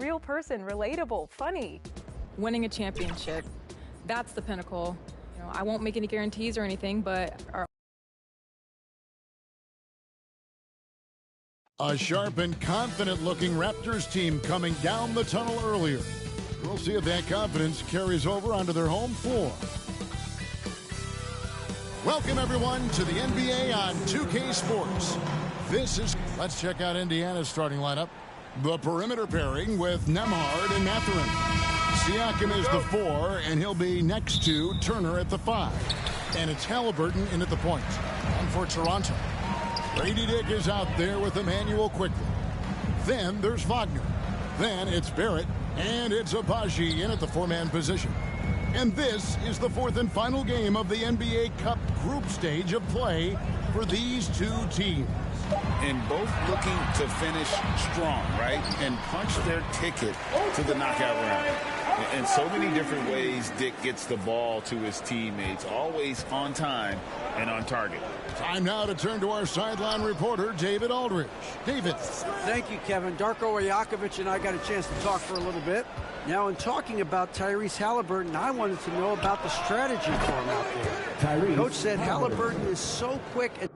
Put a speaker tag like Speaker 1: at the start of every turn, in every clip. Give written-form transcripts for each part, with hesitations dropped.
Speaker 1: real person, relatable, funny.
Speaker 2: Winning a championship, that's the pinnacle. You know, I won't make any guarantees or anything, but
Speaker 3: A sharp and confident-looking Raptors team coming down the tunnel earlier. We'll see if that confidence carries over onto their home floor. Welcome, everyone, to the NBA on 2K Sports. Let's check out Indiana's starting lineup. The perimeter pairing with Nembhard and Mathurin. Siakam is the 4, and he'll be next to Turner at the 5. And it's Halliburton in at the point. And for Toronto, Grady Dick is out there with Emmanuel quickly. Then there's Wagner. Then it's Barrett, and it's Abaji in at the 4-man position. And this is the 4th and final game of the NBA Cup group stage of play for these two teams.
Speaker 4: And both looking to finish strong, right? And punch their ticket to the knockout round. In so many different ways, Dick gets the ball to his teammates, always on time and on target.
Speaker 3: Time now to turn to our sideline reporter, David Aldridge. David.
Speaker 5: Thank you, Kevin. Darko Rajakovic and I got a chance to talk for a little bit. Now, in talking about Tyrese Halliburton, I wanted to know about the strategy for him out there. Coach said Halliburton is so quick and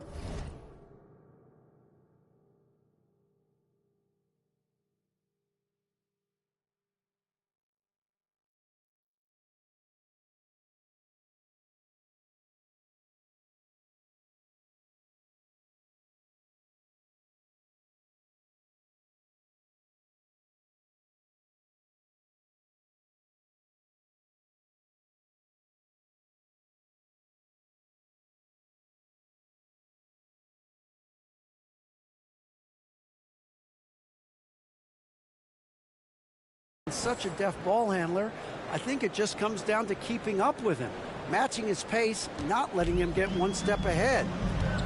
Speaker 5: such a deft ball handler. I think it just comes down to keeping up with him, matching his pace, not letting him get one step ahead.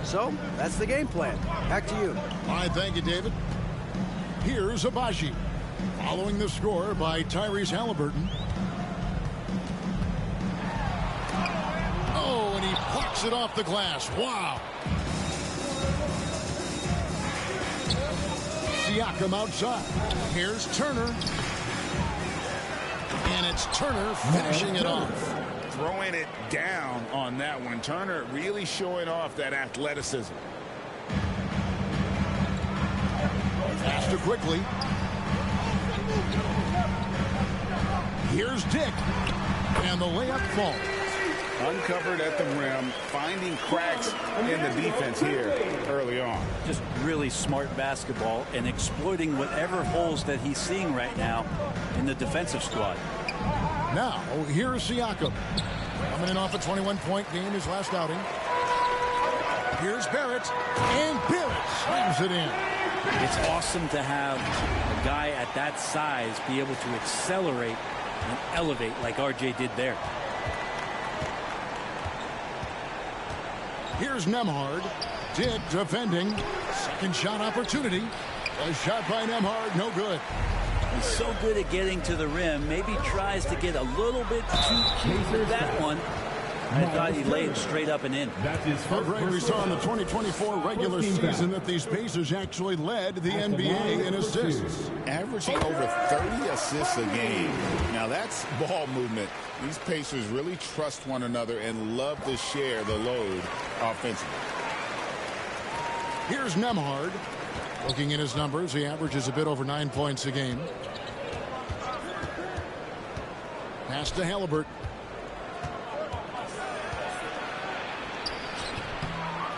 Speaker 5: So that's the game plan. Back to you.
Speaker 3: All right, thank you, David. Here's Abaji, following the score by Tyrese Halliburton. Oh, and he plucks it off the glass. Wow. Siakam outside. Here's Turner. And it's Turner finishing it off.
Speaker 4: Throwing it down on that one. Turner really showing off that athleticism.
Speaker 3: Faster quickly. Here's Dick. And the layup falls.
Speaker 4: Uncovered at the rim, finding cracks in the defense here early on.
Speaker 6: Just really smart basketball and exploiting whatever holes that he's seeing right now in the defensive squad.
Speaker 3: Now, here's Siakam. Coming in off a 21-point game, his last outing. Here's Barrett, and Barrett slams it in.
Speaker 6: It's awesome to have a guy at that size be able to accelerate and elevate like RJ did there.
Speaker 3: Here's Nembhard. Dick defending. Second shot opportunity. A shot by Nembhard, no good.
Speaker 6: He's so good at getting to the rim. Maybe tries to get a little bit too cute with that one. I thought he laid straight up and in.
Speaker 3: We saw in the 2024 regular season that these Pacers actually led the NBA in assists.
Speaker 4: Averaging over 30 assists a game. Now that's ball movement. These Pacers really trust one another and love to share the load offensively.
Speaker 3: Here's Nembhard. Looking at his numbers, he averages a bit over 9 points a game. Pass to Halliburton.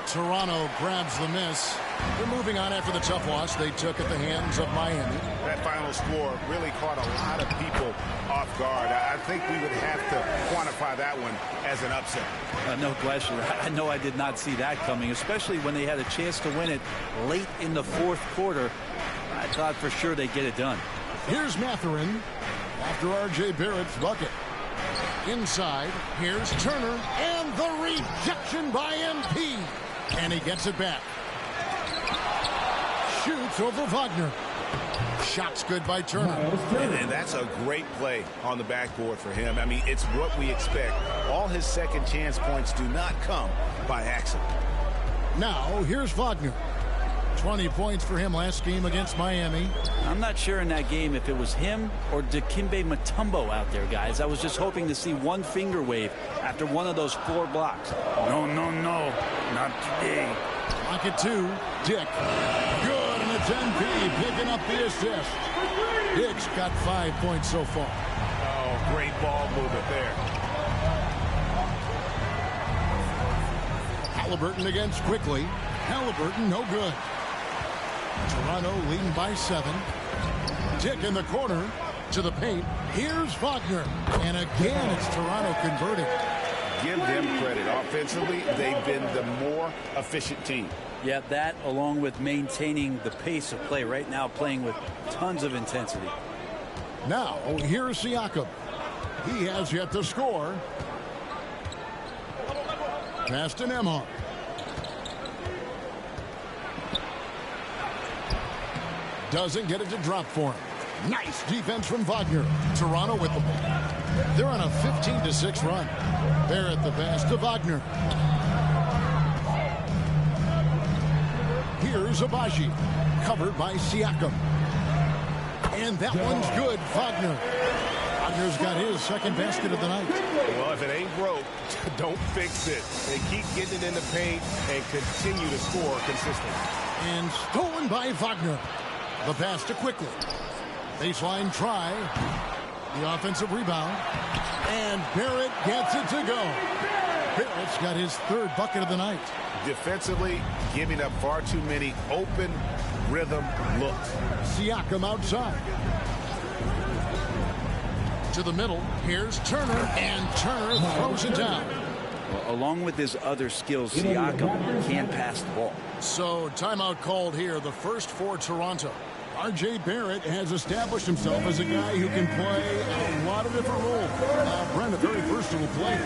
Speaker 3: Toronto grabs the miss. They're moving on after the tough loss they took at the hands of Miami.
Speaker 4: That final score really caught a lot of people off guard. I think we would have to quantify that one as an upset.
Speaker 6: No question. I know I did not see that coming, especially when they had a chance to win it late in the fourth quarter. I thought for sure they'd get it done.
Speaker 3: Here's Mathurin after R.J. Barrett's bucket. Inside, here's Turner, and the rejection by MP. And he gets it back. Shoots over Wagner. Shot's good by Turner.
Speaker 4: And that's a great play on the backboard for him. I mean, it's what we expect. All his second chance points do not come by accident.
Speaker 3: Now, here's Wagner. 20 points for him last game against Miami.
Speaker 6: I'm not sure in that game if it was him or Dikembe Mutombo out there, guys. I was just hoping to see one finger wave after one of those 4 blocks.
Speaker 4: No, no, no. Not today.
Speaker 3: Pocket 2. Dick. Good, and it's NP picking up the assist. Dick's got 5 points so far.
Speaker 4: Oh, great ball movement there.
Speaker 3: Halliburton against Quickly. Halliburton, no good. Toronto leading by 7. Dick in the corner to the paint. Here's Wagner. And again, it's Toronto converting.
Speaker 4: Give them credit. Offensively, they've been the more efficient team.
Speaker 6: Yeah, that along with maintaining the pace of play right now, playing with tons of intensity.
Speaker 3: Now, here's Siakam. He has yet to score. Pass to Nembhard. Doesn't get it to drop for him. Nice defense from Wagner. Toronto with the ball. They're on a 15-6 run. Barrett the pass to Wagner. Here's Abaji. Covered by Siakam. And that one's good. Wagner. Wagner's got his second basket of the night.
Speaker 7: Well, if it ain't broke, don't fix it. They keep getting it in the paint and continue to score consistently.
Speaker 3: And stolen by Wagner. The pass to Quickly. Baseline try. The offensive rebound. And Barrett gets it to go. Barrett's got his 3rd bucket of the night.
Speaker 4: Defensively, giving up far too many open rhythm looks.
Speaker 3: Siakam outside. To the middle. Here's Turner. And Turner throws it down.
Speaker 6: Well, along with his other skills, Siakam can pass the ball.
Speaker 3: So timeout called here. The first for Toronto. R.J. Barrett has established himself as a guy who can play a lot of different roles. Brent, a very versatile player.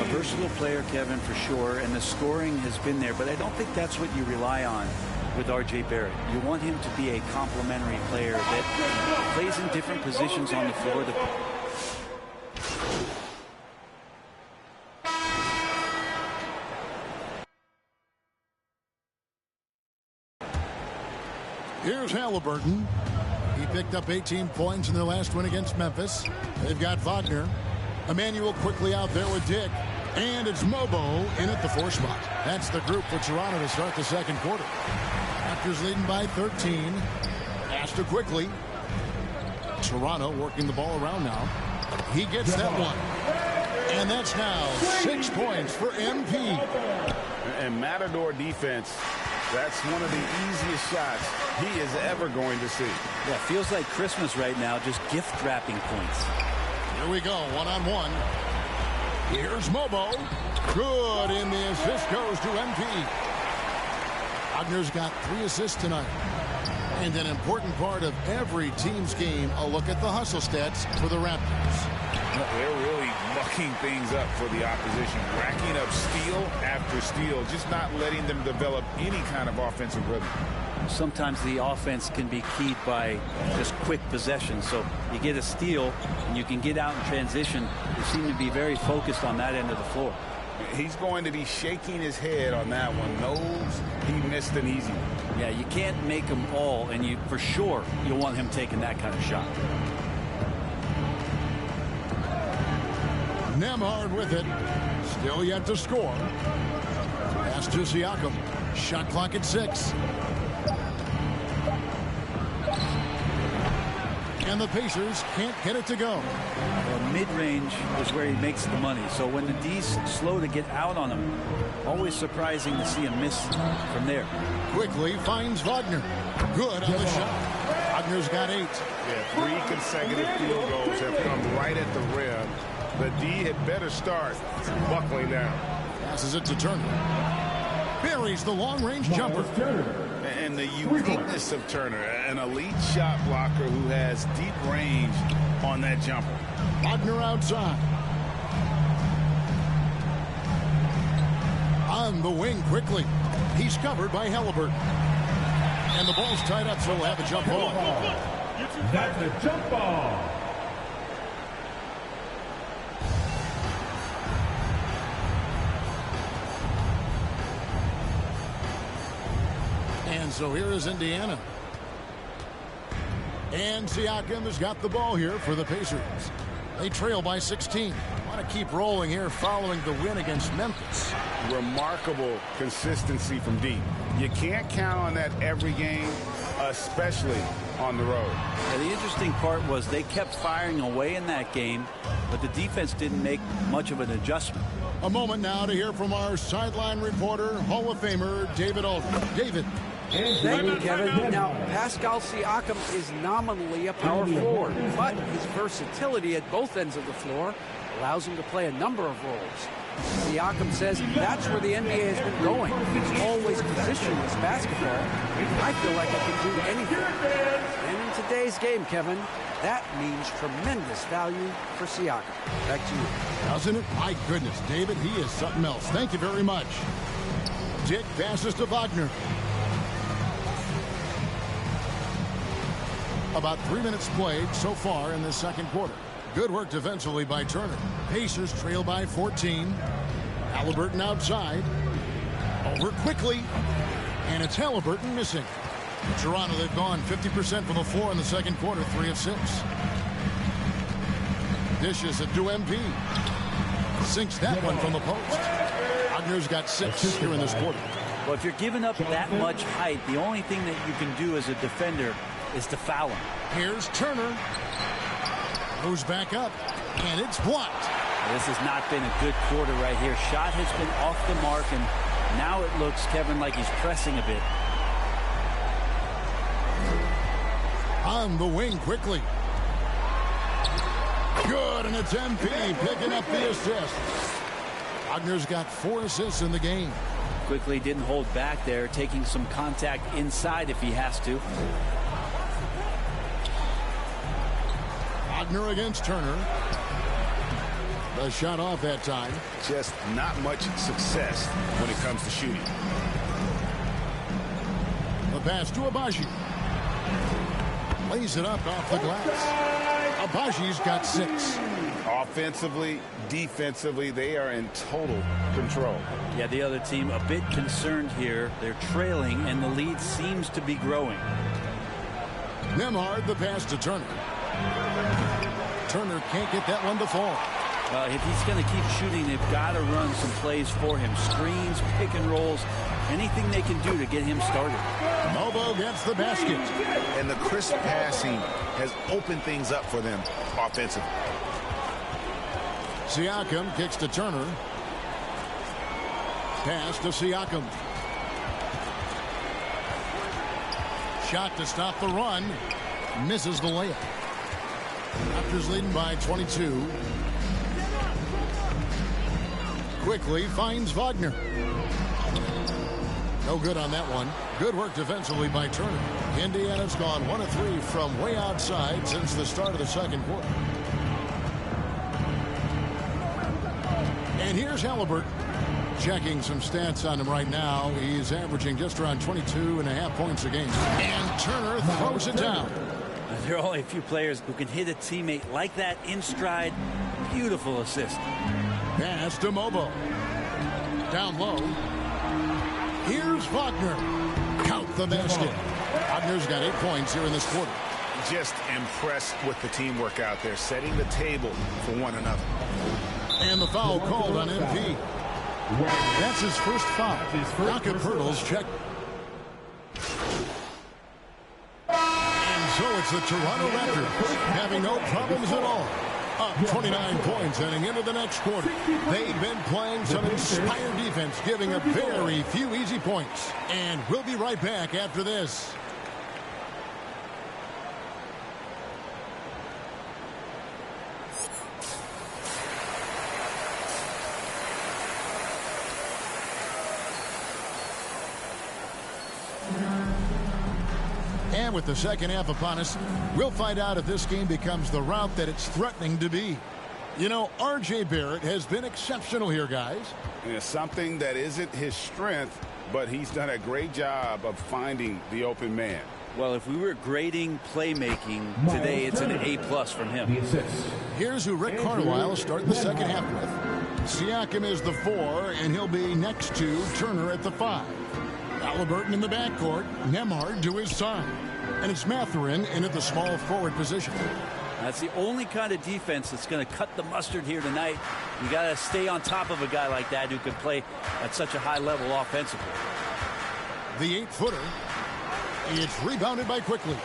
Speaker 6: A versatile player, Kevin, for sure, and the scoring has been there, but I don't think that's what you rely on with R.J. Barrett. You want him to be a complementary player that plays in different positions on the floor.
Speaker 3: Here's Halliburton. He picked up 18 points in their last win against Memphis. They've got Wagner. Emmanuel quickly out there with Dick. And it's Mobo in at the 4 spot. That's the group for Toronto to start the second quarter. Raptors leading by 13. Pass to Quickly. Toronto working the ball around now. He gets that one. And that's now 6 points for MP.
Speaker 4: And Matador defense, that's one of the easiest shots he is ever going to see.
Speaker 6: Yeah, feels like Christmas right now, just gift wrapping points.
Speaker 3: Here we go, one-on-one. Here's Mobo. Good, and the assist goes to MP. Wagner's got 3 assists tonight. And an important part of every team's game, a look at the hustle stats for the Raptors.
Speaker 4: They're really mucking things up for the opposition, racking up steal after steal, just not letting them develop any kind of offensive rhythm.
Speaker 6: Sometimes the offense can be keyed by just quick possession. So you get a steal and you can get out in transition. They seem to be very focused on that end of the floor.
Speaker 4: He's going to be shaking his head on that one. Knows he missed an easy one.
Speaker 6: Yeah, you can't make them all, and you for sure you'll want him taking that kind of shot.
Speaker 3: Nembhard with it. Still yet to score. Pass to Siakam. Shot clock at 6. And the Pacers can't get it to go.
Speaker 6: Well, mid-range is where he makes the money. So when the D's slow to get out on him, always surprising to see him miss from there.
Speaker 3: Quickly finds Wagner. Good on the shot. Wagner's got 8.
Speaker 7: Yeah, 3 consecutive field goals have come right at the rim. The D had better start buckling down.
Speaker 3: Passes it to Turner. Buries the long-range jumper.
Speaker 4: And the uniqueness of Turner, an elite shot blocker who has deep range on that jumper.
Speaker 3: Wagner outside. On the wing quickly. He's covered by Halliburton. And the ball's tied up, so we'll have a jump ball.
Speaker 8: That's a jump ball.
Speaker 3: so here is Indiana. And Siakam has got the ball here for the Pacers. They trail by 16. Want to keep rolling here following the win against Memphis.
Speaker 7: Remarkable consistency from deep. You can't count on that every game, especially on the road.
Speaker 6: Yeah, the interesting part was they kept firing away in that game, but the defense didn't make much of an adjustment.
Speaker 3: A moment now to hear from our sideline reporter, Hall of Famer David Aldridge. David.
Speaker 5: Thank you, Kevin. Now, Pascal Siakam is nominally a power forward, but his versatility at both ends of the floor allows him to play a number of roles. Siakam says that's where the NBA has been going. It's always positionless basketball. I feel like I can do anything. And in today's game, Kevin, that means tremendous value for Siakam. Back to you.
Speaker 3: Doesn't it? My goodness, David, he is something else. Thank you very much. Dick passes to Wagner. About 3 minutes played so far in the second quarter. Good work defensively by Turner. Pacers trail by 14. Halliburton outside. Over quickly. And it's Halliburton missing. Toronto, they've gone 50% from the floor in the second quarter, 3 of 6. Dishes it to MP. Sinks that one from the post. Wagner's got 6 here in this quarter.
Speaker 6: Well, if you're giving up that much height, the only thing that you can do as a defender is to foul him.
Speaker 3: Here's Turner. Goes back up, and it's blocked.
Speaker 6: This has not been a good quarter right here. Shot has been off the mark, and now it looks, Kevin, like he's pressing a bit.
Speaker 3: On the wing quickly. Good, and it's MP picking up the assist. Wagner's got 4 assists in the game.
Speaker 6: Quickly didn't hold back there, taking some contact inside if he has to.
Speaker 3: Wagner against Turner. The shot off that time.
Speaker 7: Just not much success when it comes to shooting.
Speaker 3: The pass to Abaji. Lays it up off the glass. Abaji's got 6.
Speaker 7: Offensively, defensively, they are in total control.
Speaker 6: Yeah, the other team a bit concerned here. They're trailing, and the lead seems to be growing.
Speaker 3: Nembhard, the pass to Turner. Turner can't get that one to fall.
Speaker 6: If he's going to keep shooting, they've got to run some plays for him. Screens, pick and rolls, anything they can do to get him started.
Speaker 3: Mobo gets the basket.
Speaker 7: And the crisp passing has opened things up for them offensively.
Speaker 3: Siakam kicks to Turner. Pass to Siakam. Shot to stop the run. Misses the layup. Raptors leading by 22. Quickly finds Wagner. No good on that one. Good work defensively by Turner. Indiana's gone 1 of 3 from way outside since the start of the second quarter. And here's Halliburton. Checking some stats on him right now. He's averaging just around 22.5 points a game. And Turner throws it down.
Speaker 6: There are only a few players who can hit a teammate like that in stride. Beautiful assist.
Speaker 3: Pass to Mobo. Down low. Here's Wagner. Count the basket. Wagner's got 8 points here in this quarter.
Speaker 7: Just impressed with the teamwork out there, setting the table for one another.
Speaker 3: And the foul called on MP. That's his first foul. Rocket Pirtle's check. And so it's the Toronto Raptors having no problems at all. Up 29 points heading into the next quarter. They've been playing some inspired defense, giving up very few easy points. And we'll be right back after this. And with the second half upon us, we'll find out if this game becomes the route that it's threatening to be. You know, R.J. Barrett has been exceptional here, guys.
Speaker 7: Yeah, something that isn't his strength, but he's done a great job of finding the open man.
Speaker 6: Well, if we were grading playmaking today, it's an A+ from him.
Speaker 3: Here's who Rick Carlisle started the second half with. Siakam is the 4, and he'll be next to Turner at the 5. Halliburton in the backcourt. Nembhard to his side. And it's Mathurin in at the small forward position.
Speaker 6: That's the only kind of defense that's going to cut the mustard here tonight. You got to stay on top of a guy like that who can play at such a high level offensively.
Speaker 3: The 8-footer. It's rebounded by Quickly.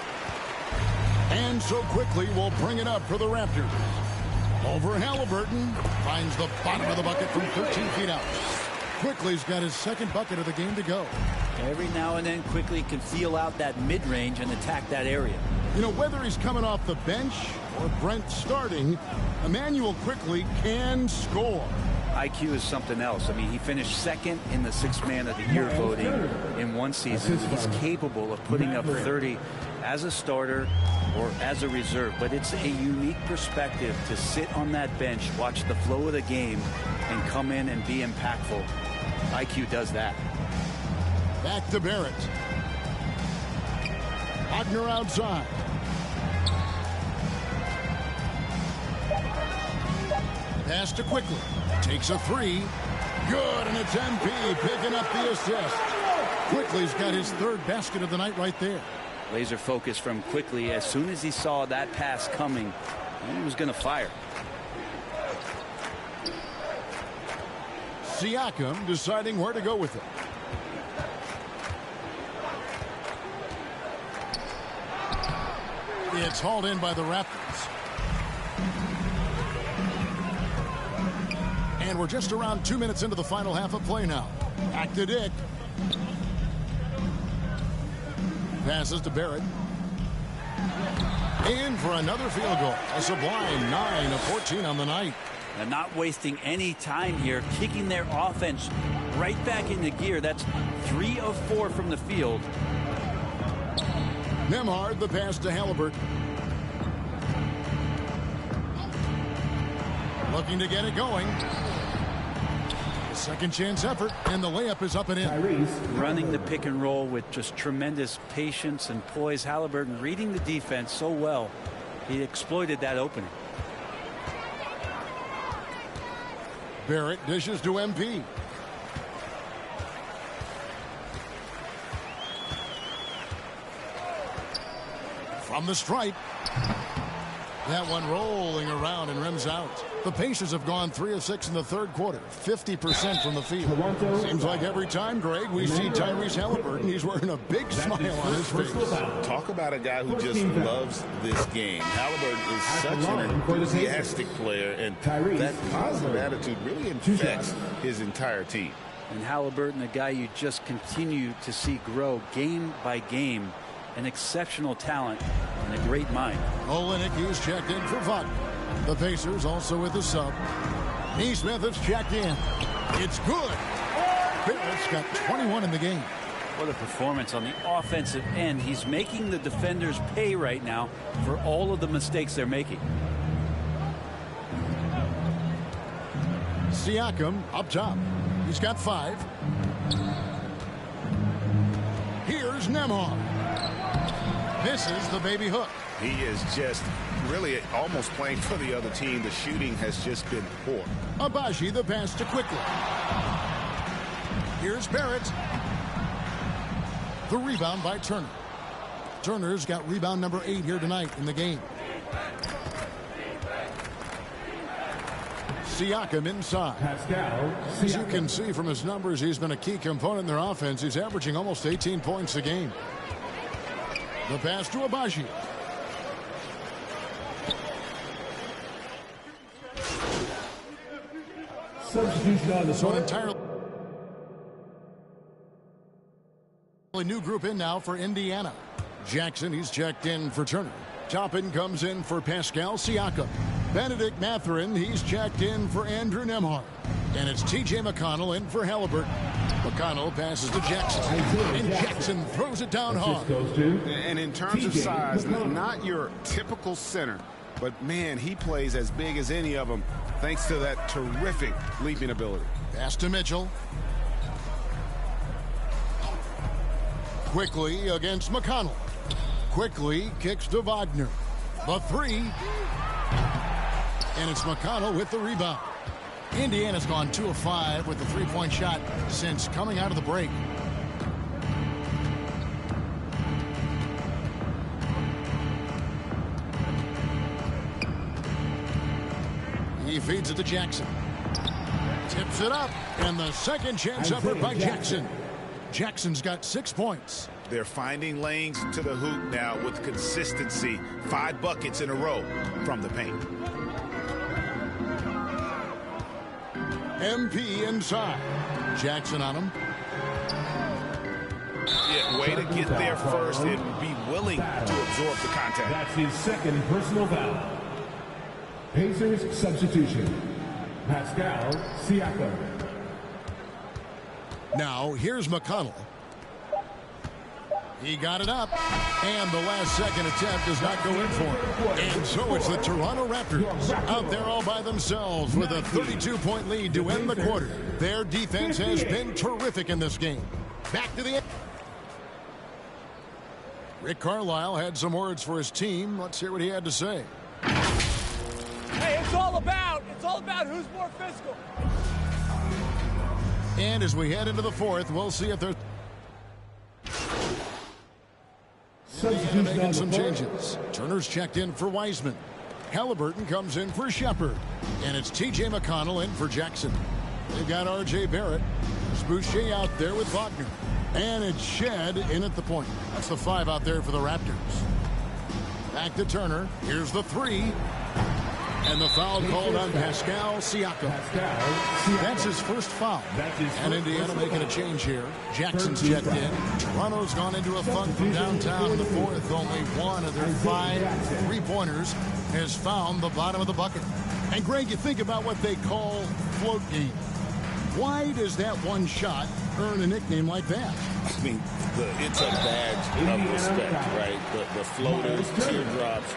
Speaker 3: And so Quickly will bring it up for the Raptors. Over Halliburton. Finds the bottom of the bucket from 13 feet out. Quickly's got his second bucket of the game to go.
Speaker 6: Every now and then Quickly can feel out that mid-range and attack that area.
Speaker 3: You know, whether he's coming off the bench or Brent starting, Emmanuel Quickly can score.
Speaker 6: IQ is something else. I mean, he finished second in the Sixth Man of the Year voting in one season. He's capable of putting up 30 as a starter or as a reserve. But it's a unique perspective to sit on that bench, watch the flow of the game, and come in and be impactful. IQ does that.
Speaker 3: Back to Barrett. Wagner outside. Pass to Quickly. Takes a three. Good, and it's MP picking up the assist. Quickly's got his third basket of the night right there.
Speaker 6: Laser focus from Quickly. As soon as he saw that pass coming, he was going to fire.
Speaker 3: Siakam deciding where to go with it. It's hauled in by the Raptors. And we're just around 2 minutes into the final half of play now. Back to Dick. Passes to Barrett. In for another field goal. A sublime 9 of 14 on the night.
Speaker 6: And not wasting any time here, kicking their offense right back into gear. That's 3 of 4 from the field.
Speaker 3: Nembhard, the pass to Halliburton. Looking to get it going. Second chance effort, and the layup is up and in.
Speaker 6: Running the pick and roll with just tremendous patience and poise. Halliburton reading the defense so well. He exploited that opening.
Speaker 3: Barrett dishes to MP. From the stripe. That one rolling around and rims out. The Pacers have gone 3 of 6 in the third quarter. 50% from the field. Seems like every time, Greg, we see Tyrese Halliburton, he's wearing a big smile on his face.
Speaker 4: Talk about a guy who just loves this game. Halliburton is such an enthusiastic player, and that positive attitude really infects his entire team.
Speaker 6: And Halliburton, a guy you just continue to see grow game by game. An exceptional talent and a great mind.
Speaker 3: Olenek, he's checked in for Vaughn. The Pacers also with the sub. Neesmith is checked in. It's good. Barrett's got 21 in the game.
Speaker 6: What a performance on the offensive end. He's making the defenders pay right now for all of the mistakes they're making.
Speaker 3: Siakam up top. He's got 5. Here's Nembhard. Misses the baby hook.
Speaker 7: He is just really almost playing for the other team. The shooting has just been poor.
Speaker 3: Abaji, the pass to Quickly. Here's Barrett. The rebound by Turner. Turner's got rebound number 8 here tonight in the game. Siakam inside. As you can see from his numbers, he's been a key component in their offense. He's averaging almost 18 points a game. The pass to Abaji.
Speaker 8: Substitution on the
Speaker 3: So an
Speaker 8: court.
Speaker 3: entirely new group in now for Indiana. Jackson, he's checked in for Turner. Toppin comes in for Pascal Siakam. Benedict Mathurin, he's checked in for Andrew Nembhard. And it's T.J. McConnell in for Halliburton. McConnell passes to Jackson. And Jackson throws it down hard.
Speaker 7: And in terms of size, not your typical center, but man, he plays as big as any of them thanks to that terrific leaping ability.
Speaker 3: Pass to Mitchell. Quickly against McConnell. Quickly kicks to Wagner. The 3. And it's McConnell with the rebound. Indiana's gone 2 of 5 with the 3-point shot since coming out of the break. He feeds it to Jackson. Tips it up, and the second chance effort by Jackson. Jackson's got 6 points.
Speaker 4: They're finding lanes to the hoop now with consistency. 5 buckets in a row from the paint.
Speaker 3: MP inside. Jackson on him.
Speaker 4: Yeah, way to get there first and be willing to absorb the contact.
Speaker 8: That's his second personal foul. Pacers substitution. Pascal Siakam.
Speaker 3: Now, here's McConnell. He got it up, and the last second attempt does not go in for him. And so it's the Toronto Raptors out there all by themselves with a 32-point lead to end the quarter. Their defense has been terrific in this game. Back to the end. Rick Carlisle had some words for his team. Let's hear what he had to say.
Speaker 9: Hey, it's all about who's more physical.
Speaker 3: And as we head into the fourth, we'll see if there's making some changes. Turner's checked in for Wiseman. Halliburton comes in for Shepard. And it's T.J. McConnell in for Jackson. They've got R.J. Barrett. There's Boucher out there with Wagner. And it's Shed in at the point. That's the 5 out there for the Raptors. Back to Turner. Here's the 3. And the foul called on Pascal Siakam. That's his first foul. And Indiana making a change here. Jackson's checked in. Toronto's gone into a funk from downtown in the fourth. Only one of their 5 three-pointers has found the bottom of the bucket. And Greg, you think about what they call float game. Why does that one shot earn a nickname like that?
Speaker 4: I mean, it's a badge of respect, right? The floaters, teardrops,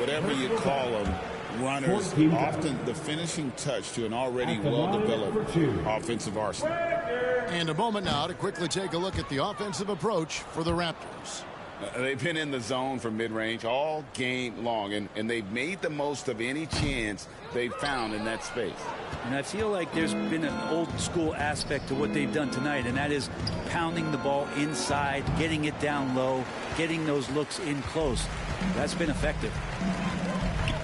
Speaker 4: whatever you call them. Runners, often the finishing touch to an already well-developed offensive arsenal.
Speaker 3: And a moment now to quickly take a look at the offensive approach for the Raptors.
Speaker 4: They've been in the zone for mid-range all game long, and they've made the most of any chance they've found in that space.
Speaker 6: And I feel like there's been an old-school aspect to what they've done tonight, and that is pounding the ball inside, getting it down low, getting those looks in close. That's been effective.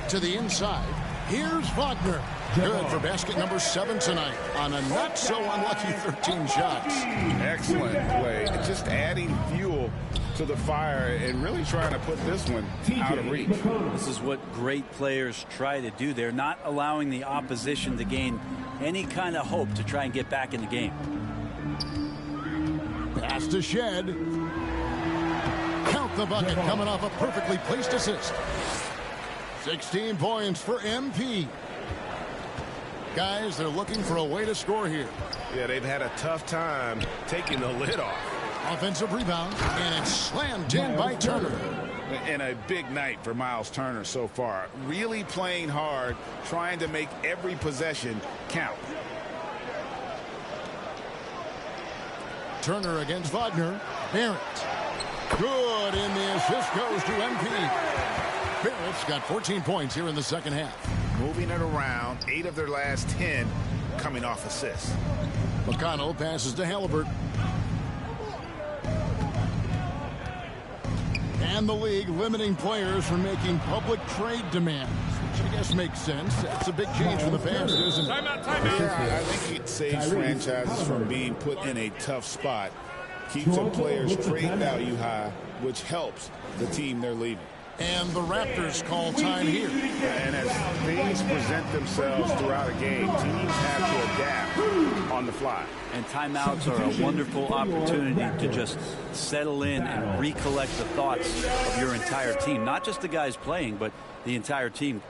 Speaker 3: To the inside, here's Wagner. Good for basket number 7 tonight on a not-so-unlucky 13 shots.
Speaker 4: Excellent play. Just adding fuel to the fire and really trying to put this one out of reach.
Speaker 6: This is what great players try to do. They're not allowing the opposition to gain any kind of hope to try and get back in the game.
Speaker 3: Pass to Shed. Count the bucket coming off a perfectly placed assist. 16 points for MP. Guys, they're looking for a way to score here.
Speaker 7: Yeah, they've had a tough time taking the lid off.
Speaker 3: Offensive rebound, and it's slammed in by Turner.
Speaker 4: And a big night for Miles Turner so far. Really playing hard, trying to make every possession count.
Speaker 3: Turner against Wagner. Barrett. Good, and the assist goes to MP. Barrett's got 14 points here in the second half.
Speaker 4: Moving it around, 8 of their last 10 coming off assists.
Speaker 3: McConnell passes to Halliburton. And the league limiting players from making public trade demands, which I guess makes sense. That's a big change from the past, isn't it?
Speaker 9: Timeout.
Speaker 4: Yeah, I think it saves franchises from being put in a tough spot. Keeps the players' trade value high, which helps the team they're leaving.
Speaker 3: And the Raptors call time here.
Speaker 4: And as things present themselves throughout a game, teams have to adapt on the fly.
Speaker 6: And timeouts are a wonderful opportunity to just settle in and recollect the thoughts of your entire team. Not just the guys playing, but the entire team.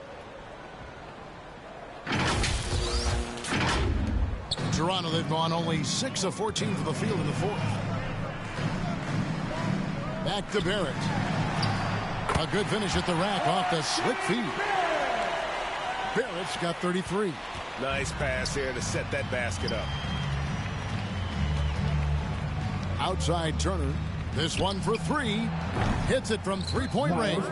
Speaker 3: Toronto, they've gone only 6 of 14 from the field in the fourth. Back to Barrett. A good finish at the rack off the slick feed. Barrett's got 33.
Speaker 7: Nice pass here to set that basket up.
Speaker 3: Outside Turner. This one for 3. Hits it from three-point range.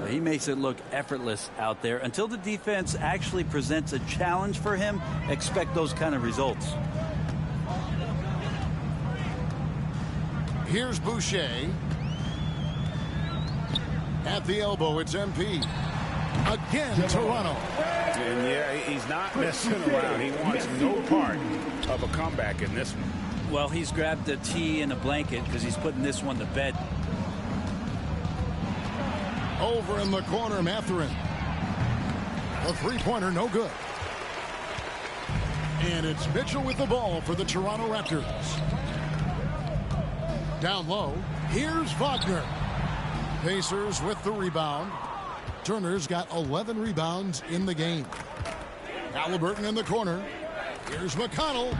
Speaker 6: He makes it look effortless out there. Until the defense actually presents a challenge for him, expect those kind of results.
Speaker 3: Here's Boucher. At the elbow, it's MP. Again, Toronto.
Speaker 7: And yeah, he's not messing around. He wants no part of a comeback in this one.
Speaker 6: Well, he's grabbed a tee and a blanket because he's putting this one to bed.
Speaker 3: Over in the corner, Mathurin. A three-pointer, no good. And it's Mitchell with the ball for the Toronto Raptors. Down low, here's Wagner. Pacers with the rebound. Turner's got 11 rebounds in the game. Halliburton in the corner. Here's McConnell.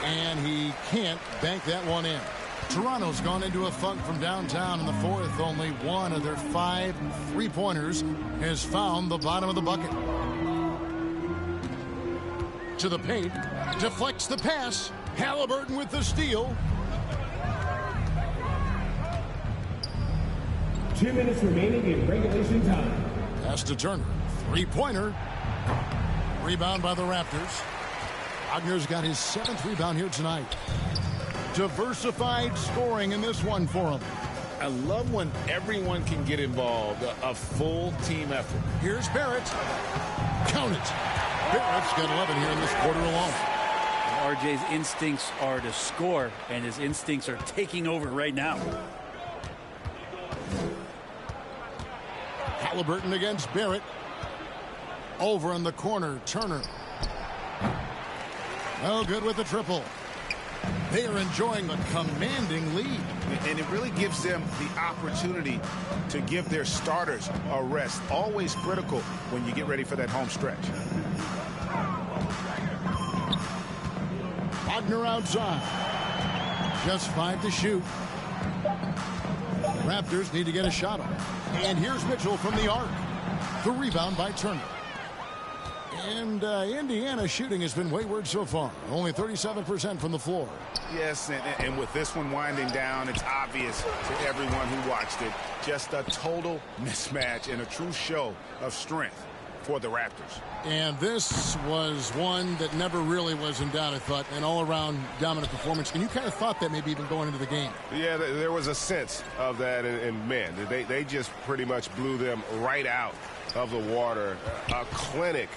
Speaker 3: And he can't bank that one in. Toronto's gone into a funk from downtown in the fourth. Only one of their 5 three-pointers has found the bottom of the bucket. To the paint. Deflects the pass. Halliburton with the steal.
Speaker 8: 2 minutes remaining in regulation time.
Speaker 3: Pass to Turner. Three-pointer. Rebound by the Raptors. Wagner's got his 7th rebound here tonight. Diversified scoring in this one for him.
Speaker 4: I love when everyone can get involved, a full team effort.
Speaker 3: Here's Barrett. Count it. Barrett's got 11 here in this quarter alone.
Speaker 6: RJ's instincts are to score, and his instincts are taking over right now.
Speaker 3: Halliburton against Barrett. Over in the corner, Turner. No good with the triple. They are enjoying a commanding lead.
Speaker 7: And it really gives them the opportunity to give their starters a rest. Always critical when you get ready for that home stretch.
Speaker 3: Wagner outside. Just 5 to shoot. The Raptors need to get a shot off. And here's Mitchell from the arc. The rebound by Turner. And Indiana shooting has been wayward so far. Only 37% from the floor.
Speaker 7: Yes, and with this one winding down, it's obvious to everyone who watched it. Just a total mismatch and a true show of strength for the Raptors.
Speaker 3: And this was one that never really was in doubt, I thought. An all-around dominant performance. And you kind of thought that maybe even going into the game.
Speaker 7: Yeah, there was a sense of that. And man, they just pretty much blew them right out of the water. A clinic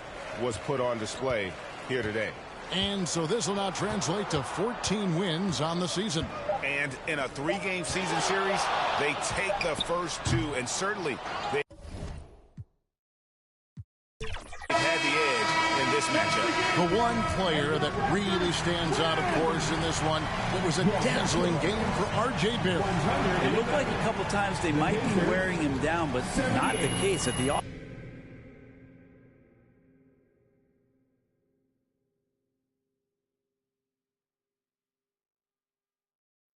Speaker 7: was put on display here today.
Speaker 3: And so this will now translate to 14 wins on the season.
Speaker 7: And in a 3-game season series, they take the first 2, and certainly they had the edge in this matchup.
Speaker 3: The one player that really stands out, of course, in this one, it was a dazzling game for R.J. Barrett.
Speaker 6: It looked like a couple times they might be wearing him down, but not the case at the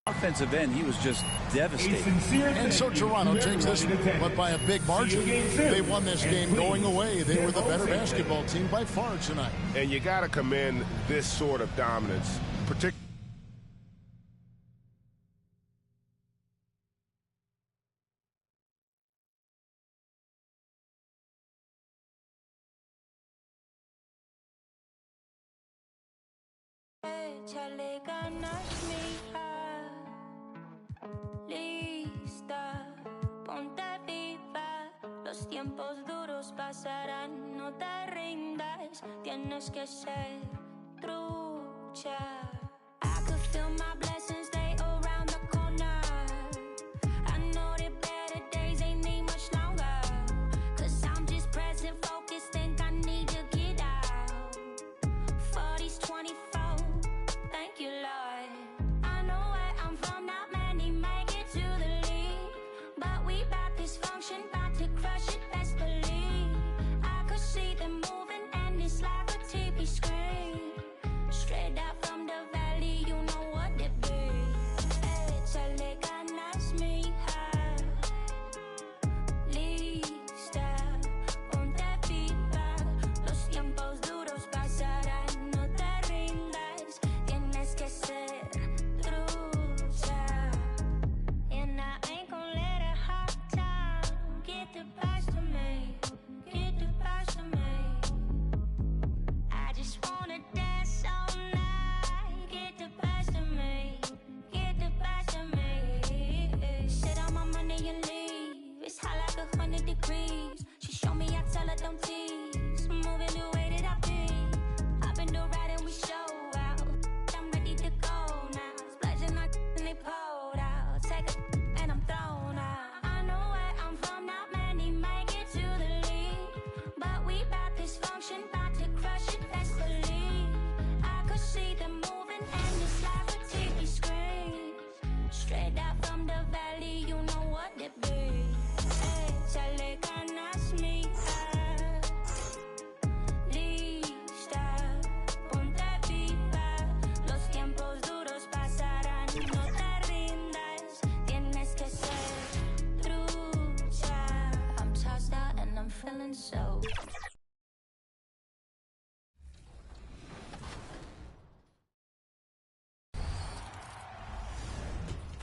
Speaker 6: offensive end. He was just devastating.
Speaker 3: And so Toronto takes this, but by a big margin. They won this game going away. They were the better basketball team by far tonight.
Speaker 7: And you got to commend this sort of dominance, particularly.
Speaker 10: Los tiempos duros pasarán, no te rindas, tienes que ser trucha. I could feel my blessings, they around the corner. I know that better days ain't need much longer. Cause I'm just present, focused, think I need to get out. 40s, 24, thank you, Lord. I know where I'm from, not many make it to the league. But we bout this function, bout to crush it, best believe. I could see them moving and it's like a TV screen. Straight out from the valley, you know what it be.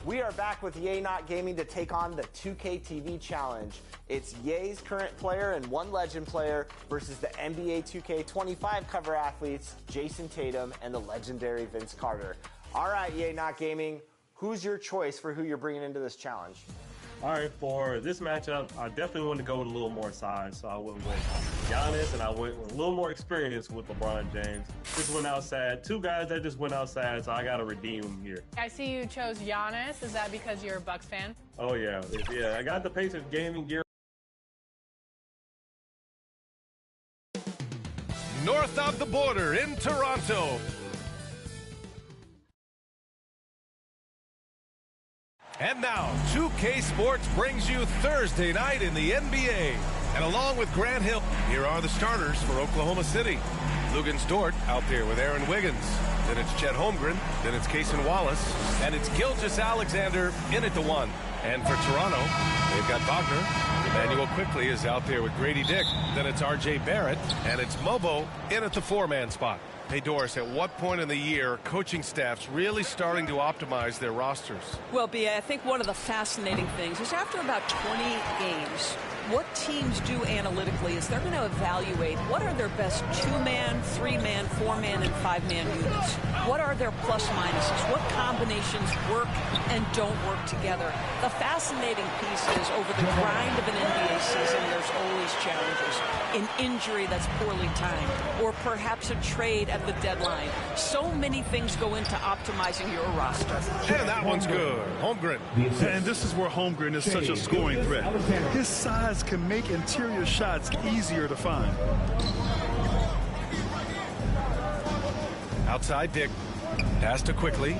Speaker 11: We are back with Yay Not Gaming to take on the 2K TV Challenge. It's Yay's current player and one legend player versus the NBA 2K25 cover athletes, Jason Tatum and the legendary Vince Carter. All right, Yay Not Gaming, who's your choice for who you're bringing into this challenge?
Speaker 12: All right, for this matchup, I definitely want to go with a little more size. So I went with Giannis, and I went with a little more experience with LeBron James. Just went outside. Two guys that just went outside, so I got to redeem them here.
Speaker 13: I see you chose Giannis. Is that because you're a Bucks fan?
Speaker 12: Oh, yeah. Yeah, I got the Pacers gaming gear.
Speaker 14: North of the border in Toronto. And now, 2K Sports brings you Thursday night in the NBA. And along with Grant Hill, here are the starters for Oklahoma City. Luguentz Dort out there with Aaron Wiggins. Then it's Chet Holmgren. Then it's Cason Wallace. And it's Gilgeous-Alexander in at the 1. And for Toronto, they've got Wagner. Emmanuel Quickley is out there with Grady Dick. Then it's R.J. Barrett. And it's Mobo in at the 4-man spot. Hey, Doris, at what point in the year are coaching staffs really starting to optimize their rosters?
Speaker 15: Well, B.A., I think one of the fascinating things is after about 20 games, what teams do analytically is they're going to evaluate what are their best 2-man, 3-man, 4-man, and 5-man units. What are their plus minuses? What combinations work and don't work together? The fascinating piece is over the grind of an NBA season, there's always challenges. An injury that's poorly timed, or perhaps a trade at the deadline. So many things go into optimizing your roster.
Speaker 14: And that one's good. Holmgren.
Speaker 16: And this is where Holmgren is such a scoring threat. His size can make interior shots easier to find.
Speaker 14: Outside Dick. Pass to Quickley.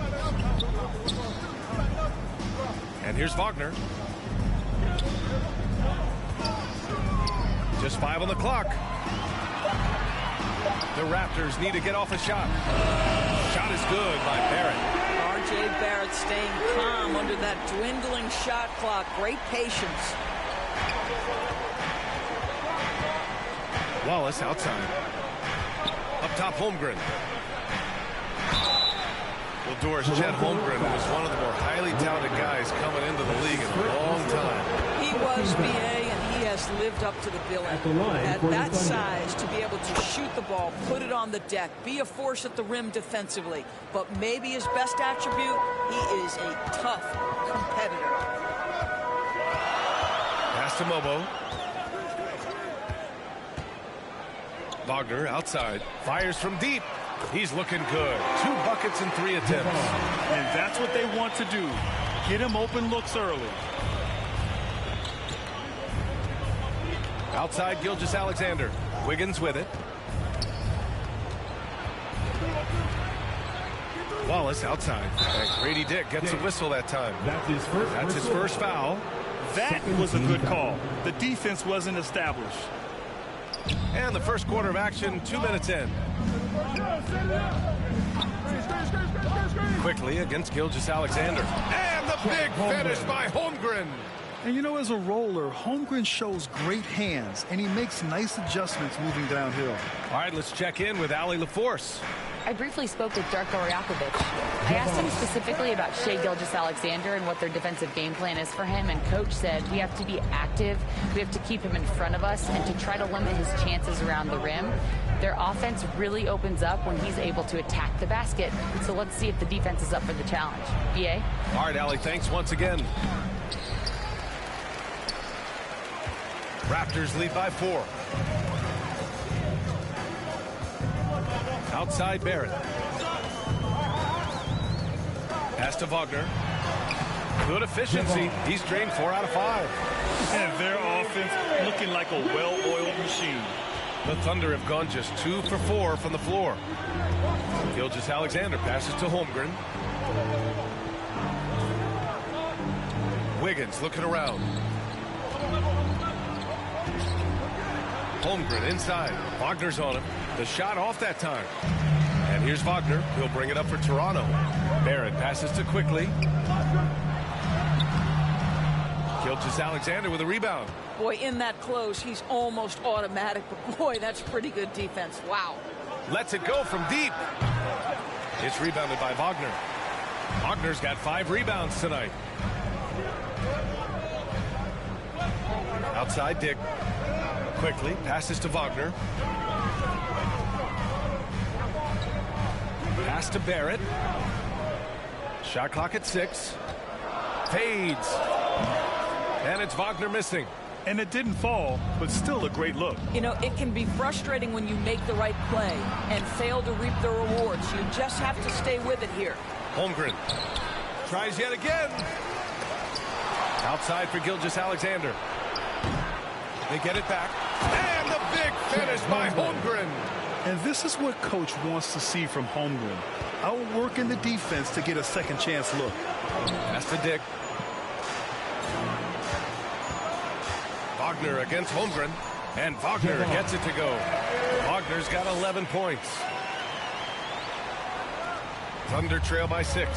Speaker 14: And here's Wagner. Just 5 on the clock. The Raptors need to get off a shot. Shot is good by Barrett.
Speaker 15: R.J. Barrett staying calm under that dwindling shot clock. Great patience.
Speaker 14: Wallace outside. Up top, Holmgren. Well, Doris, Chet Holmgren was one of the more highly talented guys coming into the league in a long time.
Speaker 15: He was, B.A., and he has lived up to the billing. At that size, to be able to shoot the ball, put it on the deck, be a force at the rim defensively. But maybe his best attribute, he is a tough competitor.
Speaker 14: Pass to Mobo. Wagner outside. Fires from deep. He's looking good. 2 buckets and 3 attempts.
Speaker 16: And that's what they want to do. Get him open looks early.
Speaker 14: Outside Gilgeous-Alexander. Wiggins with it. Wallace outside. And Grady Dick gets a whistle that time. That's his first foul.
Speaker 16: That was a good call. The defense wasn't established.
Speaker 14: And the first quarter of action, 2 minutes in. Quickly against Gilgeous-Alexander. And the big finish by Holmgren.
Speaker 16: And you know, as a roller, Holmgren shows great hands, and he makes nice adjustments moving downhill.
Speaker 14: All right, let's check in with Allie LaForce.
Speaker 17: I briefly spoke with Darko Rajakovic. I asked him specifically about Shai Gilgeous-Alexander and what their defensive game plan is for him, and Coach said we have to be active, we have to keep him in front of us, and to try to limit his chances around the rim. Their offense really opens up when he's able to attack the basket, so let's see if the defense is up for the challenge. BA?
Speaker 14: All right, Allie, thanks once again. Raptors lead by 4. Outside Barrett. Pass to Wagner. Good efficiency. He's drained 4 out of 5.
Speaker 16: And their offense looking like a well-oiled machine.
Speaker 14: The Thunder have gone just 2 for 4 from the floor. Gilgeous-Alexander passes to Holmgren. Wiggins looking around. Holmgren inside. Wagner's on him. The shot off that time. And here's Wagner. He'll bring it up for Toronto. Barrett passes to Quickley. Gilgeous-Alexander with a rebound.
Speaker 15: Boy, in that close, he's almost automatic. But boy, that's pretty good defense. Wow.
Speaker 14: Lets it go from deep. It's rebounded by Wagner. Wagner's got 5 rebounds tonight. Outside Dick. Quickly passes to Wagner. Pass to Barrett. Shot clock at 6. Fades. And it's Wagner missing.
Speaker 16: And it didn't fall, but still a great look.
Speaker 15: You know, it can be frustrating when you make the right play and fail to reap the rewards. You just have to stay with it here.
Speaker 14: Holmgren tries yet again. Outside for Gilgeous-Alexander. They get it back. And the big finish by Holmgren.
Speaker 16: And this is what Coach wants to see from Holmgren. Outworking the defense to get a second chance look.
Speaker 14: Pass to Dick. Wagner against Holmgren. And Wagner gets it to go. Wagner's got 11 points. Thunder trail by 6.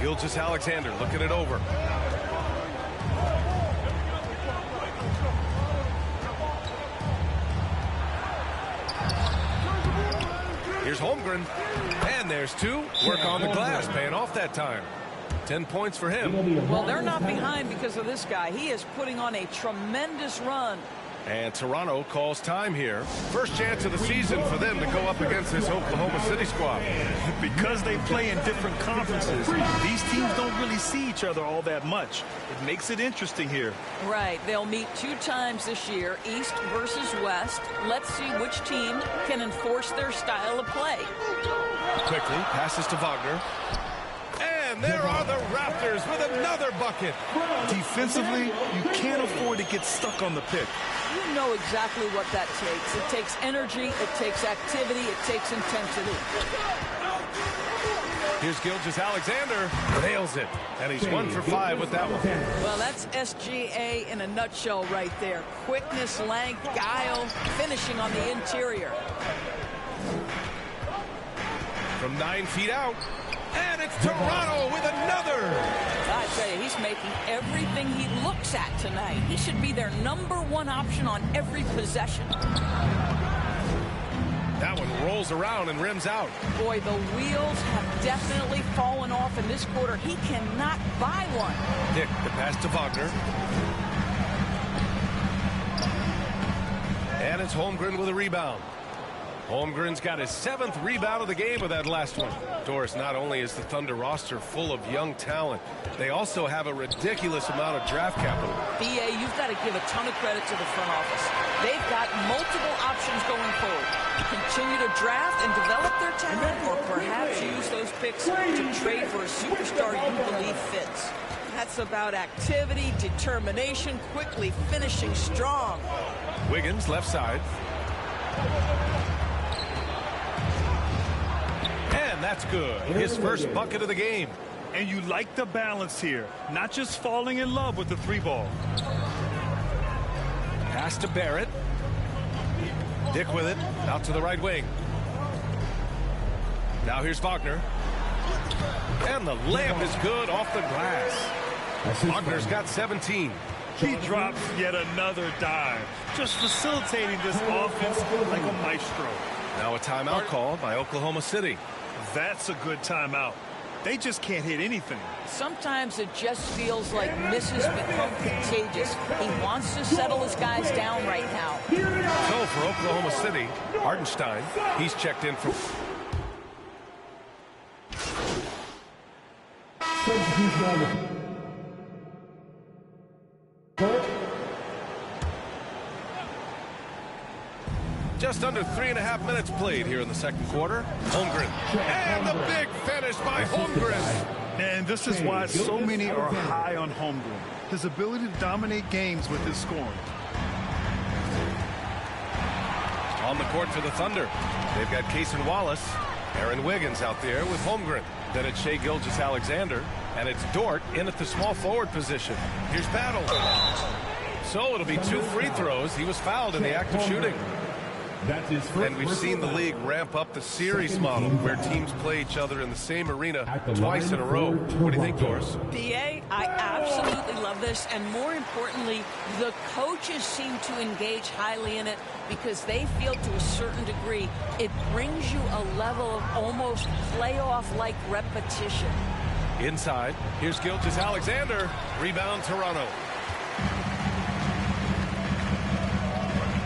Speaker 14: Gilgeous-Alexander looking it over. Here's Holmgren. And there's 2. Work on the glass, paying off that time. 10 points for him.
Speaker 15: Well, they're not behind because of this guy. He is putting on a tremendous run.
Speaker 14: And Toronto calls time here. First chance of the season for them to go up against this Oklahoma City squad.
Speaker 16: Because they play in different conferences, these teams don't really see each other all that much. It makes it interesting here.
Speaker 15: Right. They'll meet 2 times this year, East versus West. Let's see which team can enforce their style of play.
Speaker 14: Quickly passes to Wagner. And there are the Raptors with another bucket.
Speaker 16: Defensively, you can't afford to get stuck on the pick.
Speaker 15: You know exactly what that takes. It takes energy, it takes activity, it takes intensity.
Speaker 14: Here's Gilgeous-Alexander. Nails it. And he's 1 for 5 with that one.
Speaker 15: Well, that's SGA in a nutshell right there. Quickness, length, guile, finishing on the interior.
Speaker 14: From 9 feet out. And it's Toronto with another.
Speaker 15: I tell you, he's making everything he looks at tonight. He should be their #1 option on every possession.
Speaker 14: That one rolls around and rims out.
Speaker 15: Boy, the wheels have definitely fallen off in this quarter. He cannot buy one.
Speaker 14: Dick, the pass to Wagner. And it's Holmgren with a rebound. Holmgren's got his 7th rebound of the game with that last one. Doris, not only is the Thunder roster full of young talent, they also have a ridiculous amount of draft capital.
Speaker 15: BA, you've got to give a ton of credit to the front office. They've got multiple options going forward. Continue to draft and develop their talent, or perhaps use those picks to trade for a superstar you believe fits. That's about activity, determination, quickly finishing strong.
Speaker 14: Wiggins, left side. And that's good. His first bucket of the game.
Speaker 16: And you like the balance here. Not just falling in love with the 3-ball.
Speaker 14: Pass to Barrett. Dick with it. Out to the right wing. Now here's Wagner. And the layup is good off the glass. Wagner's got 17.
Speaker 16: He drops yet another dive. Just facilitating this offense like a maestro.
Speaker 14: Now a timeout called by Oklahoma City.
Speaker 16: That's a good timeout. They just can't hit anything.
Speaker 15: Sometimes it just feels like misses become contagious. He wants to settle his guys down right now.
Speaker 14: So for Oklahoma City, Hartenstein, he's checked in for... Just under 3.5 minutes played here in the second quarter. Holmgren. And the big finish by Holmgren.
Speaker 16: And this is why so many are high on Holmgren. His ability to dominate games with his scoring.
Speaker 14: On the court for the Thunder. They've got Cason Wallace. Aaron Wiggins out there with Holmgren. Then it's Shai Gilgeous-Alexander. And it's Dort in at the small forward position. Here's Battle. So it'll be 2 free throws. He was fouled in the act of shooting. And we've seen the league ramp up the series model where teams play each other in the same arena twice in a row. What do you think, Doris?
Speaker 15: BA, I absolutely absolutely love this, and more importantly, the coaches seem to engage highly in it because they feel to a certain degree it brings you a level of almost playoff-like repetition.
Speaker 14: Inside, here's Gilgeous-Alexander. Rebound, Toronto.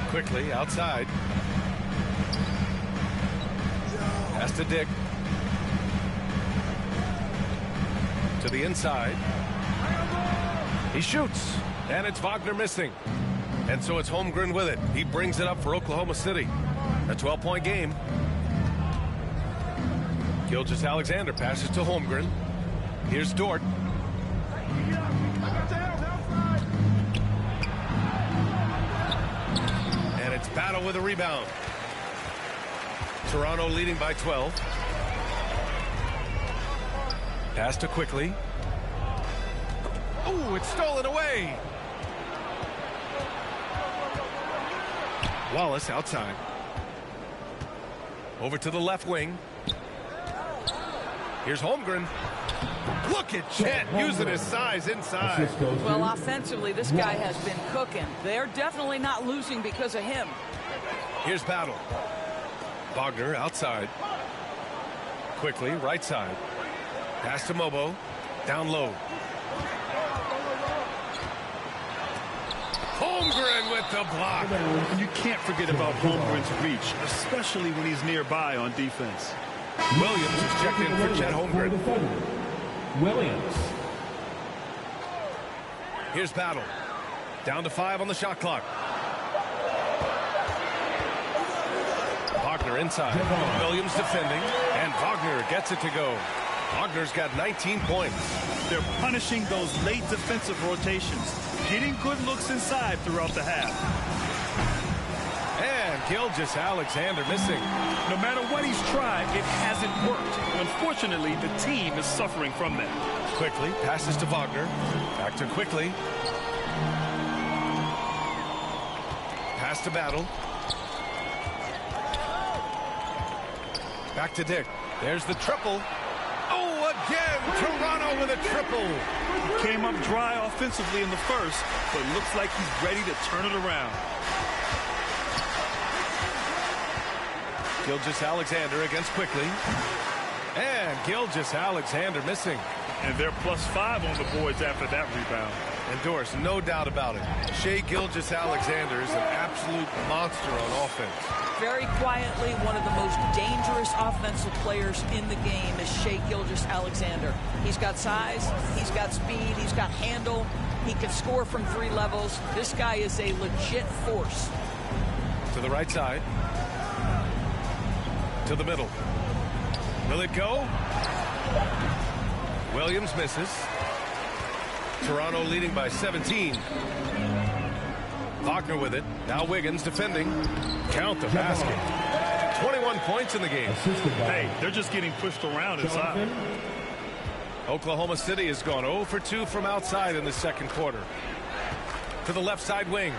Speaker 14: Quickly outside. Pass to Dick. To the inside. He shoots, and it's Wagner missing. And so it's Holmgren with it. He brings it up for Oklahoma City. A 12-point game. Gilgeous-Alexander passes to Holmgren. Here's Dort. And it's Battle with a rebound. Toronto leading by 12. Pass to Quickly. Oh, it's stolen away. Wallace outside. Over to the left wing. Here's Holmgren. Look at Chet using his size inside.
Speaker 15: Well, offensively, this guy has been cooking. They're definitely not losing because of him.
Speaker 14: Here's Battle. Wagner outside. Quickly, right side. Pass to Mobo. Down low. Holmgren with the block.
Speaker 16: You can't forget about Holmgren's reach, especially when he's nearby on defense.
Speaker 14: Williams is checked in for Chet Holmgren.
Speaker 8: Williams.
Speaker 14: Here's Battle. Down to 5 on the shot clock. Wagner inside. Williams defending. And Wagner gets it to go. Wagner's got 19 points.
Speaker 16: They're punishing those late defensive rotations, getting good looks inside throughout the half.
Speaker 14: And Gilgeous-Alexander missing.
Speaker 16: No matter what he's tried, it hasn't worked. Unfortunately, the team is suffering from that.
Speaker 14: Quickly passes to Wagner. Back to Quickly. Pass to Battle. Back to Dick. There's the triple. Oh, again, Toronto with a triple.
Speaker 16: He came up dry offensively in the first, but looks like he's ready to turn it around.
Speaker 14: Gilgeous-Alexander against Quickly. And Gilgeous-Alexander missing.
Speaker 16: And they're +5 on the boards after that rebound.
Speaker 14: And Doris, no doubt about it. Shai Gilgeous-Alexander is an absolute monster on offense.
Speaker 15: Very quietly, one of the most dangerous offensive players in the game is Shai Gilgeous-Alexander. He's got size, he's got speed, he's got handle, he can score from 3 levels. This guy is a legit force.
Speaker 14: To the right side. To the middle. Will it go? Williams misses. Toronto leading by 17. Wagner with it. Now Wiggins defending. Count the basket. 21 points in the game.
Speaker 16: Hey, they're just getting pushed around inside.
Speaker 14: Oklahoma City has gone 0 for 2 from outside in the second quarter. To the left side wing.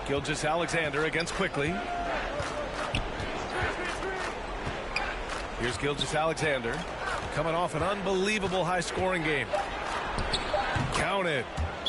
Speaker 14: Gilgeous-Alexander against Quickly. Here's Gilgeous-Alexander coming off an unbelievable high-scoring game. Counted.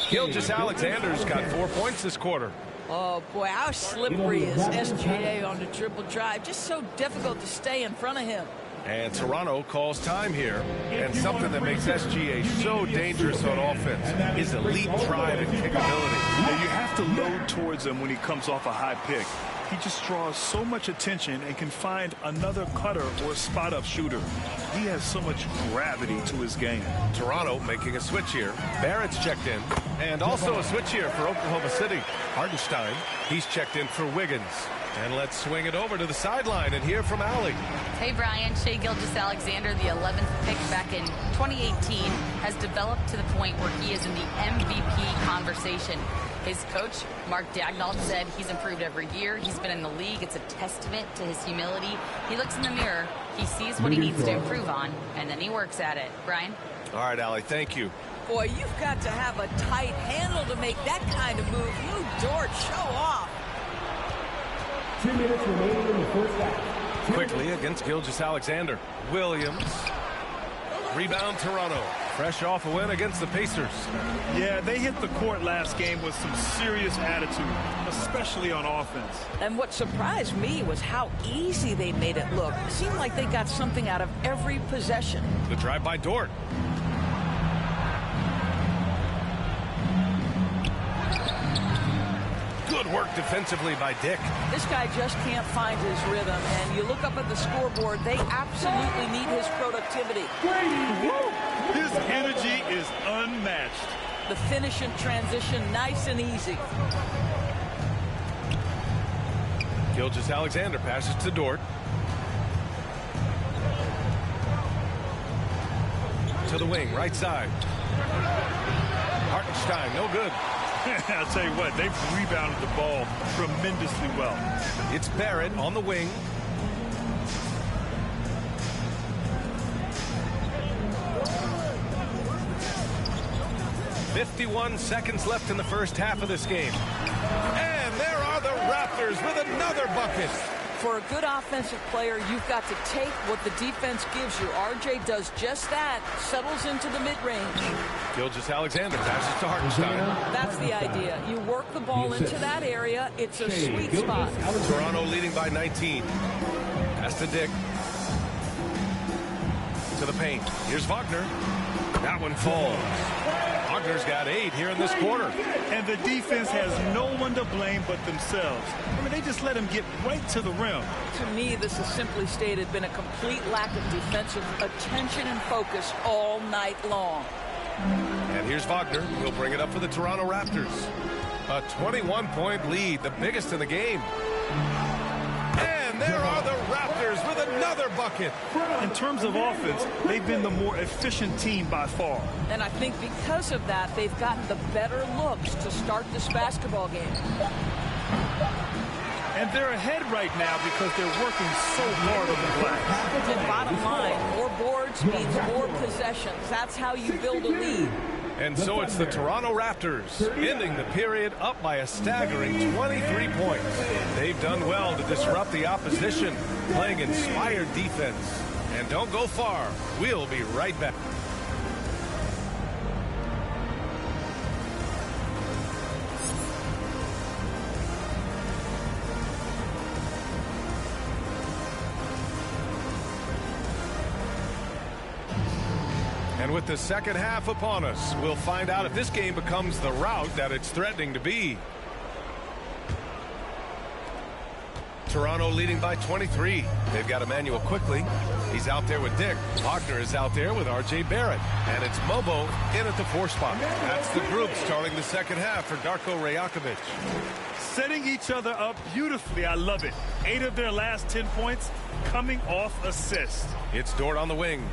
Speaker 14: Gilgeous-Alexander's got 4 points this quarter.
Speaker 15: Oh, boy, how slippery is SGA on the triple drive. Just so difficult to stay in front of him.
Speaker 14: And Toronto calls time here. And something that makes SGA so dangerous on offense is elite drive and kickability.
Speaker 16: And you have to load towards him when he comes off a high pick. He just draws so much attention and can find another cutter or spot-up shooter. He has so much gravity to his game.
Speaker 14: Toronto making a switch here. Barrett's checked in. And also a switch here for Oklahoma City. Hartenstein, he's checked in for Wiggins. And let's swing it over to the sideline and hear from Allie.
Speaker 17: Hey, Brian. Shai Gilgeous-Alexander, the 11th pick back in 2018, has developed to the point where he is in the MVP conversation. His coach, Mark Daigneault, said he's improved every year. He's been in the league. It's a testament to his humility. He looks in the mirror. He sees what he needs to improve on, and then he works at it. Brian?
Speaker 14: All right, Allie, thank you.
Speaker 15: Boy, you've got to have a tight handle to make that kind of move. You Dort, show off.
Speaker 8: 2 minutes remaining in the first half.
Speaker 14: Quickly against Gilgeous-Alexander. Williams. Rebound, Toronto. Fresh off a win against the Pacers.
Speaker 16: Yeah, they hit the court last game with some serious attitude, especially on offense.
Speaker 15: And what surprised me was how easy they made it look. It seemed like they got something out of every possession.
Speaker 14: The drive by Dort. Good work defensively by Dick.
Speaker 15: This guy just can't find his rhythm, and you look up at the scoreboard, they absolutely need his productivity.
Speaker 16: His energy is unmatched.
Speaker 15: The finish and transition, nice and easy.
Speaker 14: Gilgeous-Alexander passes to Dort. To the wing, right side. Hartenstein, no good.
Speaker 16: I'll tell you what, they've rebounded the ball tremendously well.
Speaker 14: It's Barrett on the wing. "51 seconds left in the first half of this game. And there are the Raptors with another bucket.
Speaker 15: For a good offensive player, you've got to take what the defense gives you. RJ does just that, settles into the mid-range.
Speaker 14: Gilgeous-Alexander passes to Hartenstein.
Speaker 15: That's the idea. You work the ball into that area. It's a sweet spot.
Speaker 14: Toronto leading by 19. Pass to Dick. To the paint. Here's Wagner. That one falls. Wagner's got 8 here in this quarter.
Speaker 16: And the defense has no one to blame but themselves. I mean, they just let him get right to the rim.
Speaker 15: To me, this has simply stated been a complete lack of defensive attention and focus all night long.
Speaker 14: And here's Wagner. He'll bring it up for the Toronto Raptors. A 21-point lead, the biggest in the game. And there are the Raptors with another bucket.
Speaker 16: In terms of offense, they've been the more efficient team by far.
Speaker 15: And I think because of that, they've gotten the better looks to start this basketball game.
Speaker 16: And they're ahead right now because they're working so hard on the glass.
Speaker 15: And bottom line, more boards means more possessions. That's how you build a lead.
Speaker 14: And so it's the Toronto Raptors ending the period up by a staggering 23 points. They've done well to disrupt the opposition, playing inspired defense. And don't go far. We'll be right back. And with the second half upon us, we'll find out if this game becomes the rout that it's threatening to be. Toronto leading by 23. They've got Emmanuel Quickly. He's out there with Dick. Wagner is out there with RJ Barrett. And it's Mobo in at the 4 spot. That's the group starting the second half for Darko Rajakovic.
Speaker 16: Setting each other up beautifully. I love it. 8 of their last 10 points coming off assist.
Speaker 14: It's Dort on the wing.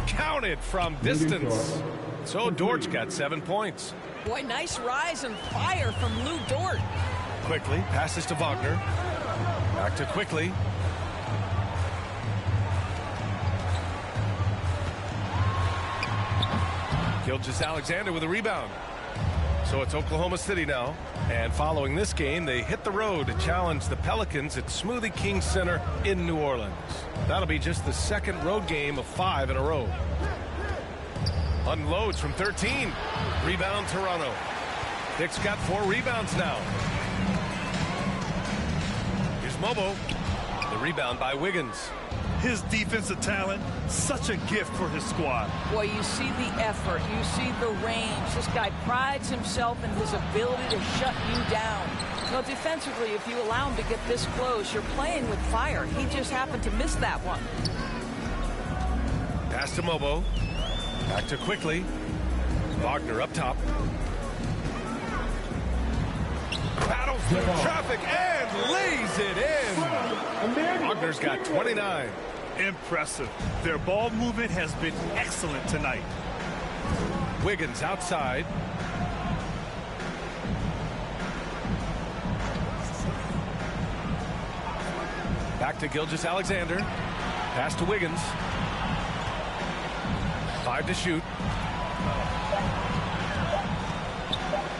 Speaker 14: Counted from distance. So Dort's got 7 points.
Speaker 15: Boy, nice rise and fire from Lou Dort.
Speaker 14: Quickly passes to Wagner. Back to Quickly. Gilgeous-Alexander with a rebound. So it's Oklahoma City now. And following this game, they hit the road to challenge the Pelicans at Smoothie King Center in New Orleans. That'll be just the second road game of 5 in a row. Unloads from 13. Rebound Toronto. Dick's got 4 rebounds now. Here's Mobo. The rebound by Wiggins.
Speaker 16: His defensive talent, such a gift for his squad.
Speaker 15: Boy, you see the effort, you see the range. This guy prides himself in his ability to shut you down. You know, defensively, if you allow him to get this close, you're playing with fire. He just happened to miss that one.
Speaker 14: Pass to Mobo. Back to Quickly. Wagner up top. Battles through traffic and lays it in. Wagner's got 29.
Speaker 16: Impressive. Their ball movement has been excellent tonight.
Speaker 14: Wiggins outside. Back to Gilgeous-Alexander. Pass to Wiggins. 5 to shoot.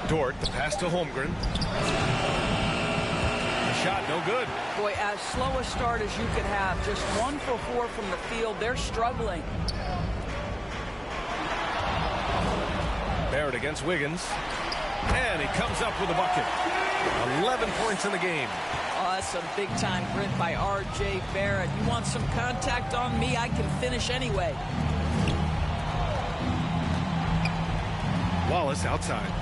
Speaker 14: Dort, the pass to Holmgren. The shot, no good.
Speaker 15: Boy, as slow a start as you could have. Just 1 for 4 from the field. They're struggling.
Speaker 14: Barrett against Wiggins. And he comes up with a bucket. 11 points in the game.
Speaker 15: Oh, that's some big-time grit by R.J. Barrett. You want some contact on me? I can finish anyway.
Speaker 14: Wallace outside.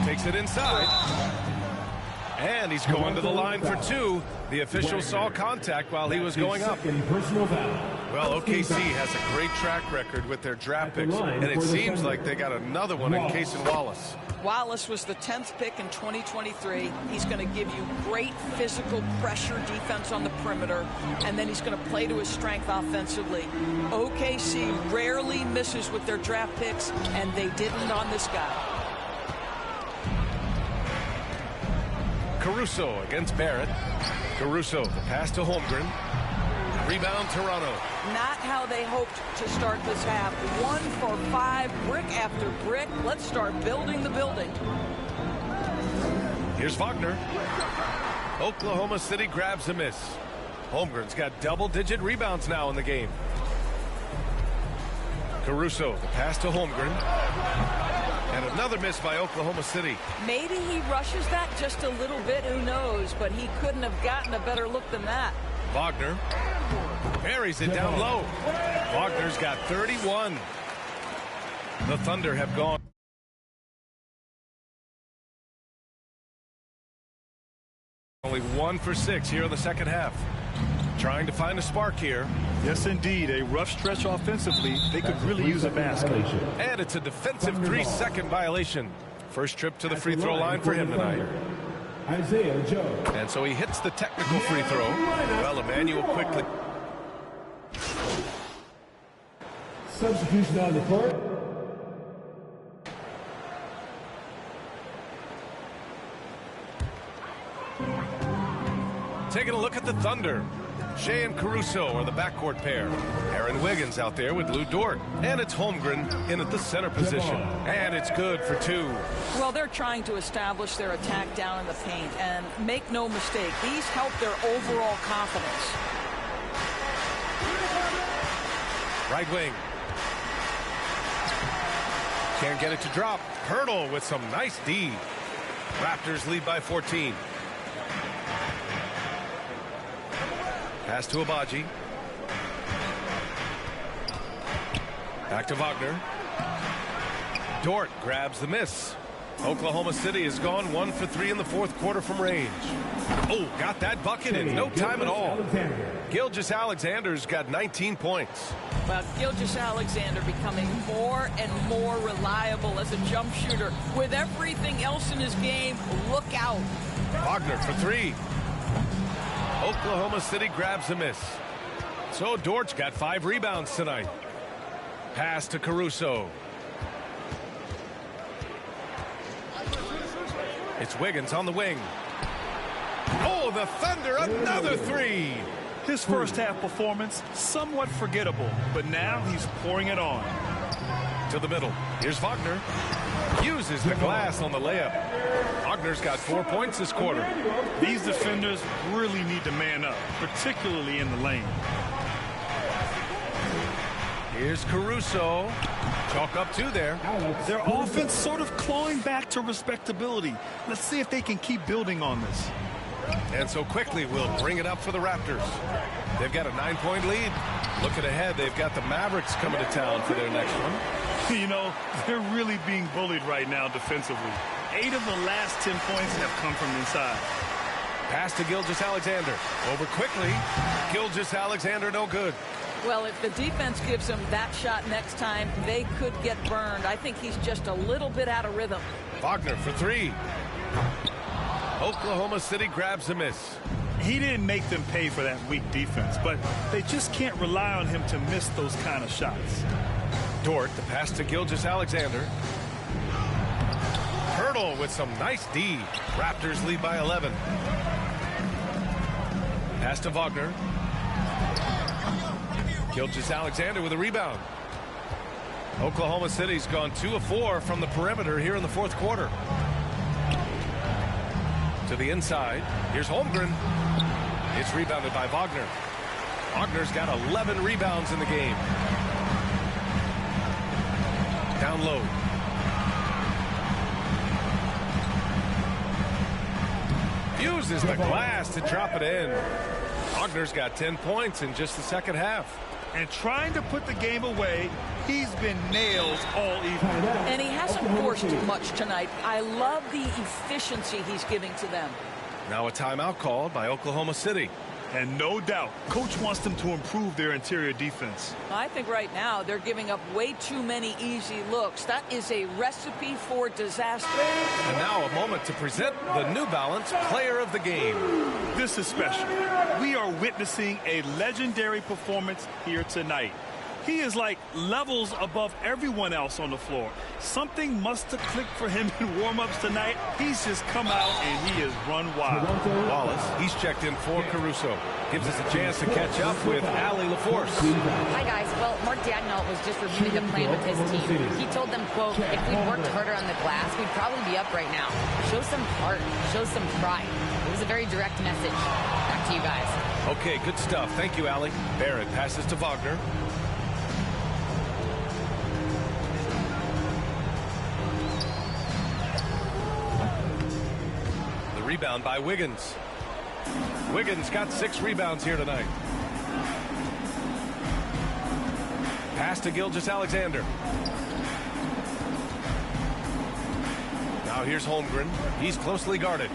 Speaker 14: Takes it inside. And he's going to the line for two. The official saw contact while he was going up. Well, OKC has a great track record with their draft picks, and it seems like they got another one in Cason Wallace.
Speaker 15: Wallace was the 10th pick in 2023. He's going to give you great physical pressure defense on the perimeter, and then he's going to play to his strength offensively. OKC rarely misses with their draft picks, and they didn't on this guy.
Speaker 14: Caruso against Barrett. Caruso, the pass to Holmgren. Rebound, Toronto.
Speaker 15: Not how they hoped to start this half. 1 for 5, brick after brick. Let's start building the building.
Speaker 14: Here's Wagner. Oklahoma City grabs a miss. Holmgren's got double-digit rebounds now in the game. Caruso, the pass to Holmgren. And another miss by Oklahoma City.
Speaker 15: Maybe he rushes that just a little bit, who knows, but he couldn't have gotten a better look than that.
Speaker 14: Wagner buries it down low. Wagner's got 31. The Thunder have gone. Only 1 for 6 here in the second half. Trying to find a spark here.
Speaker 16: Yes, indeed. A rough stretch offensively. They could really use a basket.
Speaker 14: And it's a defensive 3-second violation. First trip to the free throw line for him tonight.
Speaker 8: Isaiah Joe.
Speaker 14: And so he hits the technical free throw. Well, Emmanuel quickly.
Speaker 8: Substitution on the court.
Speaker 14: Taking a look at the Thunder. Shea and Caruso are the backcourt pair. Aaron Wiggins out there with Lou Dort. And it's Holmgren in at the center position. And it's good for 2.
Speaker 15: Well, they're trying to establish their attack down in the paint. And make no mistake, these help their overall confidence.
Speaker 14: Right wing. Can't get it to drop. Hurdle with some nice D. Raptors lead by 14. Pass to Abaji. Back to Wagner. Dort grabs the miss. Oklahoma City has gone 1 for 3 in the fourth quarter from range. Oh, got that bucket in no time at all. Gilgeous-Alexander's got 19 points.
Speaker 15: Well, Gilgeous-Alexander becoming more and more reliable as a jump shooter. With everything else in his game, look out.
Speaker 14: Wagner for 3. Oklahoma City grabs a miss. So Dort's got 5 rebounds tonight. Pass to Caruso. It's Wiggins on the wing. Oh, the Thunder, another 3.
Speaker 16: His first half performance, somewhat forgettable, but now he's pouring it on.
Speaker 14: To the middle. Here's Wagner. Uses the glass on the layup. Wagner's got 4 points this quarter.
Speaker 16: These defenders really need to man up, particularly in the lane.
Speaker 14: Here's Caruso. Chalk up 2 there.
Speaker 16: Their offense sort of clawing back to respectability. Let's see if they can keep building on this.
Speaker 14: And so quickly we'll bring it up for the Raptors. They've got a 9-point lead. Looking ahead, they've got the Mavericks coming to town for their next one.
Speaker 16: You know, they're really being bullied right now defensively. 8 of the last 10 points have come from inside.
Speaker 14: Pass to Gilgeous-Alexander. Over quickly. Gilgeous-Alexander no good.
Speaker 15: Well, if the defense gives him that shot next time, they could get burned. I think he's just a little bit out of rhythm.
Speaker 14: Wagner for 3. Oklahoma City grabs a miss.
Speaker 16: He didn't make them pay for that weak defense, but they just can't rely on him to miss those kind of shots.
Speaker 14: Dort, the pass to Gilgeous-Alexander. Hurdle with some nice D. Raptors lead by 11. Pass to Wagner. Gilgeous-Alexander with a rebound. Oklahoma City's gone 2 of 4 from the perimeter here in the fourth quarter. To the inside. Here's Holmgren. It's rebounded by Wagner. Wagner's got 11 rebounds in the game. Down low. uses the glass to drop it in. Wagner's got 10 points in just the second half.
Speaker 16: And trying to put the game away, he's been nails all evening.
Speaker 15: And he hasn't forced much tonight. I love the efficiency he's giving to them.
Speaker 14: Now a timeout called by Oklahoma City.
Speaker 16: And no doubt, Coach wants them to improve their interior defense.
Speaker 15: I think right now they're giving up way too many easy looks. That is a recipe for disaster.
Speaker 14: And now a moment to present the New Balance Player of the Game.
Speaker 16: This is special. We are witnessing a legendary performance here tonight. He is like levels above everyone else on the floor. Something must have clicked for him in warm-ups tonight. He's just come out and he has run wild.
Speaker 14: Wallace, he's checked in for Caruso. Gives us a chance to catch up with Ali LaForce.
Speaker 17: Hi, guys. Well, Mark Dagnall was just reviewing the plan with his team. He told them, quote, if we worked harder on the glass, we'd probably be up right now. Show some heart. Show some pride. It was a very direct message. Back to you guys.
Speaker 14: Okay, good stuff. Thank you, Ali. Barrett passes to Wagner. Rebound by Wiggins. Wiggins got 6 rebounds here tonight. Pass to Gilgeous-Alexander. Now here's Holmgren. He's closely guarded.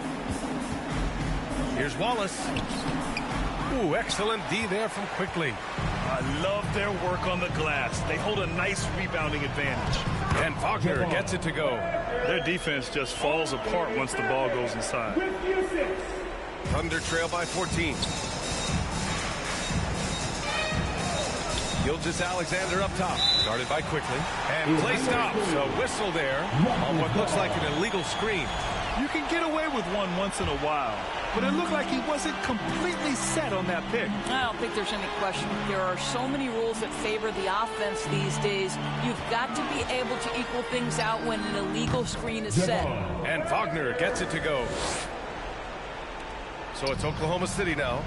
Speaker 14: Here's Wallace. Ooh, excellent D there from Quickly.
Speaker 16: I love their work on the glass. They hold a nice rebounding advantage.
Speaker 14: And Wagner gets it to go.
Speaker 16: Their defense just falls apart once the ball goes inside.
Speaker 14: Thunder trail by 14. Gilgeous-Alexander up top. Guarded by Quickly. And play stops. A whistle there on what looks like an illegal screen.
Speaker 16: You can get away with one once in a while, but it looked like he wasn't completely set on that pick.
Speaker 15: I don't think there's any question. There are so many rules that favor the offense these days. You've got to be able to equal things out when an illegal screen is set.
Speaker 14: And Wagner gets it to go. So it's Oklahoma City now.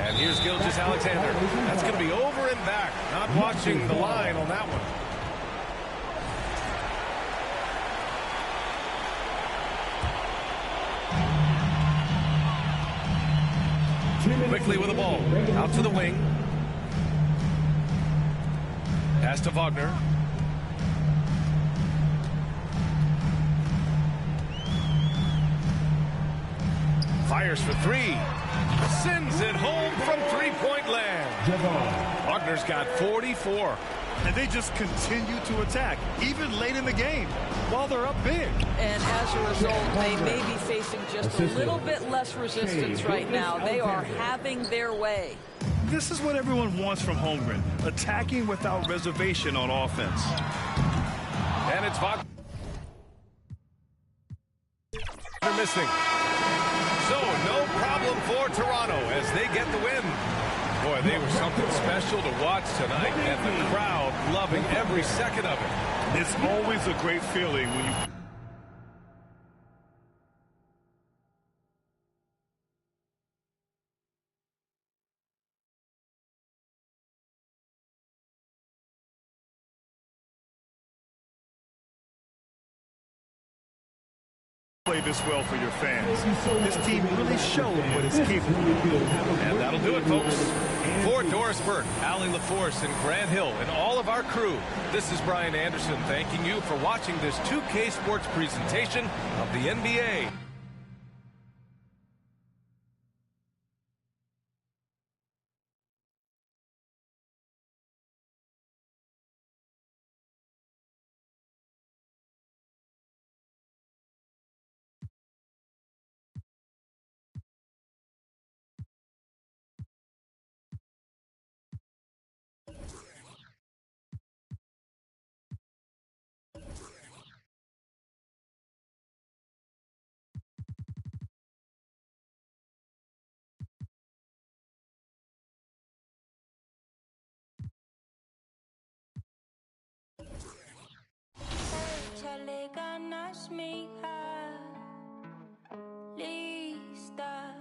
Speaker 14: And here's Gilgeous-Alexander. That's going to be over and back. Not watching the line on that one. Quickly with the ball. Out to the wing. Pass to Wagner. Fires for 3. Sends it home from three-point land. Wagner's got 44.
Speaker 16: And they just continue to attack, even late in the game, while they're up big.
Speaker 15: And as a result, they may be facing just a little bit less resistance right now. They are having their way.
Speaker 16: This is what everyone wants from Holmgren, attacking without reservation on offense.
Speaker 14: And it's Wagner missing. So no problem for Toronto as they get the win. Boy, they were something special to watch tonight, and the crowd loving every second of it.
Speaker 16: It's always a great feeling when you play this well for your fans. This team really showed what it's capable of.
Speaker 14: And that'll do it, folks. For Doris Burke, Ali LaForce, and Grant Hill, and all of our crew, this is Brian Anderson thanking you for watching this 2K Sports presentation of the NBA.
Speaker 10: Échale ganas, mija. Lista,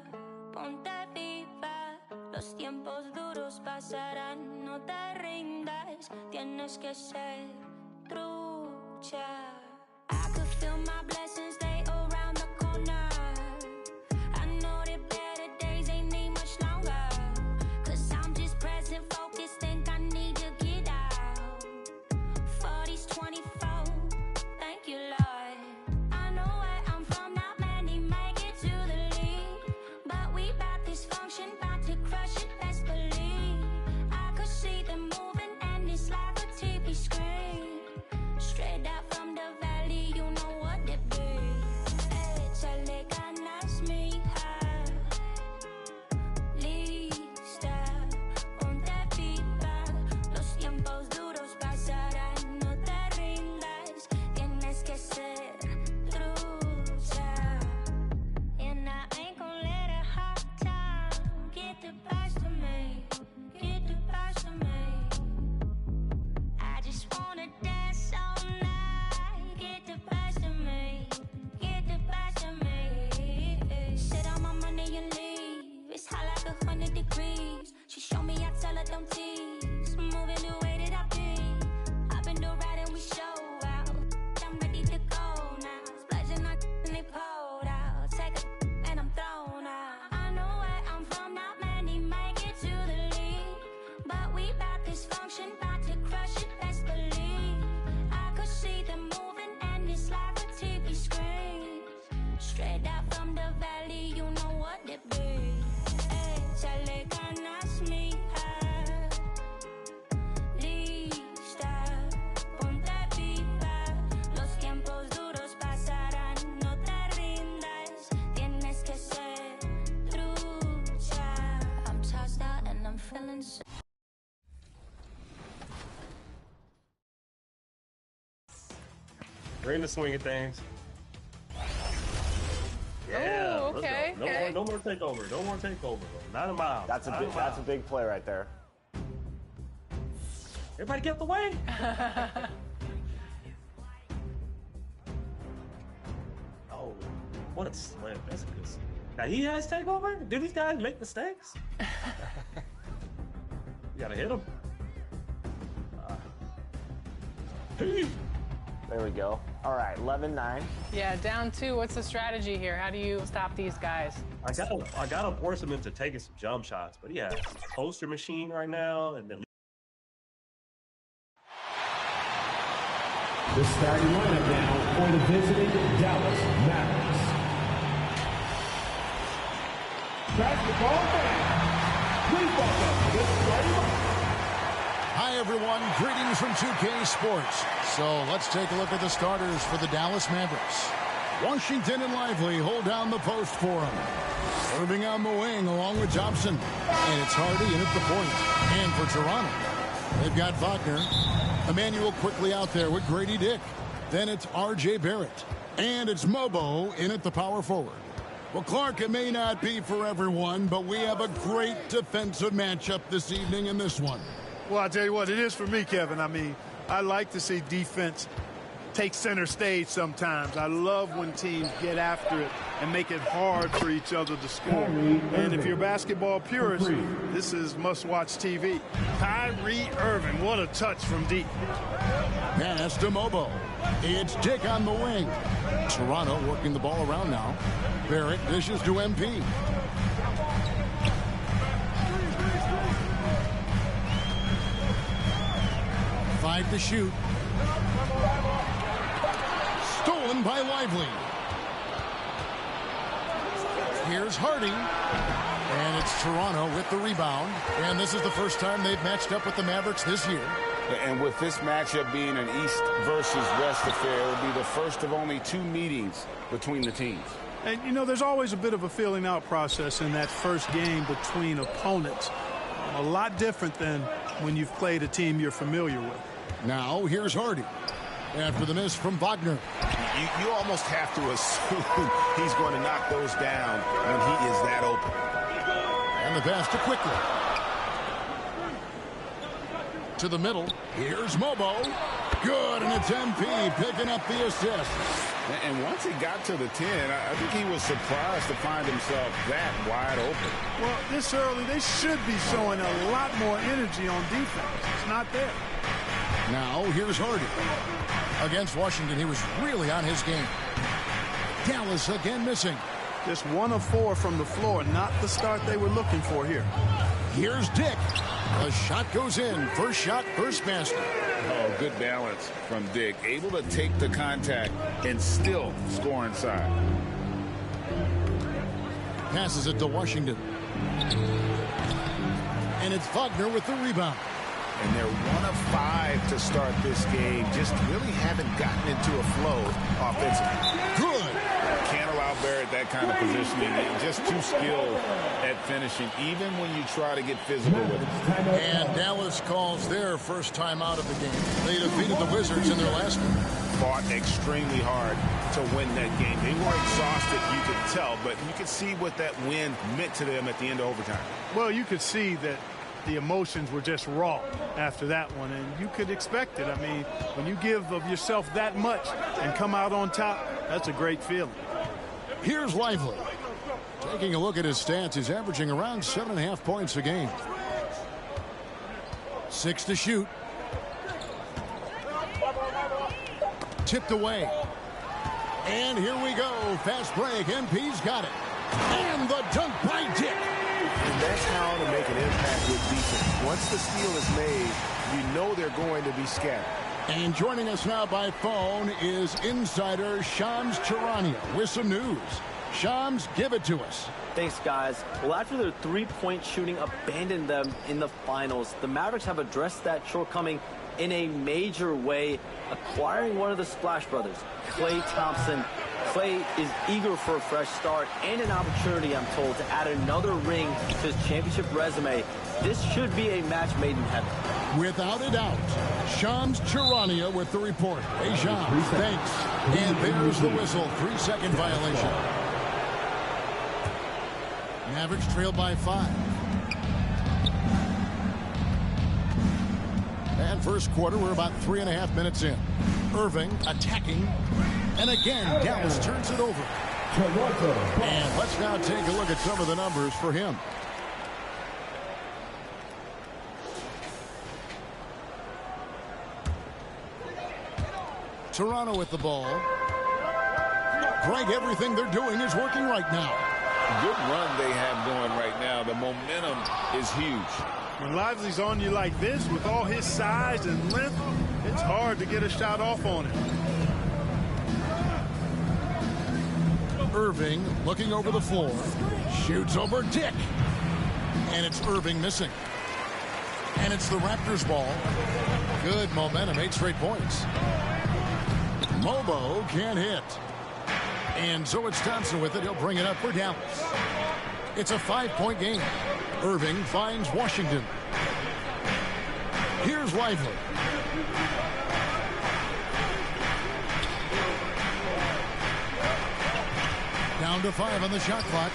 Speaker 10: ponte viva. Los tiempos duros pasarán, no te rindas. Tienes que ser trucha. I could feel my blessings, they
Speaker 12: Bring the swing of things. Yeah,
Speaker 13: Ooh, okay,
Speaker 12: let's go. No more takeover. No more takeover. Not a mile.
Speaker 11: That's a big play right there.
Speaker 12: Everybody get the way. Oh, what a slam. That's a good slam. Now he has takeover? Do these guys make mistakes? You gotta hit him.
Speaker 11: There we go. All right, 11-9.
Speaker 13: Yeah, down 2. What's the strategy here? How do you stop these guys?
Speaker 12: I gotta force him into taking some jump shots, but he has a poster machine right now, and then
Speaker 8: The starting lineup now for the visiting Dallas Mavericks. Basketball fans, please welcome to the starting lineup.
Speaker 3: Hi, everyone. Greetings from 2K Sports. So let's take a look at the starters for the Dallas Mavericks. Washington and Lively hold down the post for him. Serving on the wing along with Thompson. And it's Hardy in at the point. And for Toronto, they've got Wagner. Emmanuel quickly out there with Grady Dick. Then it's R.J. Barrett. And it's Mobo in at the power forward. Well, Clark, it may not be for everyone, but we have a great defensive matchup this evening in this one.
Speaker 18: Well, I'll tell you what, it is for me, Kevin. I mean, I like to see defense take center stage sometimes. I love when teams get after it and make it hard for each other to score. And if you're a basketball purist, this is must-watch TV. Kyrie Irving, what a touch from deep.
Speaker 3: Pass to Mobo. It's Dick on the wing. Toronto working the ball around now. Barrett dishes to MP. Five to shoot. Stolen by Lively. Here's Hardy. And it's Toronto with the rebound. And this is the first time they've matched up with the Mavericks this year.
Speaker 4: And with this matchup being an East versus West affair, it will be the first of only 2 meetings between the teams.
Speaker 18: And, you know, there's always a bit of a feeling out process in that first game between opponents. A lot different than when you've played a team you're familiar with.
Speaker 3: Now, here's Hardy. After the miss from Wagner.
Speaker 7: You almost have to assume he's going to knock those down when he is that open.
Speaker 3: And the pass to Quickly. To the middle. Here's Mobo. Good, and it's MP picking up the assist.
Speaker 4: And once he got to the 10, I think he was surprised to find himself that wide open.
Speaker 18: Well, this early, they should be showing a lot more energy on defense. It's not there.
Speaker 3: Now, here's Hardy. Against Washington, he was really on his game. Dallas again missing.
Speaker 18: Just 1 of 4 from the floor, not the start they were looking for here.
Speaker 3: Here's Dick. A shot goes in. First shot, first basket.
Speaker 4: Oh, good balance from Dick. Able to take the contact and still score inside.
Speaker 3: Passes it to Washington. And it's Wagner with the rebound.
Speaker 7: And they're 1 of 5 to start this game. Just really haven't gotten into a flow offensively.
Speaker 3: Good.
Speaker 4: Can't allow Barrett that kind of positioning. Just too skilled at finishing, even when you try to get physical with it.
Speaker 3: And Dallas calls their first time out of the game. They defeated the Wizards in their last one.
Speaker 7: Fought extremely hard to win that game. They were exhausted, you could tell, but you could see what that win meant to them at the end of overtime.
Speaker 18: Well, you could see that the emotions were just raw after that one, and you could expect it. I mean, when you give of yourself that much and come out on top, that's a great feeling.
Speaker 3: Here's Lively. Taking a look at his stats, he's averaging around 7.5 points a game. 6 to shoot. Tipped away. And here we go. Fast break. MP's got it. And the dunk by Dick.
Speaker 7: And that's how to make an impact with defense. Once the steal is made, you know they're going to be scattered.
Speaker 3: And joining us now by phone is insider Shams Charania with some news. Shams, give it to us.
Speaker 19: Thanks, guys. Well, after their three-point shooting abandoned them in the finals, the Mavericks have addressed that shortcoming in a major way, acquiring one of the Splash Brothers, Klay Thompson. Klay is eager for a fresh start and an opportunity, I'm told, to add another ring to his championship resume. This should be a match made in heaven.
Speaker 3: Without a doubt, Shams Charania with the report. Hey, Shams, thanks. And there's the whistle. 3-second violation. Mavericks trail by 5. And first quarter, we're about 3.5 minutes in. Irving attacking. And again, Dallas turns it over. And let's now take a look at some of the numbers for him. Toronto with the ball. Greg, everything they're doing is working right now.
Speaker 4: Good run they have going right now. The momentum is huge.
Speaker 18: When Lively's on you like this, with all his size and length, it's hard to get a shot off on him.
Speaker 3: Irving looking over the floor. Shoots over Dick. And it's Irving missing. And it's the Raptors ball. Good momentum, 8 straight points. Mobo can't hit. And so it's Thompson with it. He'll bring it up for Dallas. It's a 5-point game. Irving finds Washington. Here's Lively. Down to 5 on the shot clock.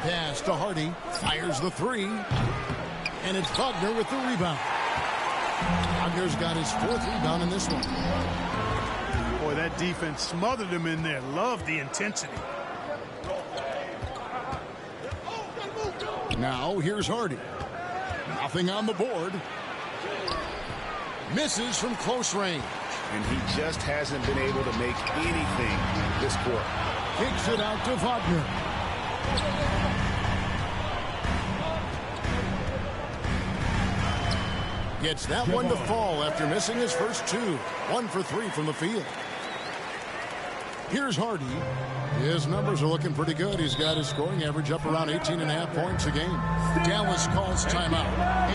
Speaker 3: Pass to Hardy. Fires the 3. And it's Wagner with the rebound. Wagner's got his 4th rebound in this one.
Speaker 18: Boy, that defense smothered him in there. Love the intensity.
Speaker 3: Now here's Hardy. Nothing on the board. Misses from close range.
Speaker 4: And he just hasn't been able to make anything this quarter.
Speaker 3: Kicks it out to Wagner. Gets that one to fall after missing his first 2. 1 for 3 from the field. Here's Hardy. His numbers are looking pretty good. He's got his scoring average up around 18.5 points a game. Dallas calls timeout.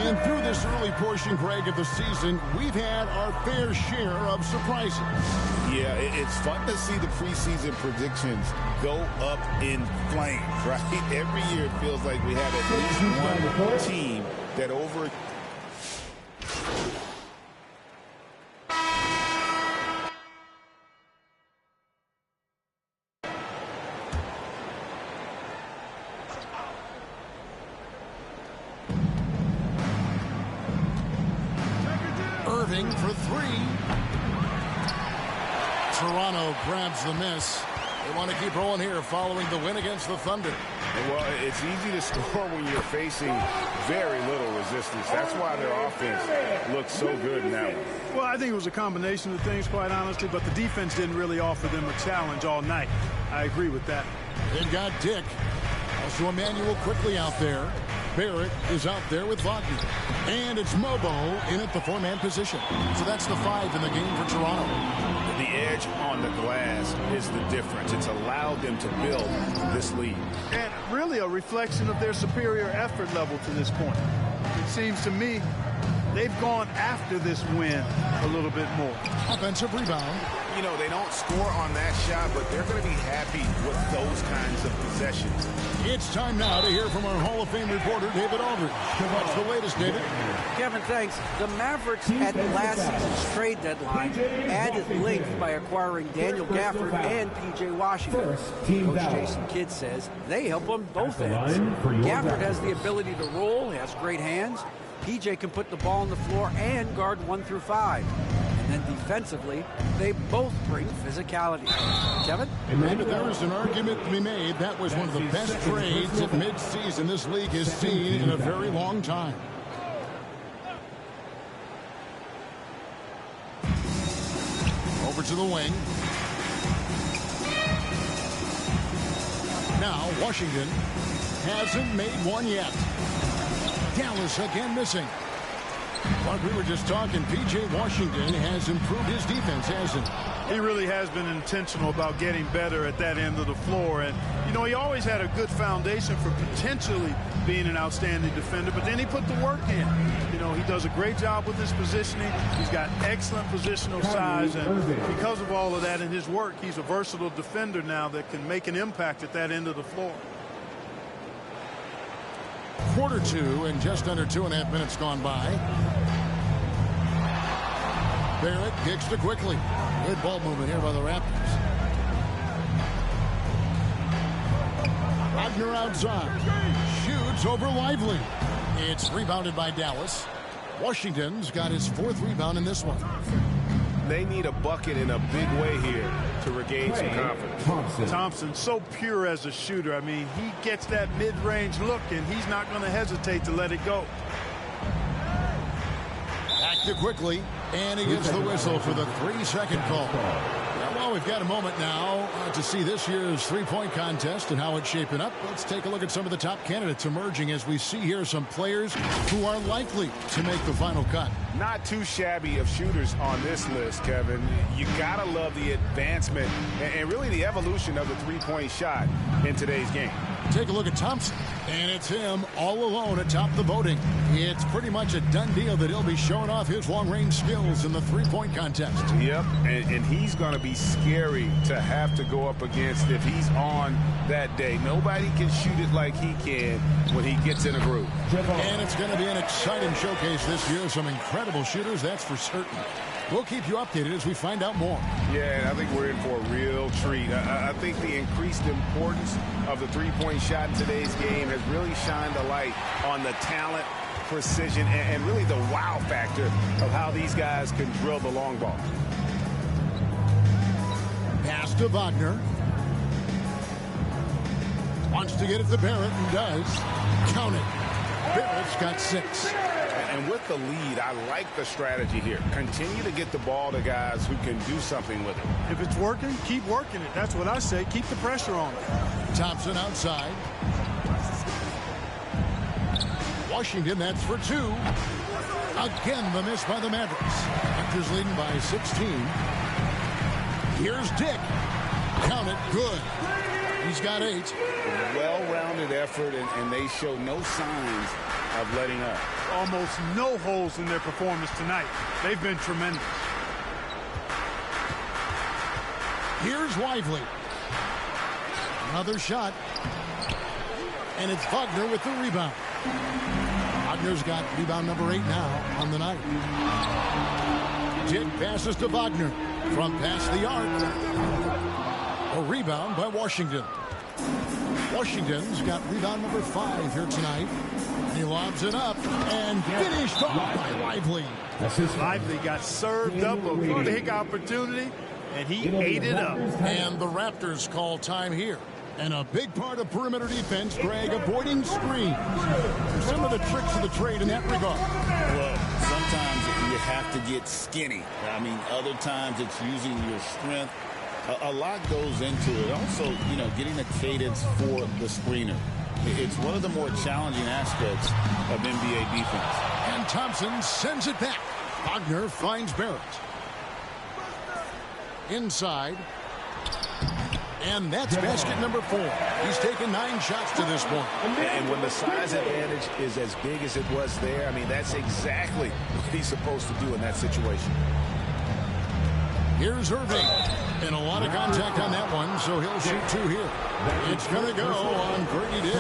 Speaker 3: And through this early portion, Greg, of the season, we've had our fair share of surprises.
Speaker 4: Yeah, it's fun to see the preseason predictions go up in flames, right? Every year it feels like we have at least one team that over...
Speaker 3: Irving for 3. Toronto grabs the miss. They want to keep rolling here following the win against the Thunder.
Speaker 4: Well, it's easy to score when you're facing very little resistance. That's why their offense looks so good in that one.
Speaker 18: Well, I think it was a combination of things, quite honestly, but the defense didn't really offer them a challenge all night. I agree with that.
Speaker 3: They've got Dick. Also Emmanuel quickly out there. Barrett is out there with Wagner. And it's Mobo in at the 4-man position. So that's the 5 in the game for Toronto.
Speaker 4: The edge on the glass is the difference. It's allowed them to build this lead.
Speaker 18: And really a reflection of their superior effort level to this point. It seems to me they've gone after this win a little bit more.
Speaker 3: Offensive rebound.
Speaker 4: You know, they don't score on that shot, but they're going to be happy with those kinds of possessions.
Speaker 3: It's time now to hear from our Hall of Fame reporter, David Aldridge. What's the latest, David?
Speaker 5: Kevin, thanks. The Mavericks at last season's trade deadline added length by acquiring Daniel Gafford and P.J. Washington. Coach Jason Kidd says they help on both ends. Gafford has the ability to roll, has great hands. P.J. can put the ball on the floor and guard 1 through 5. And then defensively, they both bring physicality. Kevin?
Speaker 3: Maybe there is an argument to be made. That was one of the best trades at midseason this league has seen in a very long time. Over to the wing. Now Washington hasn't made one yet. Dallas again missing. Like we were just talking, P.J. Washington has improved his defense, hasn't he?
Speaker 18: He really has been intentional about getting better at that end of the floor. And, you know, he always had a good foundation for potentially being an outstanding defender, but then he put the work in. You know, he does a great job with his positioning. He's got excellent positional size, and because of all of that in his work, he's a versatile defender now that can make an impact at that end of the floor.
Speaker 3: Quarter two and just under 2.5 minutes gone by. Barrett kicks to quickly. Good ball movement here by the Raptors. Wagner outside. Shoots over Lively. It's rebounded by Dallas. Washington's got his 4th rebound in this one.
Speaker 7: They need a bucket in a big way here to regain some confidence.
Speaker 18: Thompson, so pure as a shooter. I mean, he gets that mid-range look, and he's not going to hesitate to let it go.
Speaker 3: Back to quickly, and he gets the whistle for the 3-second call. Well, we've got a moment now to see this year's three-point contest and how it's shaping up. Let's take a look at some of the top candidates emerging as we see here some players who are likely to make the final cut.
Speaker 7: Not too shabby of shooters on this list, Kevin. You gotta love the advancement and really the evolution of the three-point shot in today's game.
Speaker 3: Take a look at Thompson, and it's him all alone atop the voting. It's pretty much a done deal that he'll be showing off his long-range skills in the three-point contest.
Speaker 7: Yep, and he's going to be scary to have to go up against if he's on that day. Nobody can shoot it like he can when he gets in a groove.
Speaker 3: And it's going to be an exciting showcase this year. Some incredible shooters, that's for certain. We'll keep you updated as we find out more.
Speaker 7: Yeah, I think we're in for a real treat. I think the increased importance of the three-point shot in today's game has really shined a light on the talent, precision, and really the wow factor of how these guys can drill the long ball.
Speaker 3: Pass to Wagner. Wants to get it to Barrett and does. Count it. Barrett's got 6.
Speaker 7: And with the lead, I like the strategy here. Continue to get the ball to guys who can do something with it.
Speaker 18: If it's working, keep working it. That's what I say. Keep the pressure on it.
Speaker 3: Thompson outside. Washington, that's for 2. Again, the miss by the Mavericks. Raptors leading by 16. Here's Dick. Count it. Good. He's got 8.
Speaker 4: Well-rounded effort, and they show no signs of letting up.
Speaker 18: Almost no holes in their performance tonight. They've been tremendous.
Speaker 3: Here's Lively. Another shot. And it's Wagner with the rebound. Wagner's got rebound number 8 now on the night. Dick passes to Wagner from past the arc. A rebound by Washington. Washington's got rebound number 5 here tonight. He lobs it up and finished off by Lively.
Speaker 18: Lively got served up a big opportunity, and he ate it up.
Speaker 3: And the Raptors call time here. And a big part of perimeter defense, Greg, avoiding screens. Some of the tricks of the trade in that regard.
Speaker 4: Well, sometimes you have to get skinny. I mean, other times it's using your strength. A lot goes into it. Also, you know, getting the cadence for the screener. It's one of the more challenging aspects of NBA defense.
Speaker 3: And Thompson sends it back. Wagner finds Barrett. Inside. And that's basket number 4. He's taken 9 shots to this point.
Speaker 7: And when the size advantage is as big as it was there, I mean, that's exactly what he's supposed to do in that situation.
Speaker 3: Here's Irving. And a lot of contact on that one, so he'll shoot 2 here. It's going to go on Grady Dick.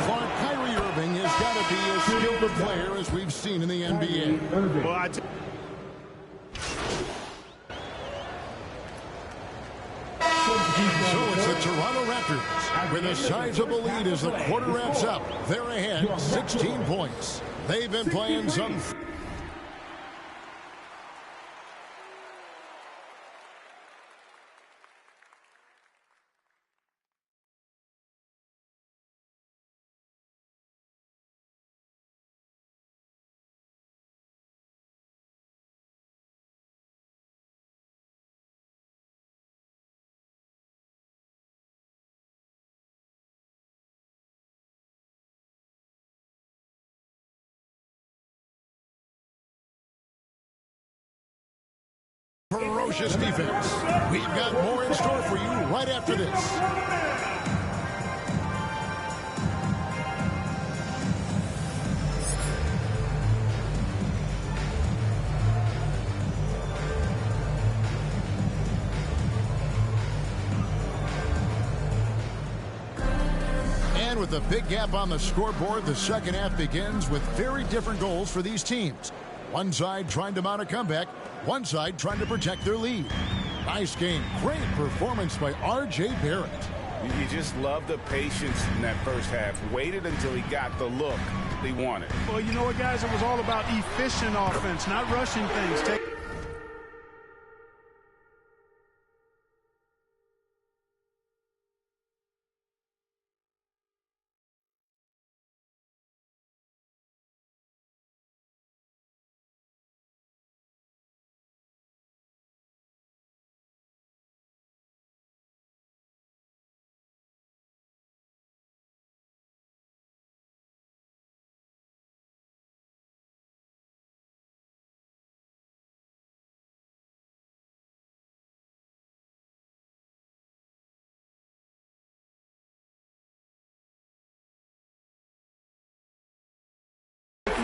Speaker 3: Clark, Kyrie Irving has got to be as skilled a player as we've seen in the NBA.
Speaker 18: Well,
Speaker 3: So it's the Toronto Raptors with a sizable lead as the quarter wraps up. They're ahead 16 points. They've been playing some... ferocious defense. We've got more in store for you right after this. And with a big gap on the scoreboard, the second half begins with very different goals for these teams. One side trying to mount a comeback, one side trying to protect their lead. Nice game. Great performance by R.J. Barrett.
Speaker 4: You just love the patience in that first half. Waited until he got the look he wanted.
Speaker 18: Well, you know what, guys? It was all about efficient offense, not rushing things.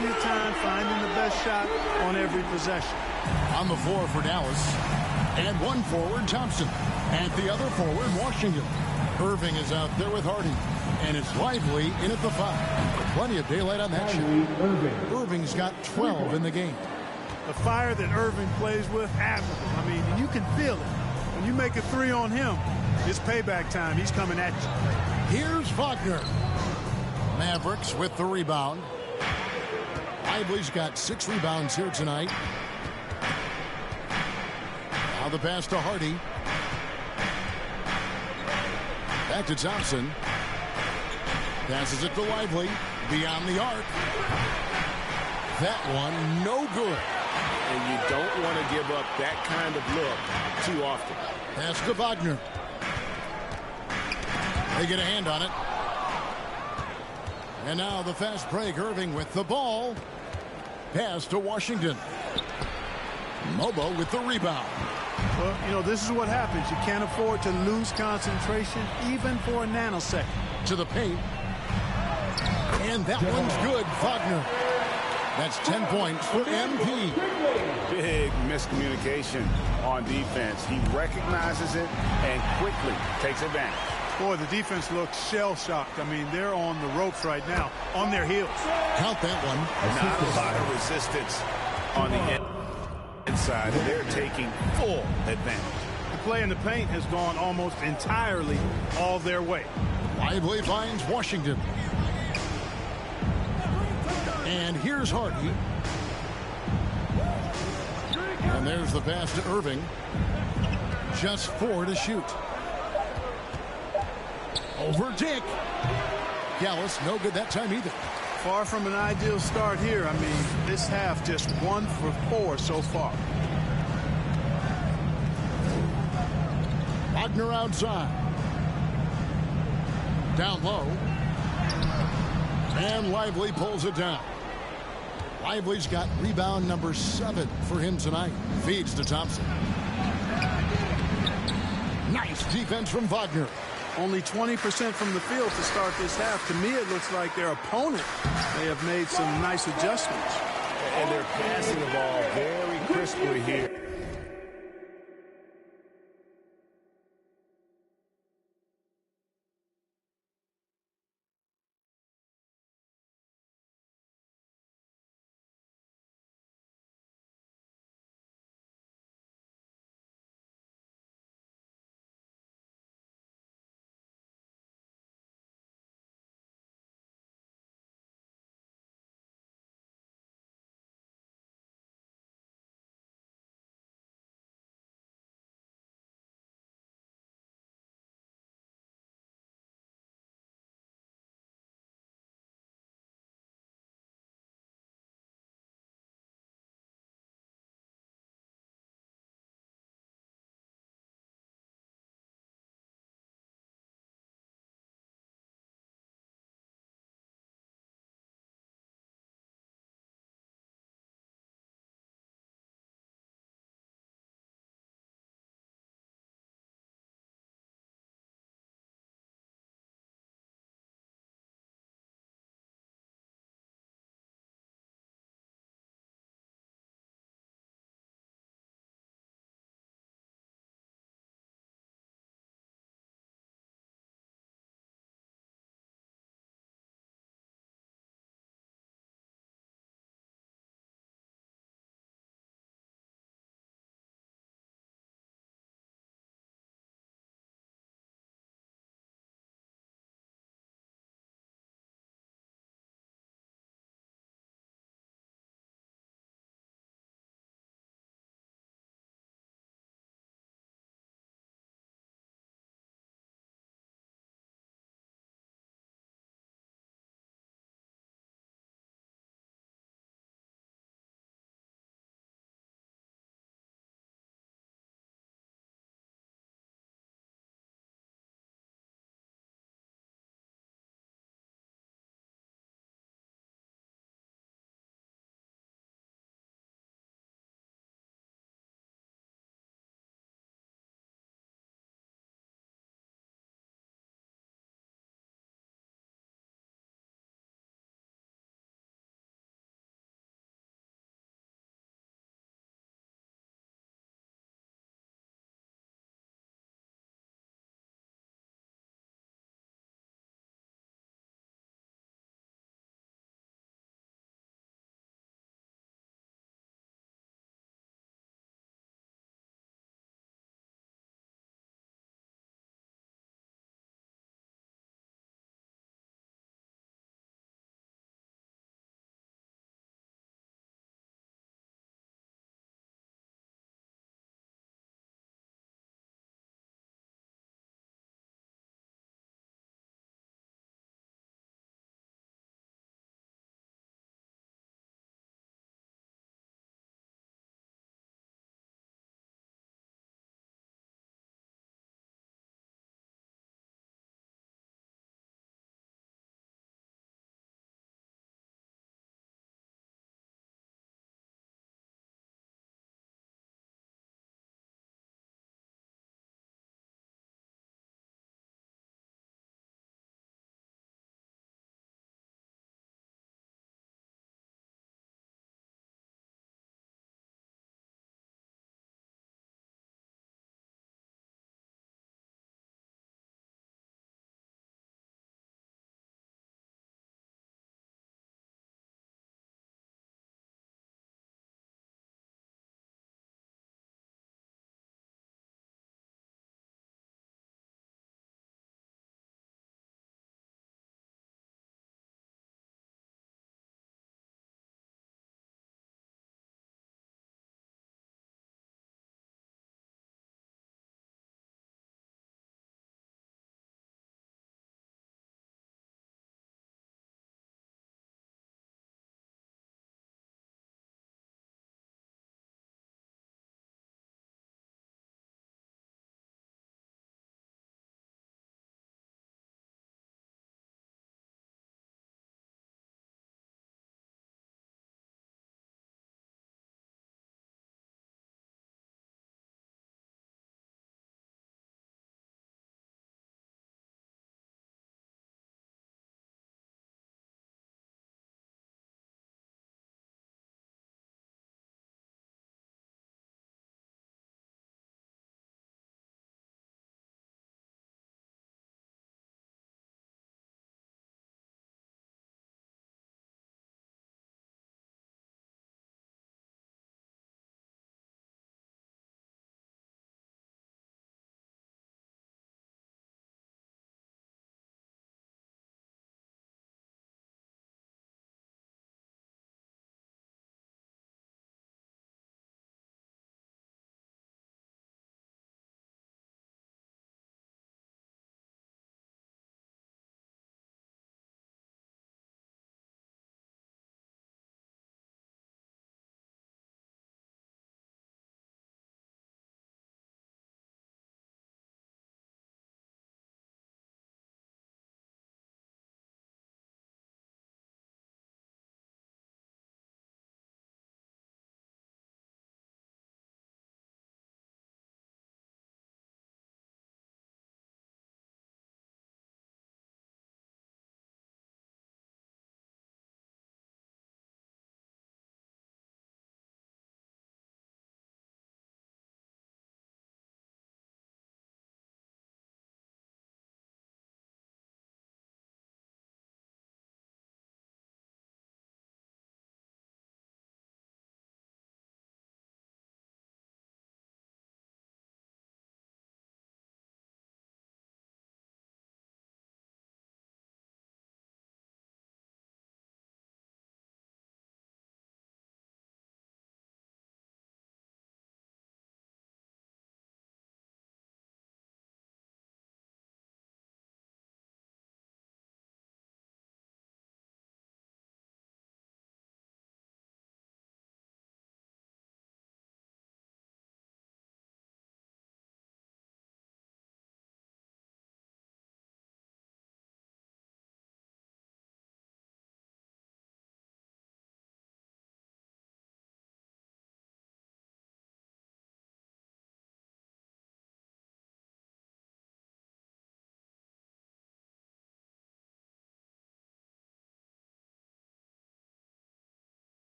Speaker 18: Your time finding the best shot on every possession.
Speaker 3: On the floor for Dallas. And one forward, Thompson. And the other forward, Washington. Irving is out there with Hardy. And it's Lively in at the 5. Plenty of daylight on that shot. Irving's got 12 in the game.
Speaker 18: The fire that Irving plays with, admirable. I mean, you can feel it. When you make a 3 on him, it's payback time. He's coming at you.
Speaker 3: Here's Wagner. Mavericks with the rebound. Lively's got 6 rebounds here tonight. Now the pass to Hardy. Back to Thompson. Passes it to Lively. Beyond the arc. That one, no good.
Speaker 4: And you don't want to give up that kind of look too often.
Speaker 3: Pass to Wagner. They get a hand on it. And now the fast break. Irving with the ball. Pass to Washington. Mobo with the rebound.
Speaker 18: Well, you know, this is what happens. You can't afford to lose concentration even for a nanosecond.
Speaker 3: To the paint. And that one's good. Wagner. That's 10 points for MP.
Speaker 4: Big miscommunication on defense. He recognizes it and quickly takes advantage.
Speaker 18: Boy, the defense looks shell-shocked. I mean, they're on the ropes right now, on their heels.
Speaker 3: Count that one.
Speaker 4: Not a lot of resistance on the inside, and they're taking full advantage.
Speaker 18: The play in the paint has gone almost entirely all their way.
Speaker 3: Lively finds Washington. And here's Hardy. And there's the pass to Irving. Just 4 to shoot. Over Dick. Gallus, no good that time either.
Speaker 18: Far from an ideal start here. I mean, this half just 1 for 4 so far.
Speaker 3: Wagner outside. Down low. And Lively pulls it down. Lively's got rebound number 7 for him tonight. Feeds to Thompson. Nice defense from Wagner.
Speaker 18: Only 20% from the field to start this half. To me, it looks like their opponent may have made some nice adjustments.
Speaker 4: And they're passing the ball very crisply here.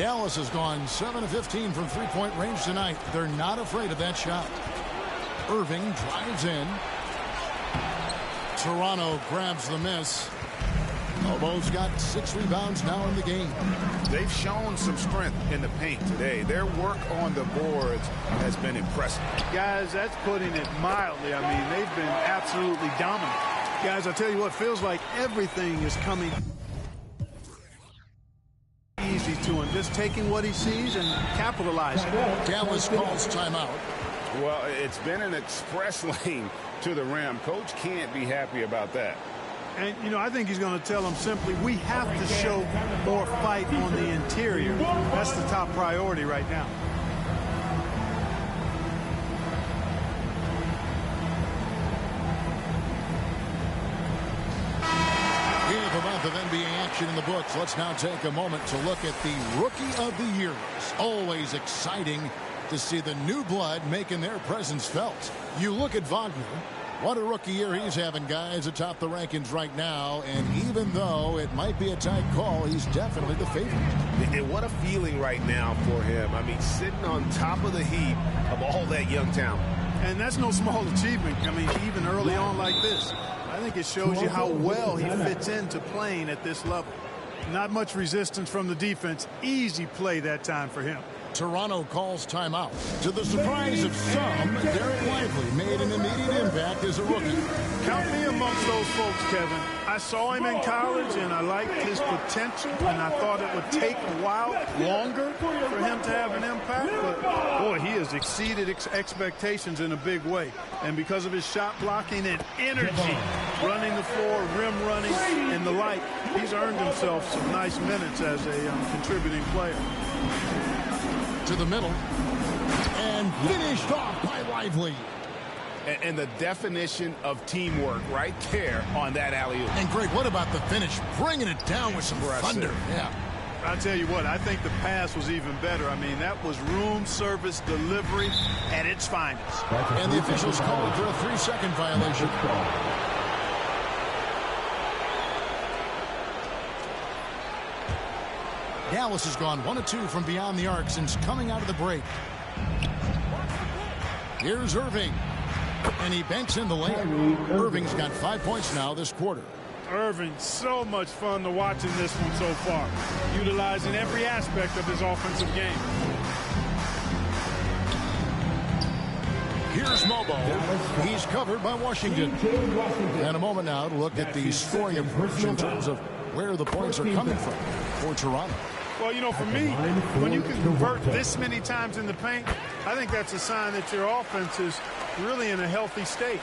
Speaker 3: Dallas has gone 7 of 15 from three-point range tonight. They're not afraid of that shot. Irving drives in. Toronto grabs the miss. Lobo's got 6 rebounds now in the game.
Speaker 7: They've shown some strength in the paint today. Their work on the boards has been impressive.
Speaker 18: Guys, that's putting it mildly. I mean, they've been absolutely dominant. Guys, I tell you what, feels like everything is coming easy to him. Just taking what he sees and capitalizing.
Speaker 3: Dallas calls timeout.
Speaker 7: Well, it's been an express lane to the rim. Coach can't be happy about that.
Speaker 18: And, you know, I think he's going to tell them simply, we have to show more fight on the interior. That's the top priority right now.
Speaker 3: With a month of NBA action in the books, let's now take a moment to look at the Rookie of the Year. It's always exciting to see the new blood making their presence felt. You look at Wagner. What a rookie year he's having, guys, atop the rankings right now. And even though it might be a tight call, he's definitely the favorite.
Speaker 7: And what a feeling right now for him. I mean, sitting on top of the heap of all that young talent.
Speaker 18: And that's no small achievement. I mean, even early on like this. I think it shows you how well he fits into playing at this level. Not much resistance from the defense. Easy play that time for him.
Speaker 3: Toronto calls timeout. To the surprise of some, Derek Lively made an immediate impact as a rookie.
Speaker 18: Count me amongst those folks, Kevin. I saw him in college, and I liked his potential, and I thought it would take a while longer for him to have an impact. But, boy, he has exceeded expectations in a big way. And because of his shot blocking and energy, running the floor, rim running, and the like, he's earned himself some nice minutes as a contributing player.
Speaker 3: To the middle, and finished off by Lively.
Speaker 7: And the definition of teamwork right there on that alley-oop.
Speaker 3: And Greg, what about the finish? Bringing it down with some thunder. Yeah.
Speaker 18: I'll tell you what, I think the pass was even better. I mean, that was room service delivery at its finest.
Speaker 3: And the officials called for a 3-second violation. Dallas has gone 1 of 2 from beyond the arc since coming out of the break. Here's Irving. And he banks in the lane. Irving's got 5 points now this quarter.
Speaker 18: Irving, so much fun to watch in this one so far. Utilizing every aspect of his offensive game.
Speaker 3: Here's Mobo. He's covered by Washington. And a moment now to look at the scoring approach in terms of where the points are coming from for Toronto.
Speaker 18: Well, you know, for me, when you can convert this many times in the paint, I think that's a sign that your offense is really in a healthy state.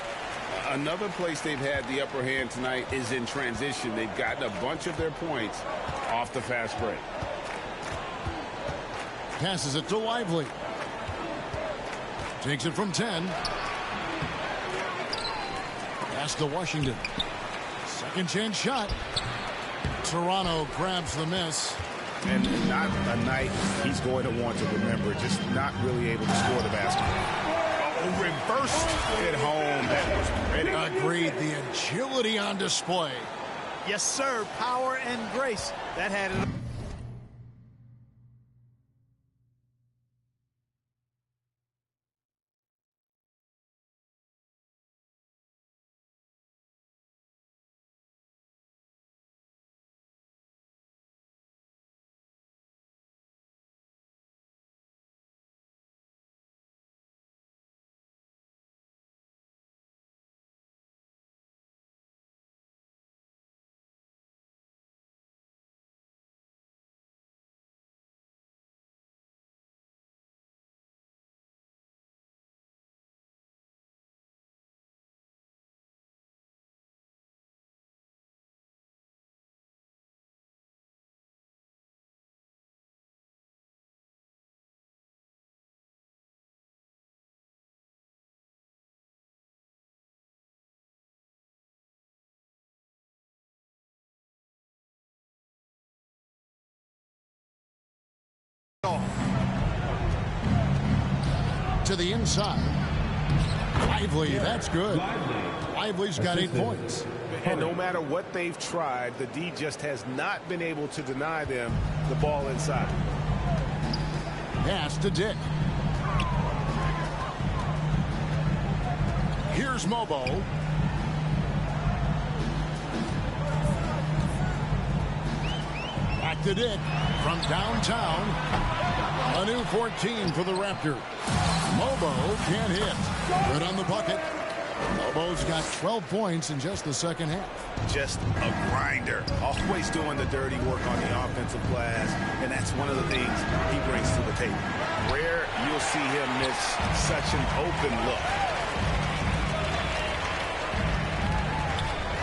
Speaker 7: Another place they've had the upper hand tonight is in transition. They've gotten a bunch of their points off the fast break.
Speaker 3: Passes it to Lively. Takes it from 10. Pass to Washington. Second chance shot. Toronto grabs the miss.
Speaker 7: And not a night he's going to want to remember. Just not really able to score the basket. Reversed at home. That was pretty.
Speaker 3: Agreed. The agility on display.
Speaker 18: Yes, sir. Power and grace. That had it.
Speaker 3: To the inside. Lively, that's good. Lively's got 8 points.
Speaker 7: And no matter what they've tried, the D just has not been able to deny them the ball inside.
Speaker 3: pass to Dick. Here's Mobo. Back to Dick from downtown. A new 14 for the Raptors. Mobo can't hit. Good on the bucket. Mobo's got 12 points in just the second half.
Speaker 7: Just a grinder. Always doing the dirty work on the offensive glass, and that's one of the things he brings to the table. Rare you'll see him miss such an open look.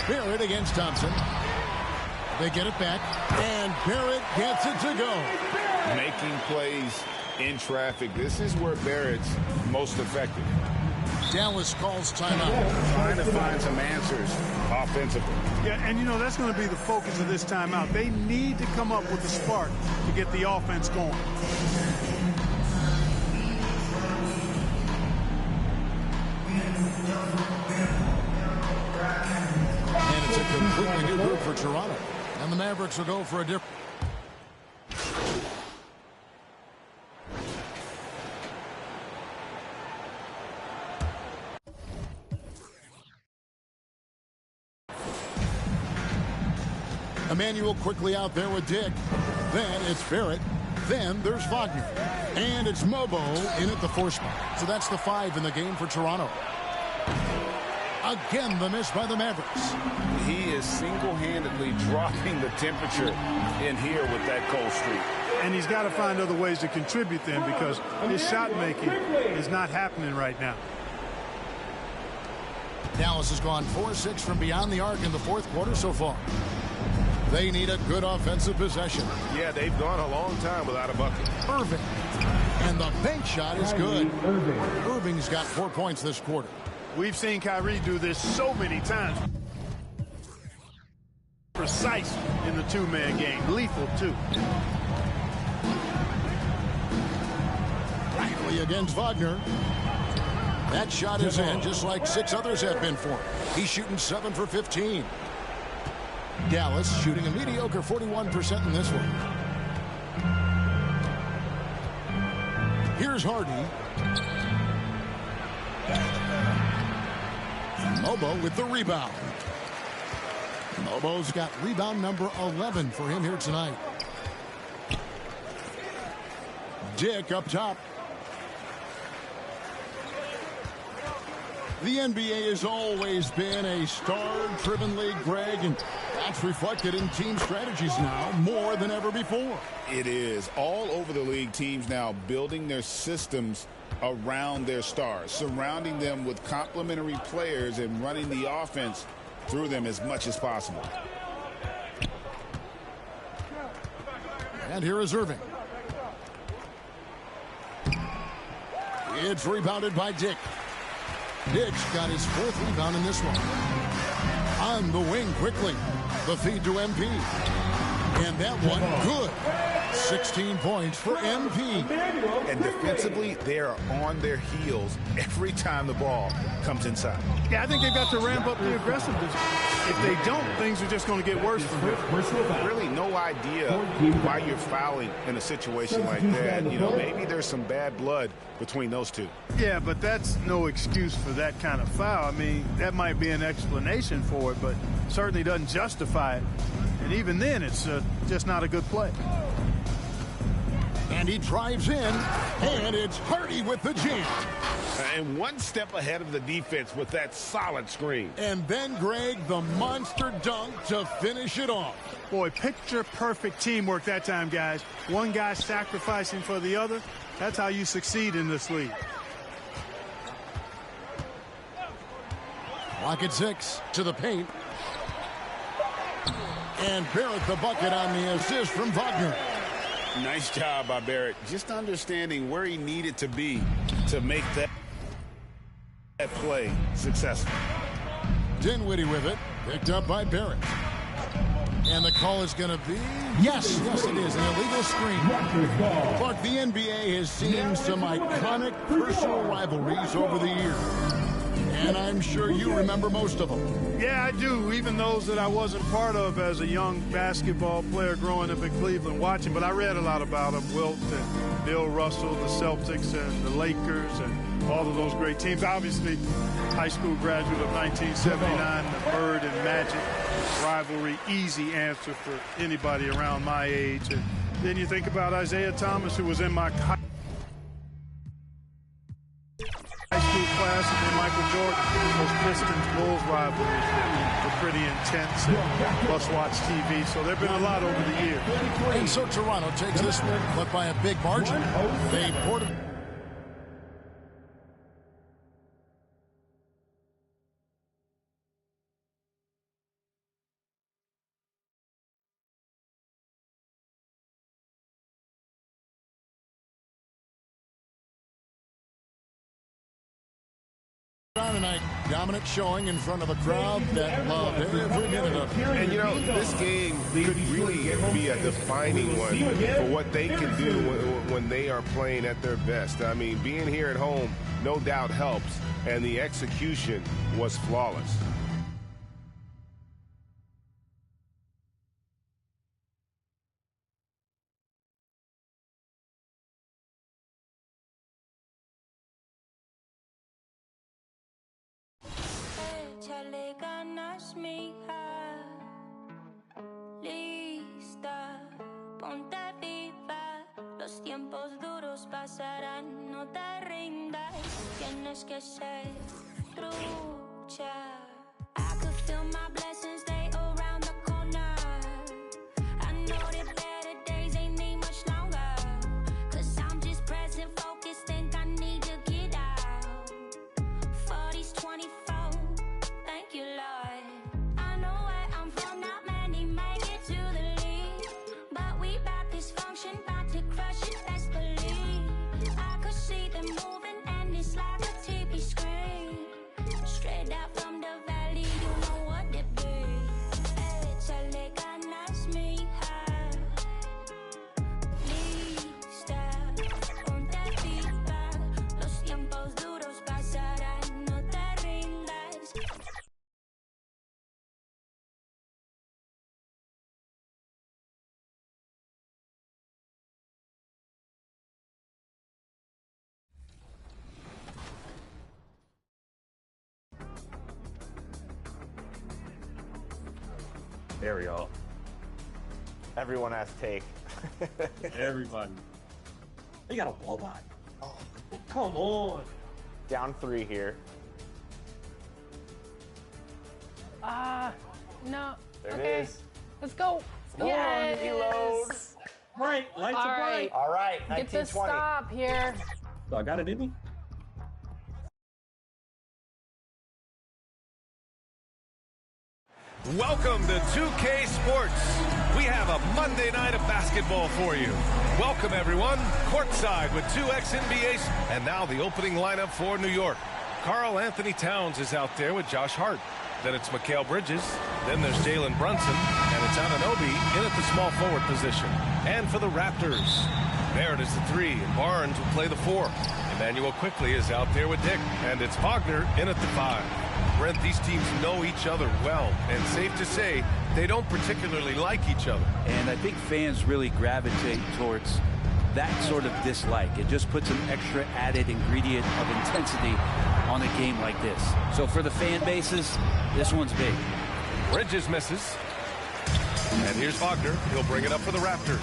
Speaker 3: Barrett against Thompson. They get it back, and Barrett gets it to go.
Speaker 4: Making plays in traffic. This is where Barrett's most effective.
Speaker 3: Dallas calls timeout.
Speaker 4: Trying to find some answers offensively.
Speaker 18: Yeah, and you know, that's going to be the focus of this timeout. They need to come up with a spark to get the offense going.
Speaker 3: And it's a completely new group for Toronto. And the Mavericks will go for a different. Emmanuel quickly out there with Dick. Then it's Barrett. Then there's Wagner. And it's Mobo in at the 4 spot. So that's the 5 in the game for Toronto. Again, the miss by the Mavericks.
Speaker 4: He is single-handedly dropping the temperature in here with that cold streak.
Speaker 18: And he's got to find other ways to contribute then, because his shot making is not happening right now.
Speaker 3: Dallas has gone 4-6 from beyond the arc in the fourth quarter so far. They need a good offensive possession.
Speaker 7: Yeah, they've gone a long time without a bucket.
Speaker 3: Irving. And the bank shot is good. Irving's got 4 points this quarter.
Speaker 18: We've seen Kyrie do this so many times. Precise in the two-man game. Lethal, too.
Speaker 3: Riley against Wagner. That shot is in, just like 6 others have been for him. He's shooting 7 for 15. Dallas shooting a mediocre 41% in this one. Here's Hardy. Mobo with the rebound. Mobo's got rebound number 11 for him here tonight. Dick up top. The NBA has always been a star-driven league, Greg, and that's reflected in team strategies now more than ever before.
Speaker 4: It is. All over the league, teams now building their systems around their stars, surrounding them with complementary players and running the offense through them as much as possible.
Speaker 3: And here is Irving. It's rebounded by Dick. Dick's got his 4th rebound in this one. On the wing quickly. The feed to MP. And that one good. 16 points for MP.
Speaker 7: And defensively, they are on their heels every time the ball comes inside.
Speaker 18: Yeah, I think they've got to ramp up the aggressiveness. If they don't, things are just going to get worse from here.
Speaker 7: Really no idea why you're fouling in a situation like that. You know, maybe there's some bad blood between those two.
Speaker 18: Yeah, but that's no excuse for that kind of foul. I mean, that might be an explanation for it, but certainly doesn't justify it. And even then, it's just not a good play.
Speaker 3: And he drives in, and it's Hardy with the jam.
Speaker 7: And one step ahead of the defense with that solid screen.
Speaker 3: And then, Greg, the monster dunk to finish it off.
Speaker 18: Boy, picture-perfect teamwork that time, guys. One guy sacrificing for the other. That's how you succeed in this league.
Speaker 3: Clock at 6 to the paint. And Barrett the bucket on the assist from Wagner.
Speaker 4: Nice job by Barrett. Just understanding where he needed to be to make that play successful.
Speaker 3: Dinwiddie with it. Picked up by Barrett. And the call is going to be... Yes, it is. An illegal screen. Clark, the NBA has seen some iconic personal rivalries over the years. And I'm sure you remember most of them.
Speaker 18: Yeah, I do, even those that I wasn't part of as a young basketball player growing up in Cleveland watching. But I read a lot about them. Wilt and Bill Russell, the Celtics, and the Lakers, and all of those great teams. Obviously, high school graduate of 1979, the Bird and Magic rivalry, easy answer for anybody around my age. And then you think about Isaiah Thomas, who was in my high school class, and then Michael Jordan. Those Pistons-Bulls rivalries were pretty intense and must-watch TV. So there have been a lot over the years.
Speaker 3: And so Toronto takes this one, but by a big margin. They poured it. Tonight, dominant showing in front of a crowd that loved every minute of it.
Speaker 7: And, you know, this game could really be a defining one for what they can do when they are playing at their best. I mean, being here at home no doubt helps, and the execution was flawless.
Speaker 10: Échale ganas, mija. Lista, ponte viva. Los tiempos duros pasarán, no te rindas. Tienes que ser trucha. I could feel my blessings, they around the corner. I know that better days ain't need much longer. 'Cause I'm just present, focused, think I need to get out. 40s, 24. Thank you, Lord. I know where I'm from, not many make it to the league. But we bout this function, bout to crush it, best believe. I could see them moving, and it's like a TV screen. Straight out from the valley, you know what it be. Échale ganas, mija. Lista, ponte viva. Los tiempos duros pasarán, no te rindas.
Speaker 12: There we go.
Speaker 11: Everyone has take.
Speaker 12: Everybody. They got a ball by. Oh, come on.
Speaker 11: Down 3 here.
Speaker 13: No.
Speaker 11: There
Speaker 13: Okay.
Speaker 11: it is.
Speaker 13: Let's go.
Speaker 11: Yes. Reload.
Speaker 12: Right, lights
Speaker 13: All
Speaker 12: are
Speaker 13: right.
Speaker 12: bright.
Speaker 11: All right,
Speaker 13: Get the
Speaker 11: 1920.
Speaker 13: stop here.
Speaker 12: So I got it in me.
Speaker 14: Welcome to 2K Sports. We have a Monday night of basketball for you. Welcome, everyone. Courtside with 2 ex-NBAs. And now the opening lineup for New York. Karl Anthony Towns is out there with Josh Hart. Then it's Mikal Bridges. Then there's Jalen Brunson. And it's Anunoby in at the small forward position. And for the Raptors, Barrett is the 3, and Barnes will play the 4. Emmanuel Quickley is out there with Dick. And it's Wagner in at the 5. Brent, these teams know each other well, and safe to say, they don't particularly like each other.
Speaker 6: And I think fans really gravitate towards that sort of dislike. It just puts an extra added ingredient of intensity on a game like this. So for the fan bases, this one's big.
Speaker 14: Bridges misses. And here's Wagner. He'll bring it up for the Raptors.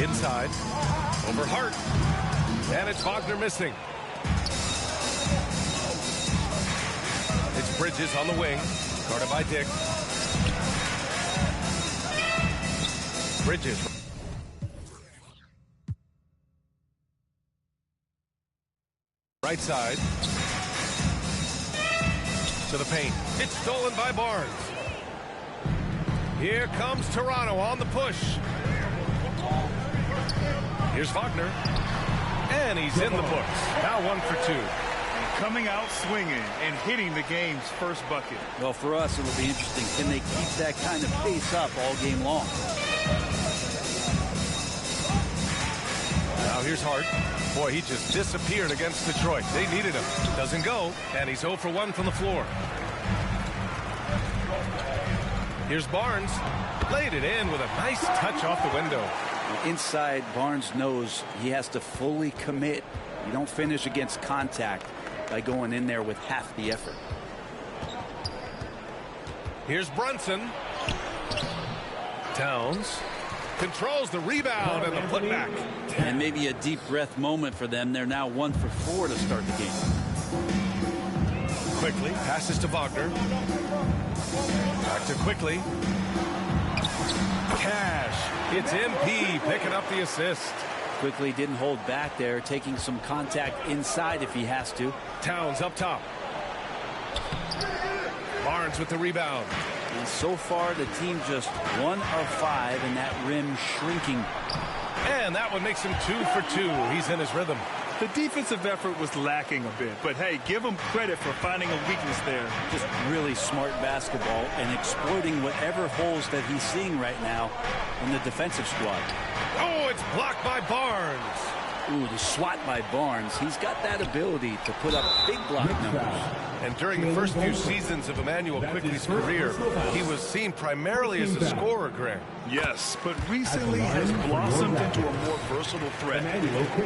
Speaker 14: Inside. Over Hart. And it's Wagner missing. It's Bridges on the wing. Guarded by Dick. Bridges. Right side. To the paint. It's stolen by Barnes. Here comes Toronto on the push. Here's Wagner. And he's in the books. Now 1 for 2.
Speaker 16: Coming out swinging and hitting the game's first bucket.
Speaker 6: Well, for us, it'll be interesting. Can they keep that kind of pace up all game long?
Speaker 14: Now here's Hart. Boy, he just disappeared against Detroit. They needed him. Doesn't go, and he's 0 for 1 from the floor. Here's Barnes. Laid it in with a nice touch off the window.
Speaker 6: Inside, Barnes knows he has to fully commit. You don't finish against contact by going in there with half the effort.
Speaker 14: Here's Brunson. Towns controls the rebound and the putback.
Speaker 6: And maybe a deep breath moment for them. They're now 1 for 4 to start the game.
Speaker 14: Quickly passes to Wagner. Back to Quickly. Cash. It's MP picking up the assist.
Speaker 6: Quickly didn't hold back there, taking some contact inside if he has to.
Speaker 14: Towns up top. Barnes with the rebound.
Speaker 6: And so far, the team just 1 of 5, and that rim shrinking.
Speaker 14: And that one makes him 2 for 2. He's in his rhythm.
Speaker 16: The defensive effort was lacking a bit, but hey, give him credit for finding a weakness there.
Speaker 6: Just really smart basketball and exploiting whatever holes that he's seeing right now in the defensive squad.
Speaker 14: Oh, it's blocked by Barnes.
Speaker 6: Ooh, the swat by Barnes. He's got that ability to put up big block numbers.
Speaker 14: And during the first few seasons of Emmanuel Quickley's career, he was seen primarily as a scorer, Grant.
Speaker 16: Yes, but recently has blossomed into a more versatile threat.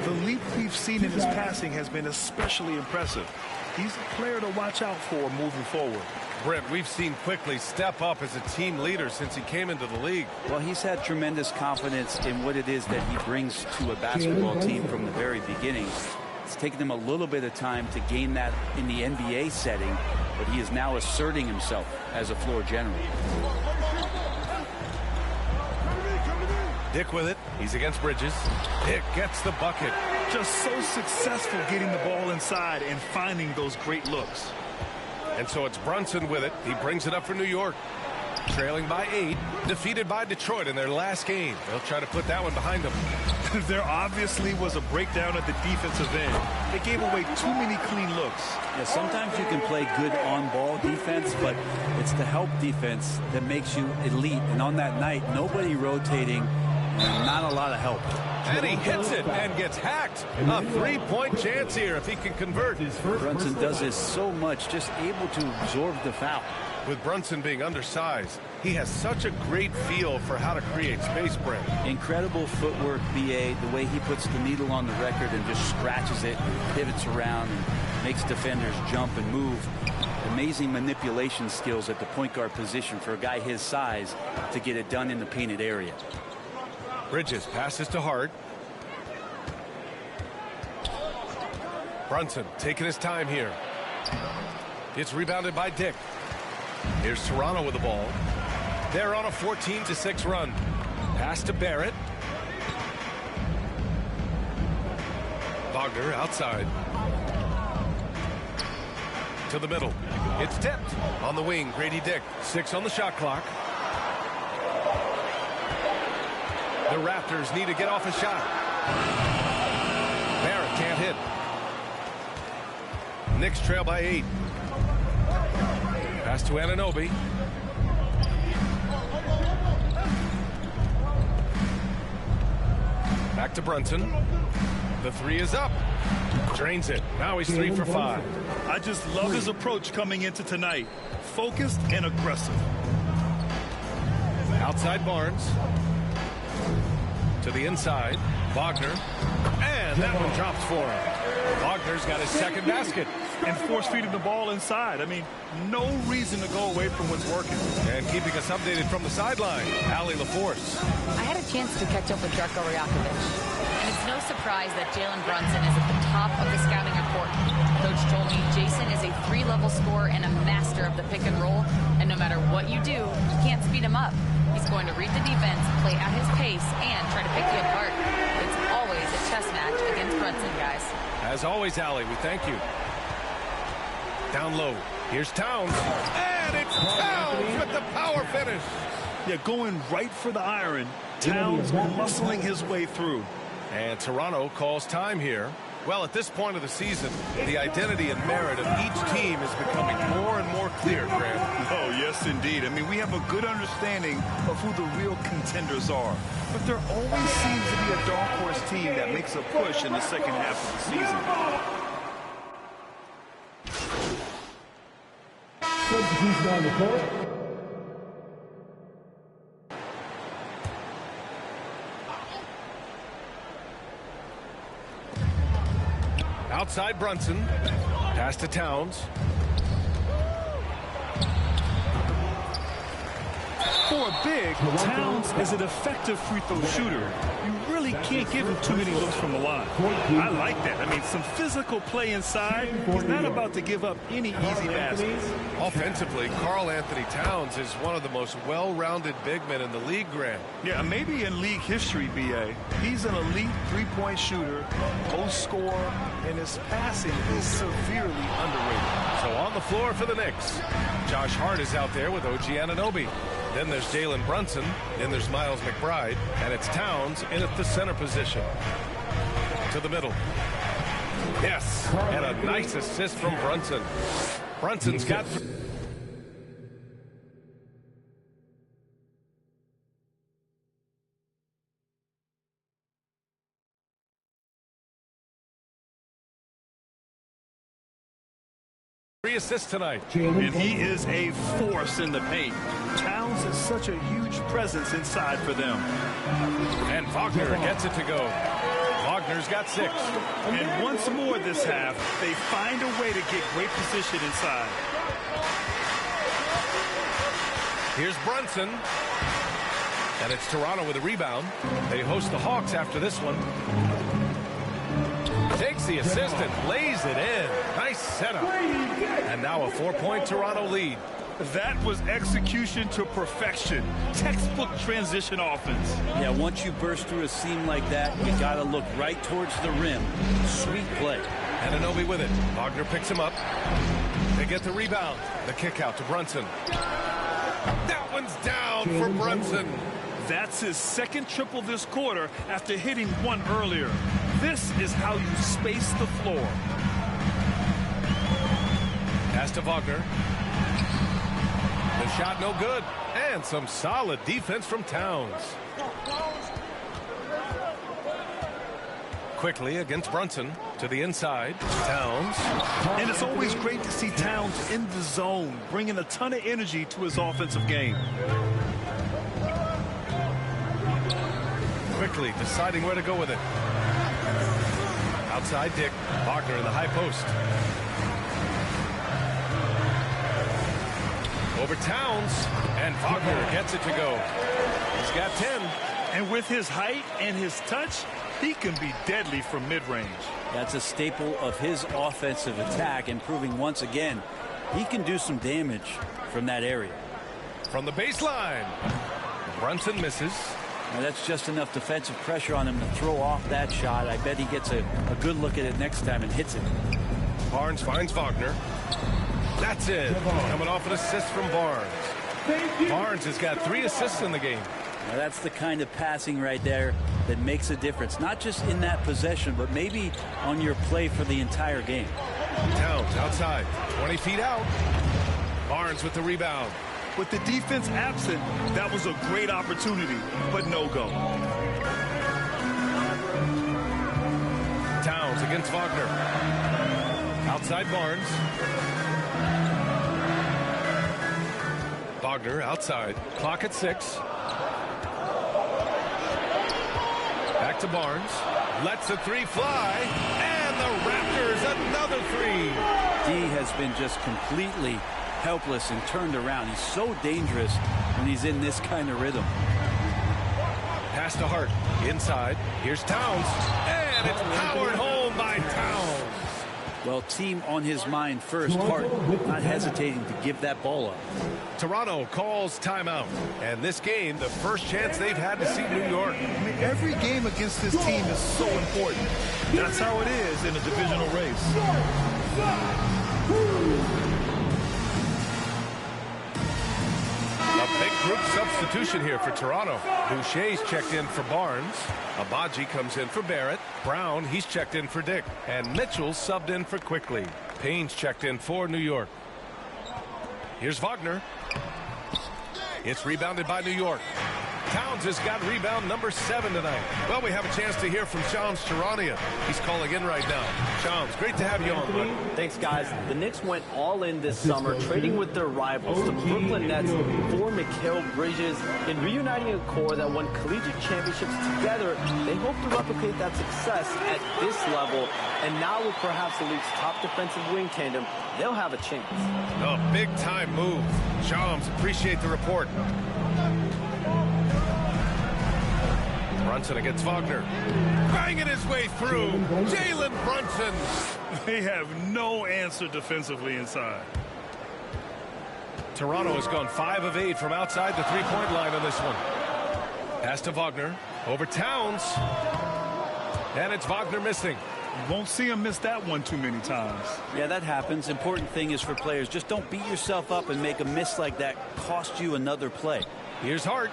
Speaker 16: The leap we've seen in his passing has been especially impressive. He's a player to watch out for moving forward.
Speaker 14: Brent, we've seen Quickley step up as a team leader since he came into the league.
Speaker 6: Well, he's had tremendous confidence in what it is that he brings to a basketball team from the very beginning. It's taken him a little bit of time to gain that in the NBA setting, but he is now asserting himself as a floor general.
Speaker 14: Dick with it. He's against Bridges. Dick gets the bucket.
Speaker 16: Just so successful getting the ball inside and finding those great looks.
Speaker 14: And so it's Brunson with it. He brings it up for New York. Trailing by 8, defeated by Detroit in their last game. They'll try to put that one behind them.
Speaker 16: There obviously was a breakdown at the defensive end. They gave away too many clean looks.
Speaker 6: Yeah, sometimes you can play good on-ball defense, but it's the help defense that makes you elite. And on that night, nobody rotating, and not a lot of help.
Speaker 14: And he hits it and gets hacked. A 3-point chance here if he can convert.
Speaker 6: Brunson does this so much, just able to absorb the foul.
Speaker 14: With Brunson being undersized, he has such a great feel for how to create space, Brent.
Speaker 6: Incredible footwork, BA, the way he puts the needle on the record and just scratches it, pivots around, and makes defenders jump and move. Amazing manipulation skills at the point guard position for a guy his size to get it done in the painted area.
Speaker 14: Bridges passes to Hart. Brunson taking his time here. It's rebounded by Dick. Here's Toronto with the ball. They're on a 14-6 run. Pass to Barrett. Wagner outside. To the middle. It's tipped. On the wing, Grady Dick. 6 on the shot clock. The Raptors need to get off a shot. Barrett can't hit. Knicks trail by 8. Pass to Anunoby. Back to Brunson. The 3 is up. Drains it. Now he's 3 for 5.
Speaker 16: I just love his approach coming into tonight. Focused and aggressive.
Speaker 14: Outside Barnes. To the inside. Wagner. And that one drops for him. Wagner's got his second basket.
Speaker 16: And force feeding the ball inside. I mean, no reason to go away from what's working.
Speaker 14: And keeping us updated from the sideline, Allie LaForce.
Speaker 17: I had a chance to catch up with Darko Rajakovic, and it's no surprise that Jalen Brunson is at the top of the scouting report. Coach told me Jason is a 3-level scorer and a master of the pick and roll, and no matter what you do, you can't speed him up. He's going to read the defense, play at his pace, and try to pick you apart. It's always a chess match against Brunson, guys.
Speaker 14: As always, Allie, we thank you. Down low. Here's Towns. And it's Towns with the power finish.
Speaker 16: Yeah, going right for the iron. Towns muscling his way through.
Speaker 14: And Toronto calls time here. Well, at this point of the season, the identity and merit of each team is becoming more and more clear, Grant.
Speaker 16: Oh, yes, indeed. I mean, we have a good understanding of who the real contenders are. But there always seems to be a dark horse team that makes a push in the second half of the season.
Speaker 8: Substitution on the court.
Speaker 14: Outside Brunson. Pass to Towns.
Speaker 16: For a big, Towns is an effective free throw shooter. You really can't give him too many looks from the line. I like that. I mean, some physical play inside. He's not about to give up any easy baskets.
Speaker 14: Offensively, Karl Anthony Towns is one of the most well-rounded big men in the league, Grant.
Speaker 16: Yeah, maybe in league history, B.A. He's an elite three-point shooter, post scorer, and his passing is severely underrated.
Speaker 14: So on the floor for the Knicks, Josh Hart is out there with OG Anunoby. Then there's Jalen Brunson. Then there's Miles McBride. And it's Towns in at the center position. To the middle. Yes. And a nice assist from Brunson. Brunson's got... three assists tonight.
Speaker 16: And he is a force in the paint. Towns is such a huge presence inside for them.
Speaker 14: And Wagner gets it to go. Wagner's got 6.
Speaker 16: And once more this half, they find a way to get great position inside.
Speaker 14: Here's Brunson. And it's Toronto with a rebound. They host the Hawks after this one. Takes the assist and lays it in. Nice setup. And now a 4-point Toronto lead.
Speaker 16: That was execution to perfection. Textbook transition offense.
Speaker 6: Yeah, once you burst through a seam like that, you got to look right towards the rim. Sweet play.
Speaker 14: Anunoby with it. Wagner picks him up. They get the rebound. The kick out to Brunson. That one's down for Brunson.
Speaker 16: That's his second triple this quarter after hitting one earlier. This is how you space the floor.
Speaker 14: Pass to Wagner. The shot no good. And some solid defense from Towns. Quickly against Brunson to the inside. Towns.
Speaker 16: And it's always great to see Towns in the zone, bringing a ton of energy to his offensive game.
Speaker 14: Quickly deciding where to go with it. Outside Dick. Wagner in the high post. Over Towns. And Wagner gets it to go. He's got 10.
Speaker 16: And with his height and his touch, he can be deadly from mid-range.
Speaker 6: That's a staple of his offensive attack, and proving once again he can do some damage from that area.
Speaker 14: From the baseline. Brunson misses.
Speaker 6: Now that's just enough defensive pressure on him to throw off that shot. I bet he gets a good look at it next time and hits it.
Speaker 14: Barnes finds Wagner. That's it. Coming off an assist from Barnes. Barnes has got 3 assists in the game.
Speaker 6: Now that's the kind of passing right there that makes a difference. Not just in that possession, but maybe on your play for the entire game.
Speaker 14: Towns outside. 20 feet out. Barnes with the rebound.
Speaker 16: With the defense absent, that was a great opportunity, but no go.
Speaker 14: Towns against Wagner. Outside Barnes. Wagner outside. Clock at 6. Back to Barnes. Lets a 3 fly. And the Raptors another 3.
Speaker 6: D has been just completely helpless and turned around. He's so dangerous when he's in this kind of rhythm.
Speaker 14: Pass to Hart. Inside. Here's Towns. And it's powered home by Towns.
Speaker 6: Well, team on his mind first. Hart not hesitating to give that ball up.
Speaker 14: Toronto calls timeout. And this game, the first chance they've had to see New York.
Speaker 16: I mean, every game against this team is so important. That's how it is in a divisional race.
Speaker 14: A big group substitution here for Toronto. Boucher's checked in for Barnes. Abaji comes in for Barrett. Brown, he's checked in for Dick. And Mitchell's subbed in for Quickly. Payne's checked in for New York. Here's Wagner. It's rebounded by New York. Towns has got rebound number 7 tonight. Well, we have a chance to hear from Shams Charania. He's calling in right now. Shams, great to have you on, bud.
Speaker 19: Thanks, guys. The Knicks went all in this summer, trading with their rivals, the Brooklyn Nets, for Mikal Bridges. In reuniting a core that won collegiate championships together, they hope to replicate that success at this level. And now with perhaps the league's top defensive wing tandem, they'll have a chance.
Speaker 14: A big-time move. Shams, appreciate the report. Brunson against Wagner. Banging his way through. Jalen Brunson.
Speaker 16: They have no answer defensively inside.
Speaker 14: Toronto has gone 5 of 8 from outside the three-point line on this one. Pass to Wagner. Over Towns. And it's Wagner missing.
Speaker 16: You won't see him miss that one too many times.
Speaker 6: Yeah, that happens. Important thing is for players, just don't beat yourself up and make a miss like that cost you another play.
Speaker 14: Here's Hart.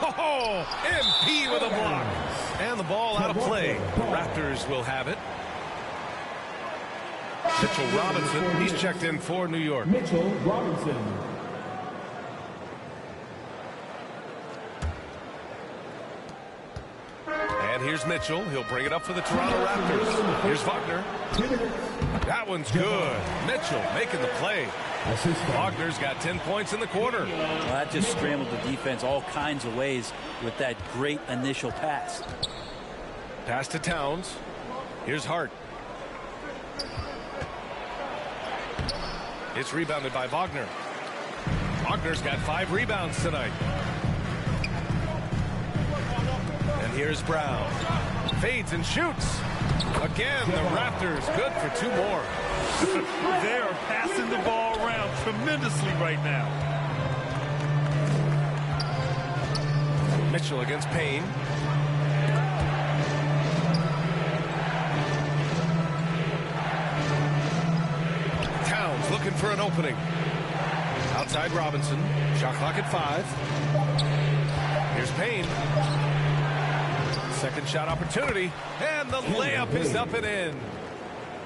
Speaker 14: Oh, MP with a block. And the ball out of play. The Raptors will have it. Mitchell Robinson, he's checked in for New York.
Speaker 8: Mitchell Robinson.
Speaker 14: And here's Mitchell. He'll bring it up for the Toronto Raptors. Here's Wagner. That one's good. Mitchell making the play. Wagner's got 10 points in the quarter.
Speaker 6: Well, that just scrambled the defense all kinds of ways with that great initial pass.
Speaker 14: Pass to Towns. Here's Hart. It's rebounded by Wagner. Wagner's got 5 rebounds tonight. And here's Brown. Fades and shoots. Again, the Raptors good for 2 more.
Speaker 16: They are passing the ball around tremendously right now.
Speaker 14: Mitchell against Payne. Towns looking for an opening. Outside Robinson. Shot clock at 5. Here's Payne. Second shot opportunity. And the layup is up and in.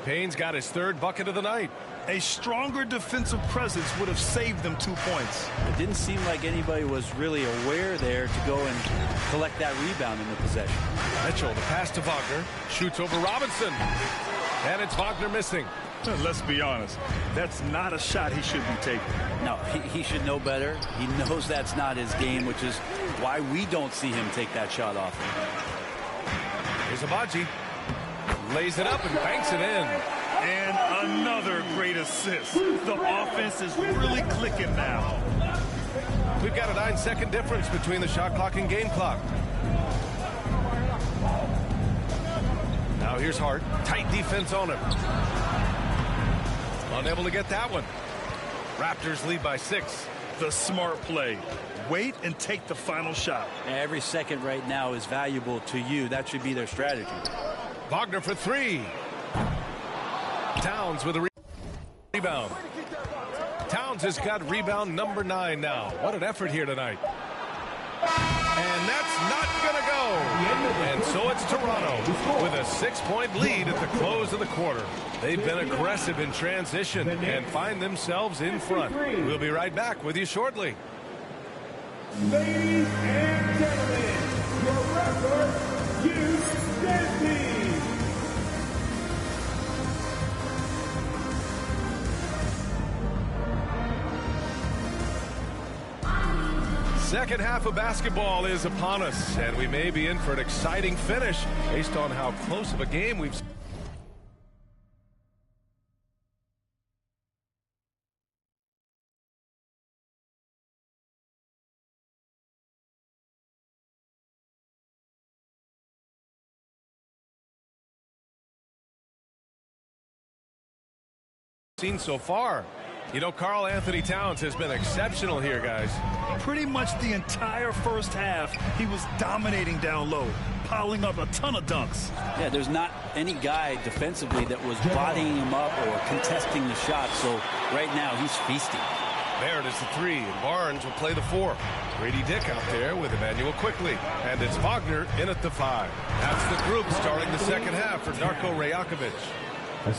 Speaker 14: Payne's got his 3rd bucket of the night.
Speaker 16: A stronger defensive presence would have saved them 2 points.
Speaker 6: It didn't seem like anybody was really aware there to go and collect that rebound in the possession.
Speaker 14: Mitchell, the pass to Wagner. Shoots over Robinson. And it's Wagner missing.
Speaker 16: Let's be honest. That's not a shot he should be taking.
Speaker 6: No, he should know better. He knows that's not his game, which is why we don't see him take that shot off.
Speaker 14: Here's Abaji. Lays it up and banks it in.
Speaker 16: And another great assist. The offense is really clicking now.
Speaker 14: We've got a 9-second difference between the shot clock and game clock. Now here's Hart. Tight defense on him. Unable to get that one. Raptors lead by 6.
Speaker 16: The smart play. Wait and take the final shot.
Speaker 6: Every second right now is valuable to you. That should be their strategy.
Speaker 14: Wagner for 3. Towns with a rebound. Towns has got rebound number 9 now. What an effort here tonight. And that's not going to go. And so it's Toronto with a 6-point lead at the close of the quarter. They've been aggressive in transition and find themselves in front. We'll be right back with you shortly.
Speaker 8: Ladies and gentlemen, your record, you standing.
Speaker 14: Second half of basketball is upon us, and we may be in for an exciting finish based on how close of a game we've seen so far. You know, Karl Anthony Towns has been exceptional here, guys.
Speaker 16: Pretty much the entire first half, he was dominating down low, piling up a ton of dunks.
Speaker 6: Yeah, there's not any guy defensively that was bodying him up or contesting the shot, so right now he's feasting.
Speaker 14: Barrett is the 3, and Barnes will play the 4. Grady Dick out there with Emmanuel Quickly, and it's Wagner in at the 5. That's the group starting the second half for Darko Rajakovic.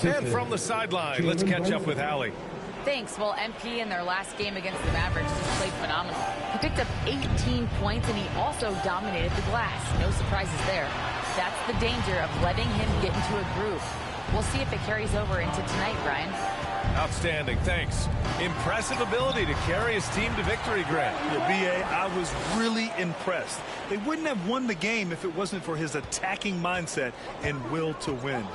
Speaker 14: And from the sideline, let's catch up with Allie.
Speaker 17: Thanks. Well, MP in their last game against the Mavericks just played phenomenal. He picked up 18 points, and he also dominated the glass. No surprises there. That's the danger of letting him get into a groove. We'll see if it carries over into tonight, Brian.
Speaker 14: Outstanding, thanks. Impressive ability to carry his team to victory, Grant.
Speaker 16: Yeah, B.A., I was really impressed. They wouldn't have won the game if it wasn't for his attacking mindset and will to win.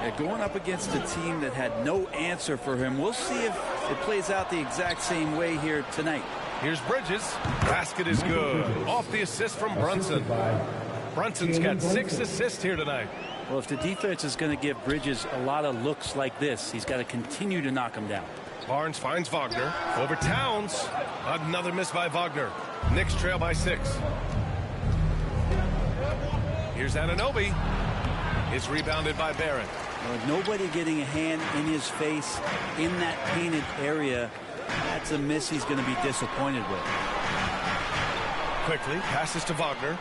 Speaker 6: Yeah, going up against a team that had no answer for him. We'll see if it plays out the exact same way here tonight.
Speaker 14: Here's Bridges. Basket is good. Off the assist from Brunson. Brunson's got 6 assists here tonight.
Speaker 6: Well, if the defense is going to give Bridges a lot of looks like this, he's got to continue to knock him down.
Speaker 14: Barnes finds Wagner. Over Towns. Another miss by Wagner. Knicks trail by 6. Here's Anunoby. It's rebounded by Barrett.
Speaker 6: Well, nobody getting a hand in his face in that painted area. That's a miss he's going to be disappointed with.
Speaker 14: Quickly passes to Wagner.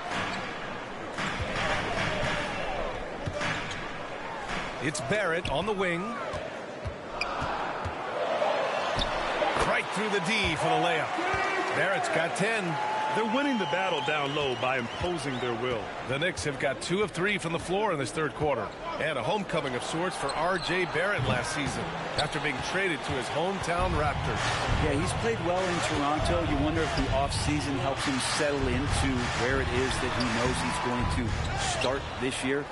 Speaker 14: It's Barrett on the wing. Right through the D for the layup. Barrett's got 10.
Speaker 16: They're winning the battle down low by imposing their will.
Speaker 14: The Knicks have got 2 of 3 from the floor in this third quarter. And a homecoming of sorts for R.J. Barrett last season after being traded to his hometown Raptors.
Speaker 6: Yeah, he's played well in Toronto. You wonder if the offseason helps him settle into where it is that he knows he's going to start this year.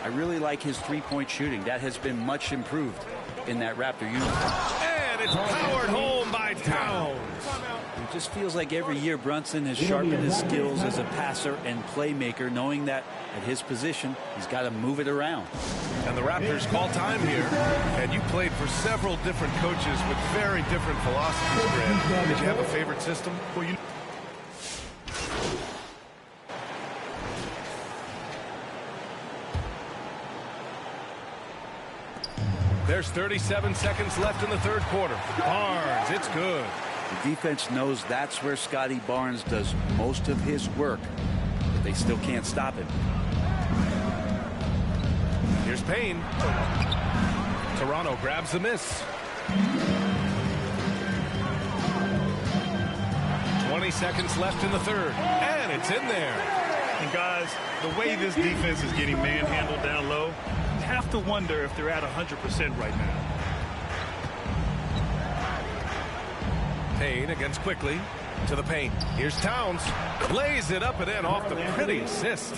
Speaker 6: I really like his three-point shooting. That has been much improved in that Raptor uniform.
Speaker 14: And it's powered home by Towns.
Speaker 6: It just feels like every year Brunson has sharpened his skills as a passer and playmaker, knowing that at his position, he's got to move it around.
Speaker 14: And the Raptors call time here. And you played for several different coaches with very different philosophies, Grant. Did you have a favorite system?
Speaker 16: Well,
Speaker 14: There's 37 seconds left in the third quarter. Barnes, it's good.
Speaker 6: The defense knows that's where Scotty Barnes does most of his work, but they still can't stop him.
Speaker 14: Here's Payne. Toronto grabs the miss. 20 seconds left in the third, and it's in there.
Speaker 16: And guys, the way this defense is getting manhandled down low, you have to wonder if they're at 100% right now.
Speaker 14: Payne against Quickly to the paint. Here's Towns. Lays it up and in off the pretty assist.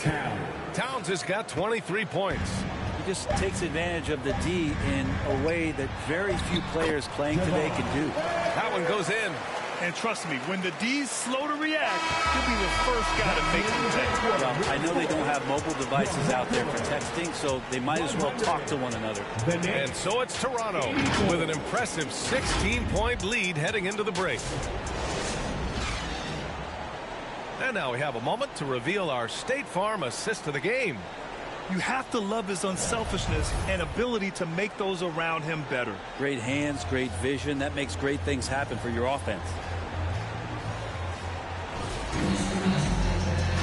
Speaker 14: Towns has got 23 points.
Speaker 6: He just takes advantage of the D in a way that very few players playing today can do.
Speaker 14: That one goes in.
Speaker 16: And trust me, when the D's slow to react, he'll be the first guy to make the text.
Speaker 6: Well, I know they don't have mobile devices out there for texting, so they might as well talk to one another.
Speaker 14: And so it's Toronto with an impressive 16-point lead heading into the break. And now we have a moment to reveal our State Farm assist of the game.
Speaker 16: You have to love his unselfishness and ability to make those around him better.
Speaker 6: Great hands, great vision. That makes great things happen for your offense.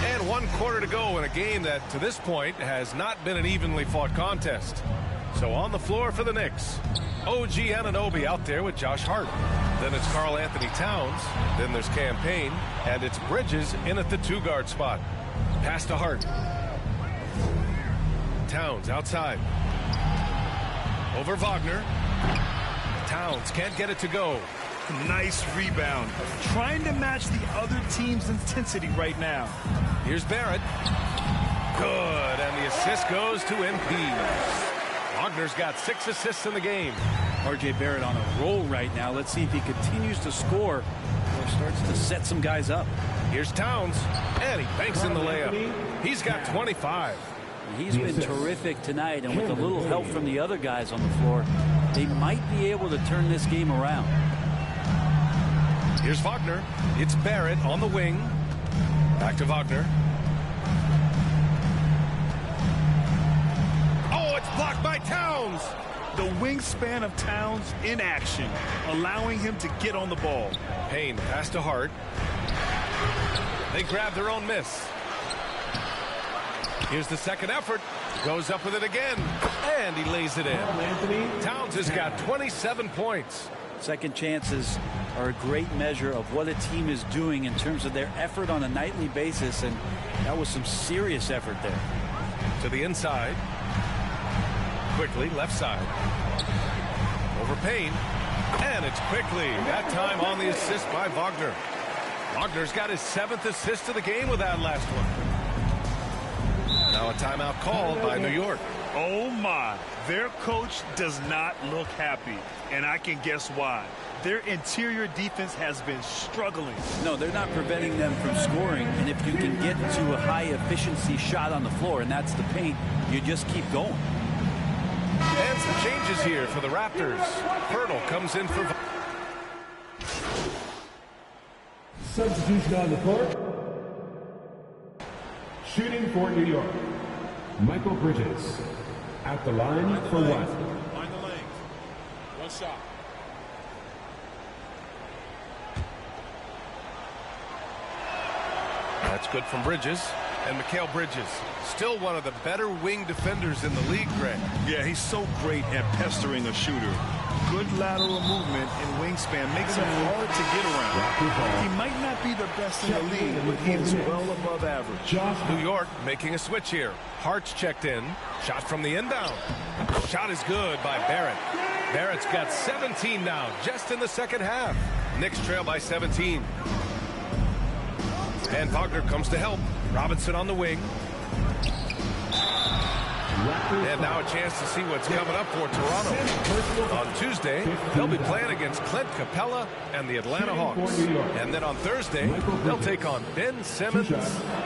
Speaker 14: And 1 quarter to go in a game that, to this point, has not been an evenly fought contest. So on the floor for the Knicks, OG Anunoby out there with Josh Hart. Then it's Karl Anthony Towns. Then there's Cam Payne. And it's Bridges in at the 2-guard spot. Pass to Hart. Towns outside. Over Wagner. Towns can't get it to go.
Speaker 16: Nice rebound. Trying to match the other team's intensity right now.
Speaker 14: Here's Barrett. Good. And the assist goes to MP. Wagner's got 6 assists in the game.
Speaker 6: R.J. Barrett on a roll right now. Let's see if he continues to score or starts to set some guys up.
Speaker 14: Here's Towns. And he banks in the layup. He's got 25.
Speaker 6: He's been terrific tonight, and with a little help from the other guys on the floor, they might be able to turn this game around.
Speaker 14: Here's Wagner. It's Barrett on the wing. Back to Wagner. Oh, it's blocked by Towns.
Speaker 16: The wingspan of Towns in action, allowing him to get on the ball.
Speaker 14: Payne pass to Hart. They grab their own miss. Here's the second effort. Goes up with it again. And he lays it in. Towns has got 27 points.
Speaker 6: Second chances are a great measure of what a team is doing in terms of their effort on a nightly basis, and that was some serious effort there.
Speaker 14: To the inside. Quickly, left side. Over Payne. And it's Quickly. That time on the assist by Wagner. Wagner's got his 7th assist of the game with that last one. Now a timeout called by New York.
Speaker 16: Oh, my. Their coach does not look happy, and I can guess why. Their interior defense has been struggling.
Speaker 6: No, they're not preventing them from scoring, and if you can get to a high-efficiency shot on the floor, and that's the paint, you just keep going.
Speaker 14: And some changes here for the Raptors. Pirtle comes in for...
Speaker 8: Substitution on the court. Shooting for New York, Michael Bridges. At the line for one.
Speaker 7: Line the lane. One shot.
Speaker 14: That's good from Bridges. And Mikal Bridges, still one of the better wing defenders in the league, Greg.
Speaker 16: Yeah, he's so great at pestering a shooter. Good lateral movement and wingspan makes him hard to get around. He might not be the best in the league, but he is well above average.
Speaker 14: New York making a switch here. Hart's checked in. Shot from the inbound. Shot is good by Barrett. Barrett's got 17 now, just in the second half. Knicks trail by 17. And Wagner comes to help. Robinson on the wing. And now a chance to see what's coming up for Toronto. On Tuesday, they'll be playing against Clint Capella and the Atlanta Hawks. And then on Thursday, they'll take on Ben Simmons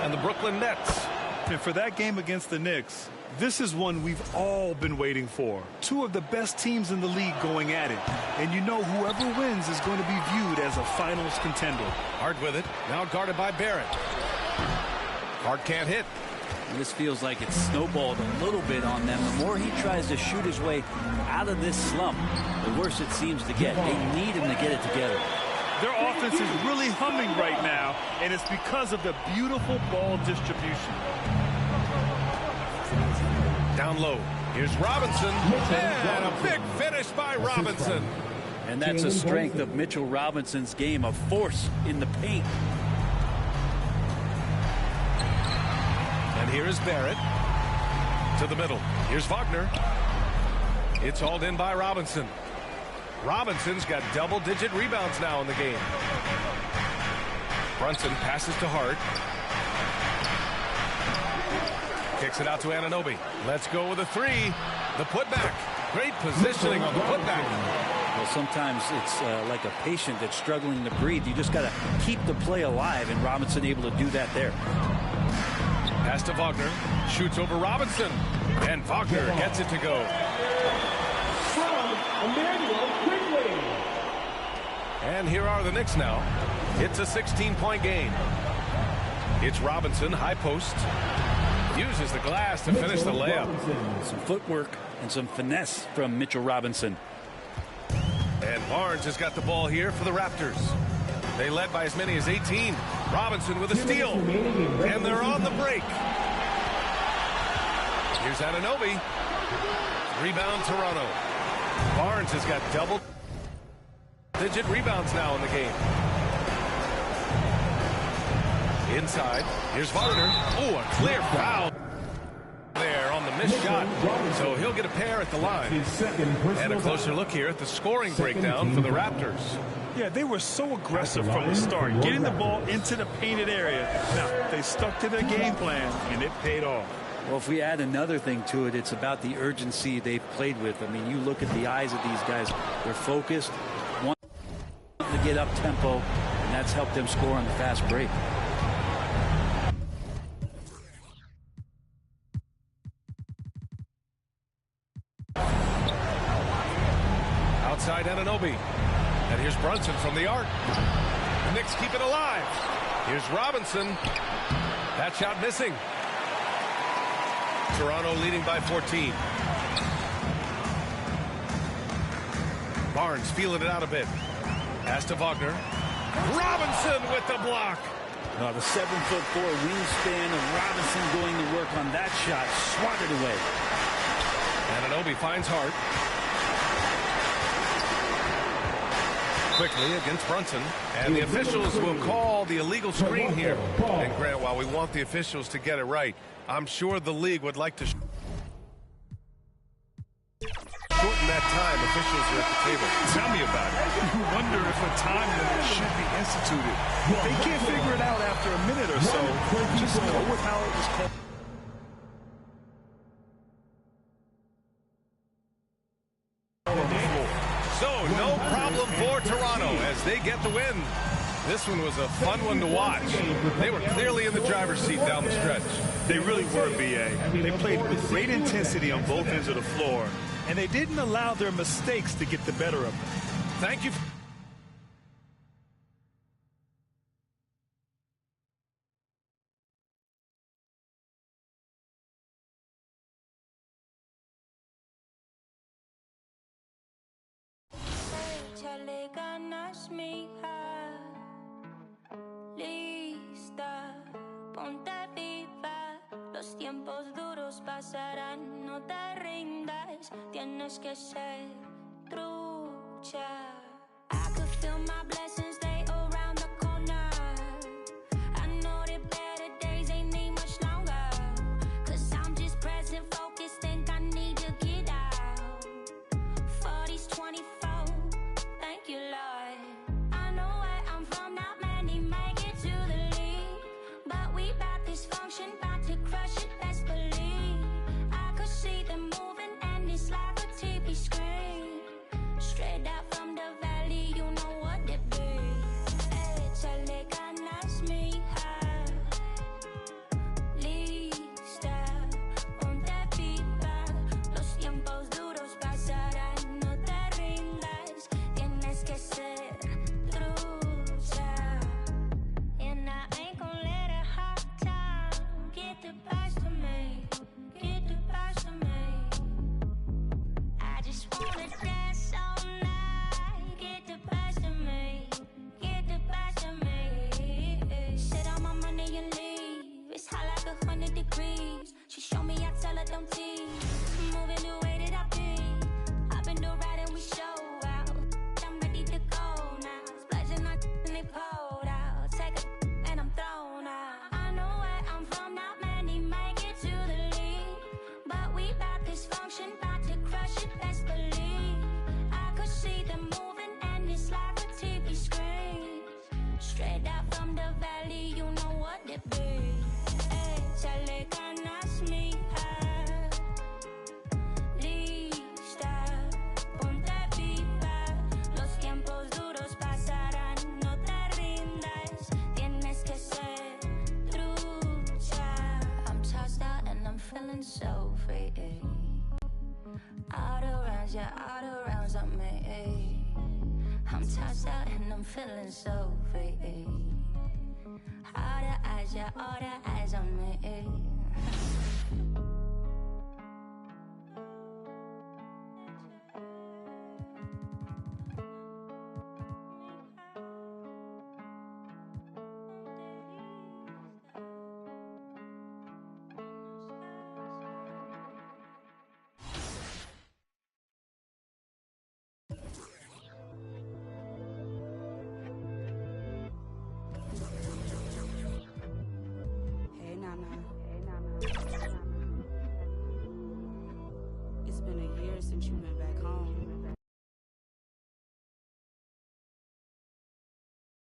Speaker 14: and the Brooklyn Nets.
Speaker 16: And for that game against the Knicks, this is one we've all been waiting for. Two of the best teams in the league going at it. And you know whoever wins is going to be viewed as a finals contender.
Speaker 14: Hart with it. Now guarded by Barrett. Hart can't hit.
Speaker 6: And this feels like it's snowballed a little bit on them. The more he tries to shoot his way out of this slump, the worse it seems to get. They need him to get it together.
Speaker 16: Their offense is really humming right now, and it's because of the beautiful ball distribution.
Speaker 14: Down low. Here's Robinson. And a big finish by Robinson.
Speaker 6: And that's a strength of Mitchell Robinson's game, a force in the paint.
Speaker 14: And here is Barrett to the middle. Here's Wagner. It's hauled in by Robinson. Robinson's got double-digit rebounds now in the game. Brunson passes to Hart. Kicks it out to Anunoby. Let's go with a three. The putback. Great positioning on the putback.
Speaker 6: Well, sometimes it's like a patient that's struggling to breathe. You just got to keep the play alive, and Robinson able to do that there.
Speaker 14: Pass to Wagner. Shoots over Robinson. And Wagner gets it to go. And here are the Knicks now. It's a 16-point game. It's Robinson, high post. Uses the glass to finish the layup.
Speaker 6: Some footwork and some finesse from Mitchell Robinson.
Speaker 14: And Barnes has got the ball here for the Raptors. They led by as many as 18. Robinson with a steal. And they're on the break. Here's Anunoby. Rebound Toronto. Barnes has got double-digit rebounds now in the game. Inside. Here's Wagner. Oh, a clear foul there on the missed shot. So he'll get a pair at the line. And a closer look here at the scoring breakdown for the Raptors.
Speaker 16: Yeah, they were so aggressive from the start, getting the ball into the painted area. Now, they stuck to their game plan, and it paid off.
Speaker 6: Well, if we add another thing to it, it's about the urgency they've played with. I mean, you look at the eyes of these guys. They're focused, want to get up tempo, and that's helped them score on the fast break.
Speaker 14: Outside Anunoby. And here's Brunson from the arc. The Knicks keep it alive. Here's Robinson. That shot missing. Toronto leading by 14. Barnes feeling it out a bit. Pass to Wagner. Robinson with the block.
Speaker 6: The 7'4" wingspan of Robinson going to work on that shot. Swatted away.
Speaker 14: Anunoby finds Hart. quickly against Brunson. And the officials will call the illegal screen here. And Grant, while we want the officials to get it right, I'm sure the league would like to shorten that time. Officials are at the table.
Speaker 16: Tell me about it. You wonder if a time limit should be instituted. If they can't figure it out after a minute or so, just go with how it was called.
Speaker 14: So, no problem for Toronto as they get the win. This one was a fun one to watch. They were clearly in the driver's seat down the stretch.
Speaker 16: They really were, B.A. They played with great intensity on both ends of the floor, and they didn't allow their mistakes to get the better of them.
Speaker 14: Thank you.
Speaker 10: Échale ganas, mija. Lista, ponte viva. Los tiempos duros pasarán, no te rindas. Tienes que ser trucha. I could feel my blessings, they around the corner. I know that better days ain't need much longer. 'Cause I'm just present, focused, think I need to get out. 40s, 24, thank you, Lord. I know where I'm from, not many make it to the league. But we bout this function, bout to crush it, best believe. I could see them moving and it's like a TV screen. Straight out from the valley, you know what it be. Échale ganas, mija. Lista, ponte viva. Los tiempos duros pasarán, no te rindas. Tienes que ser trucha. And I ain't gon' let a hard time get the best of me, get the best of me. I just wanna dance all night, get the best of me, get the best of me. Sit on my money and leave, it's hot like 100 degrees. She show me, I tell her don't tease. Moving the way that I be, I've been the ride and we show out. I'm ready to go now, splashing on and they pulled out. Take a and I'm thrown out. I know where I'm from, not many make it to the league. But we bout this function, bout to crush it, best believe. I could see them moving and it's like a TV screen. Straight out from the valley, you know what it be. Échale ganas, mija. Lista, ponte viva. Los tiempos duros pasarán, no te rindas. Tienes que ser trucha. I'm tossed out and I'm feeling so free. Out of rounds, yeah, out of rounds on me. I'm tossed out and I'm feeling so free. All the eyes, yeah, all the eyes on me.
Speaker 20: Hey, Nana. It's been a year since you've been back home.